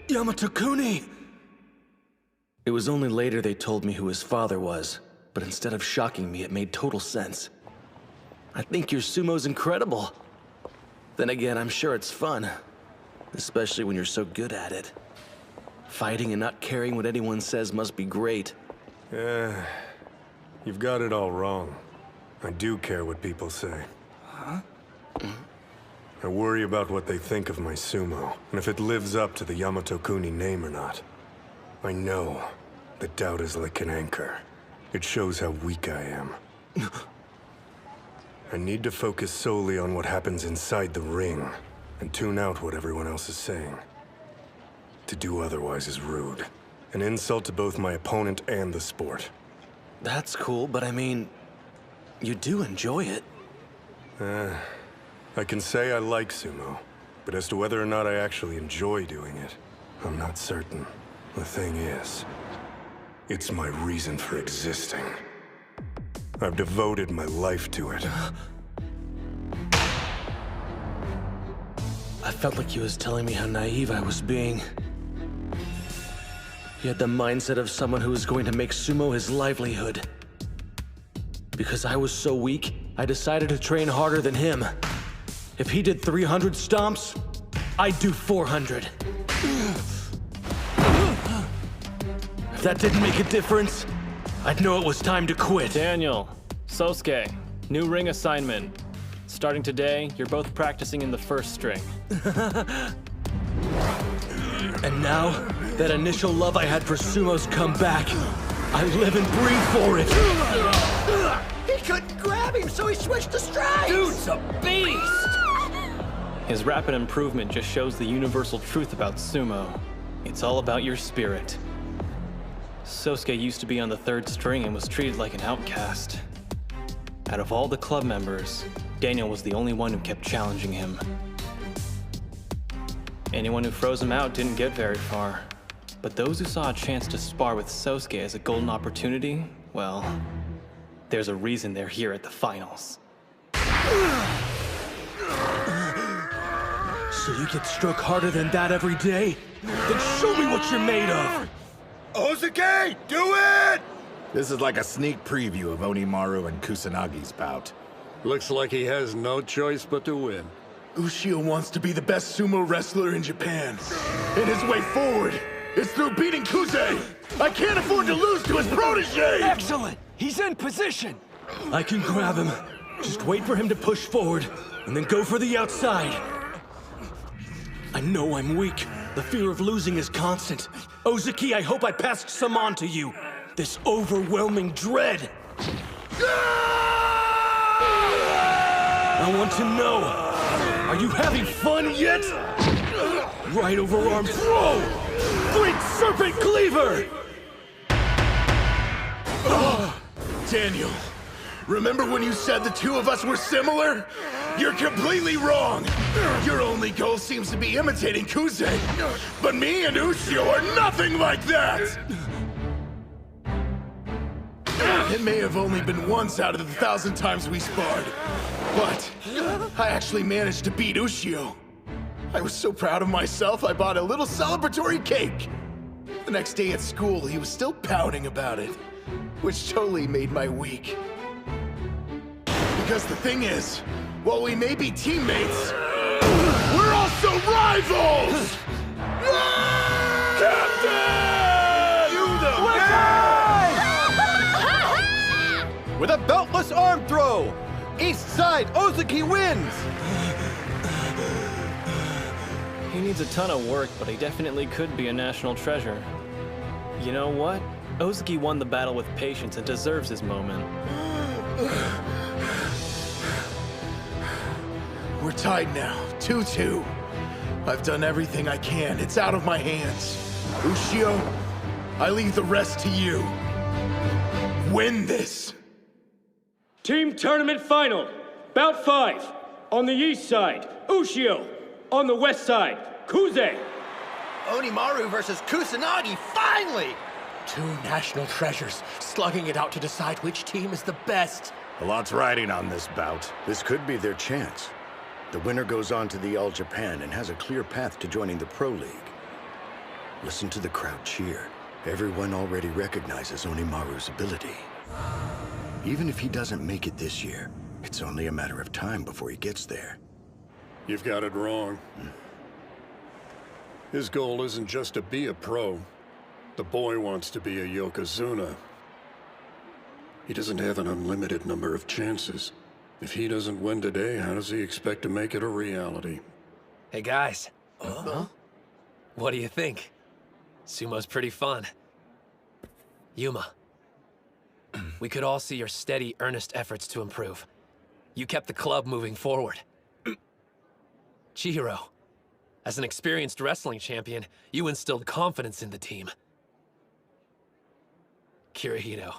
Yamato-kuni! It was only later they told me who his father was, but instead of shocking me, it made total sense. I think your sumo's incredible. Then again, I'm sure it's fun. Especially when you're so good at it. Fighting and not caring what anyone says must be great.
Yeah, you've got it all wrong. I do care what people say.
Huh?
I worry about what they think of my sumo, and if it lives up to the Yamato-kuni name or not. I know that doubt is like an anchor. It shows how weak I am. I need to focus solely on what happens inside the ring, and tune out what everyone else is saying. To do otherwise is rude. An insult to both my opponent and the sport.
That's cool, but I mean, you do enjoy it.
I can say I like sumo, but as to whether or not I actually enjoy doing it, I'm not certain. The thing is, it's my reason for existing. I've devoted my life to it.
I felt like he was telling me how naive I was being. He had the mindset of someone who was going to make sumo his livelihood. Because I was so weak, I decided to train harder than him. If he did 300 stomps, I'd do 400. If that didn't make a difference, I'd know it was time to quit.
Daniel, Sosuke, new ring assignment. Starting today, you're both practicing in the first string.
And now, that initial love I had for sumo's come back. I live and breathe for it.
He couldn't grab him, so he switched to strikes!
Dude's a beast!
His rapid improvement just shows the universal truth about sumo. It's all about your spirit. Sosuke used to be on the third string and was treated like an outcast. Out of all the club members, Daniel was the only one who kept challenging him. Anyone who froze him out didn't get very far. But those who saw a chance to spar with Sosuke as a golden opportunity, well, there's a reason they're here at the finals.
So you get struck harder than that every day? Then show me what you're made of!
Ozuki, do it! This is like a sneak preview of Onimaru and Kusanagi's bout.
Looks like he has no choice but to win.
Ushio wants to be the best sumo wrestler in Japan. And his way forward is through beating Kuze! I can't afford to lose to his protege!
Excellent! He's in position!
I can grab him. Just wait for him to push forward, and then go for the outside. I know I'm weak. The fear of losing is constant. Ozuki, I hope I passed some on to you. This overwhelming dread.
I want to know, are you having fun yet? Right overarm throw! Great serpent cleaver!
Daniel, remember when you said the two of us were similar? You're completely wrong! Your only goal seems to be imitating Kuze, but me and Ushio are nothing like that! It may have only been once out of the 1,000 times we sparred, but I actually managed to beat Ushio. I was so proud of myself, I bought a little celebratory cake. The next day at school, he was still pouting about it, which totally made my week. Because the thing is, while we may be teammates, we're also rivals! Captain!
You the
With a beltless arm throw! East side, Oodachi wins!
He needs a ton of work, but he definitely could be a national treasure. You know what? Oodachi won the battle with patience and deserves his moment.
We're tied now, 2-2. I've done everything I can. It's out of my hands. Ushio, I leave the rest to you. Win this!
Team Tournament Final, Bout 5. On the east side, Ushio. On the west side, Kuze.
Onimaru versus Kusanagi, finally!
Two national treasures, slugging it out to decide which team is the best.
A lot's riding on this bout.
This could be their chance. The winner goes on to the All Japan and has a clear path to joining the Pro League. Listen to the crowd cheer. Everyone already recognizes Onimaru's ability. Even if he doesn't make it this year, it's only a matter of time before he gets there.
You've got it wrong. His goal isn't just to be a pro. The boy wants to be a Yokozuna. He doesn't have an unlimited number of chances. If he doesn't win today, how does he expect to make it a reality?
Hey guys. What do you think? Sumo's pretty fun. Yuma. We could all see your steady, earnest efforts to improve. You kept the club moving forward. Chihiro, as an experienced wrestling champion, you instilled confidence in the team. Kirihito,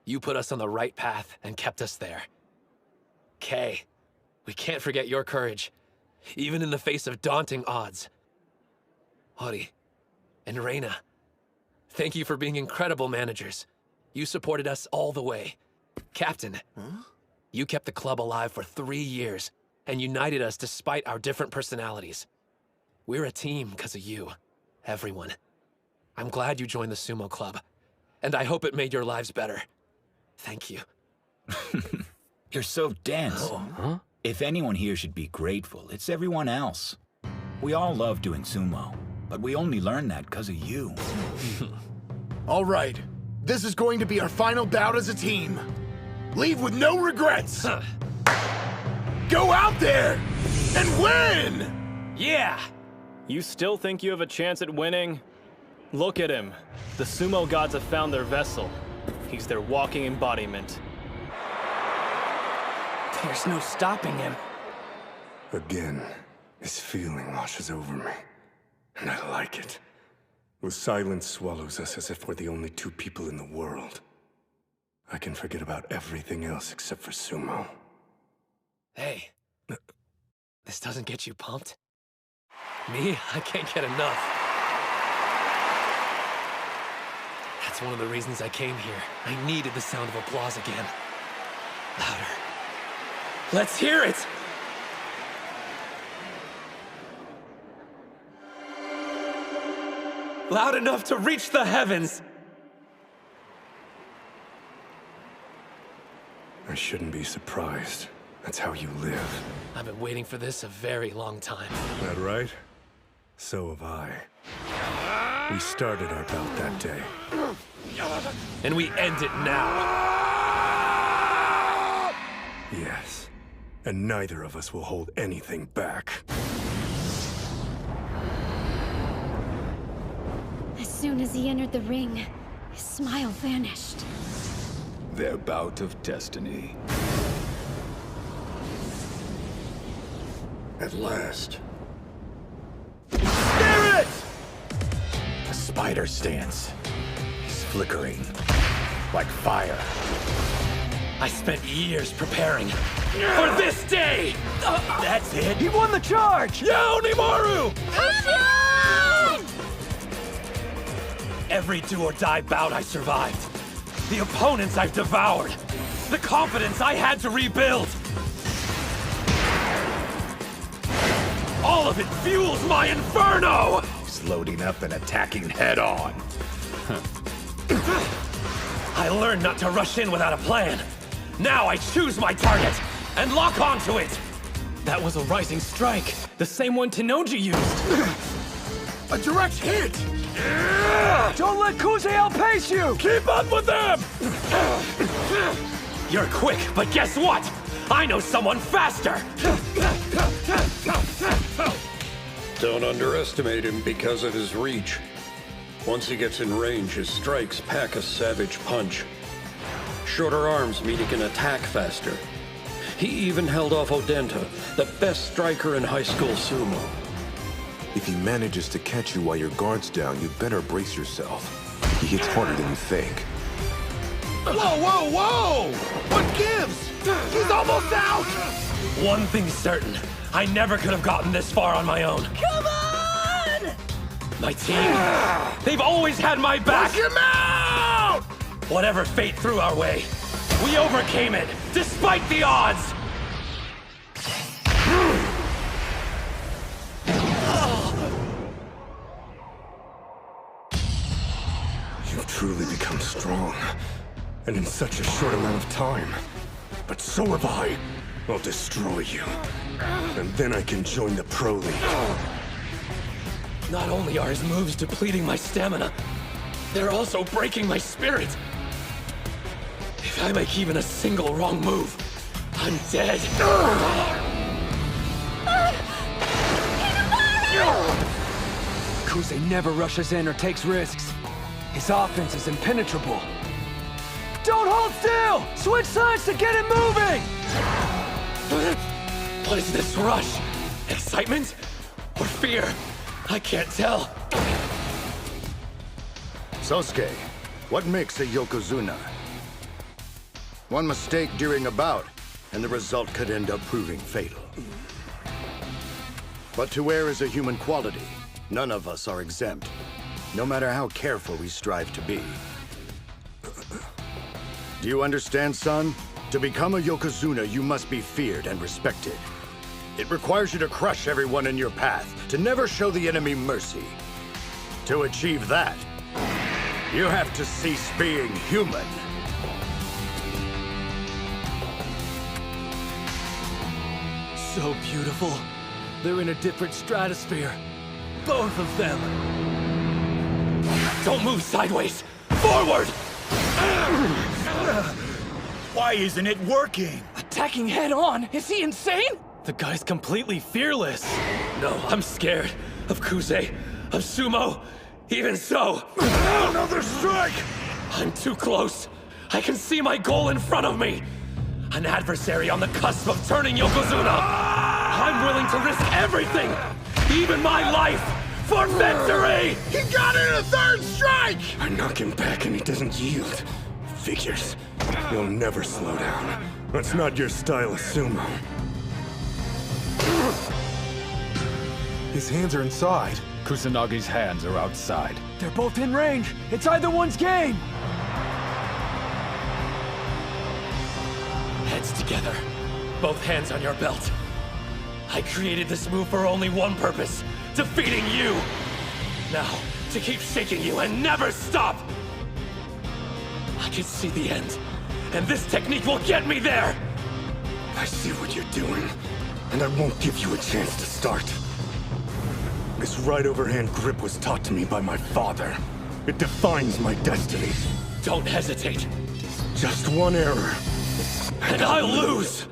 you put us on the right path and kept us there. Kei, we can't forget your courage, even in the face of daunting odds. Hori and Reina, thank you for being incredible managers. You supported us all the way. Captain, you kept the club alive for 3 years and united us despite our different personalities. We're a team because of you, everyone. I'm glad you joined the sumo club, and I hope it made your lives better. Thank you.
You're so dense. If anyone here should be grateful, it's everyone else. We all love doing sumo, but we only learned that because of you.
All right. This is going to be our final bout as a team. Leave with no regrets. Go out there and win!
Yeah! You still think you have a chance at winning? Look at him. The sumo gods have found their vessel. He's their walking embodiment.
There's no stopping him.
Again, this feeling washes over me. And I like it. The silence swallows us as if we're the only two people in the world. I can forget about everything else except for sumo.
Hey, this doesn't get you pumped? Me, I can't get enough. That's one of the reasons I came here. I needed the sound of applause again. Louder. Let's hear it! Loud enough to reach the heavens!
I shouldn't be surprised. That's how you live.
I've been waiting for this a very long time.
That right? So have I. We started our bout that day.
And we end it now.
Yes. And neither of us will hold anything back.
As soon as he entered the ring, his smile vanished.
their bout of destiny.
At last.
Spirit! The spider stance. He's flickering. Like fire.
I spent years preparing for this day! That's it!
He won the charge!
Yeah, Onimaru! Every do-or-die bout I survived. The opponents I've devoured. The confidence I had to rebuild. All of it fuels my inferno!
He's loading up and attacking head-on.
I learned not to rush in without a plan. Now I choose my target and lock onto it.
That was a rising strike, the same one Tenoji used.
A direct hit!
Don't let Kuze outpace you!
Keep up with them! You're quick, but guess what? I know someone faster!
Don't underestimate him because of his reach. Once he gets in range, his strikes pack a savage punch. Shorter arms mean he can attack faster. He even held off Odenta, the best striker in high school sumo.
If he manages to catch you while your guard's down, you better brace yourself. He hits harder than you think.
Whoa, whoa, whoa! What gives? He's almost out!
One thing's certain. I never could have gotten this far on my own.
Come on!
My team, they've always had my back!
Push him out!
Whatever fate threw our way, we overcame it, despite the odds!
You've truly become strong. And in such a short amount of time. But so have I. I'll destroy you. And then I can join the Pro League.
Not only are his moves depleting my stamina, they're also breaking my spirit. If I make even a single wrong move, I'm dead.
Kuze never rushes in or takes risks. His offense is impenetrable. Don't hold still! Switch sides to get it moving!
What is this rush? Excitement? Or fear? I can't tell.
Sosuke, what makes a Yokozuna? One mistake during a bout, and the result could end up proving fatal. But to err is a human quality. None of us are exempt, no matter how careful we strive to be. Do you understand, son? To become a Yokozuna, you must be feared and respected. It requires you to crush everyone in your path, to never show the enemy mercy. To achieve that, you have to cease being human.
So beautiful. They're in a different stratosphere. Both of them.
Don't move sideways! Forward!
Why isn't it working?
Attacking head on? Is he insane? The guy's completely fearless.
No, I'm scared. Of Kuze, of Sumo. Even so.
Another strike!
I'm too close. I can see my goal in front of me. An adversary on the cusp of turning Yokozuna. I'm willing to risk everything, even my life, for victory!
He got in a third strike!
I knock him back and he doesn't yield. Figures. You'll never slow down. That's not your style of sumo. His hands are inside.
Kusanagi's hands are outside.
They're both in range. It's either one's game.
Heads together. Both hands on your belt. I created this move for only one purpose. Defeating you. Now, to keep shaking you and never stop. I can see the end. And this technique will get me there.
I see what you're doing. And I won't give you a chance to start. This right overhand grip was taught to me by my father. It defines my destiny.
Don't hesitate.
Just one error.
And I'll lose!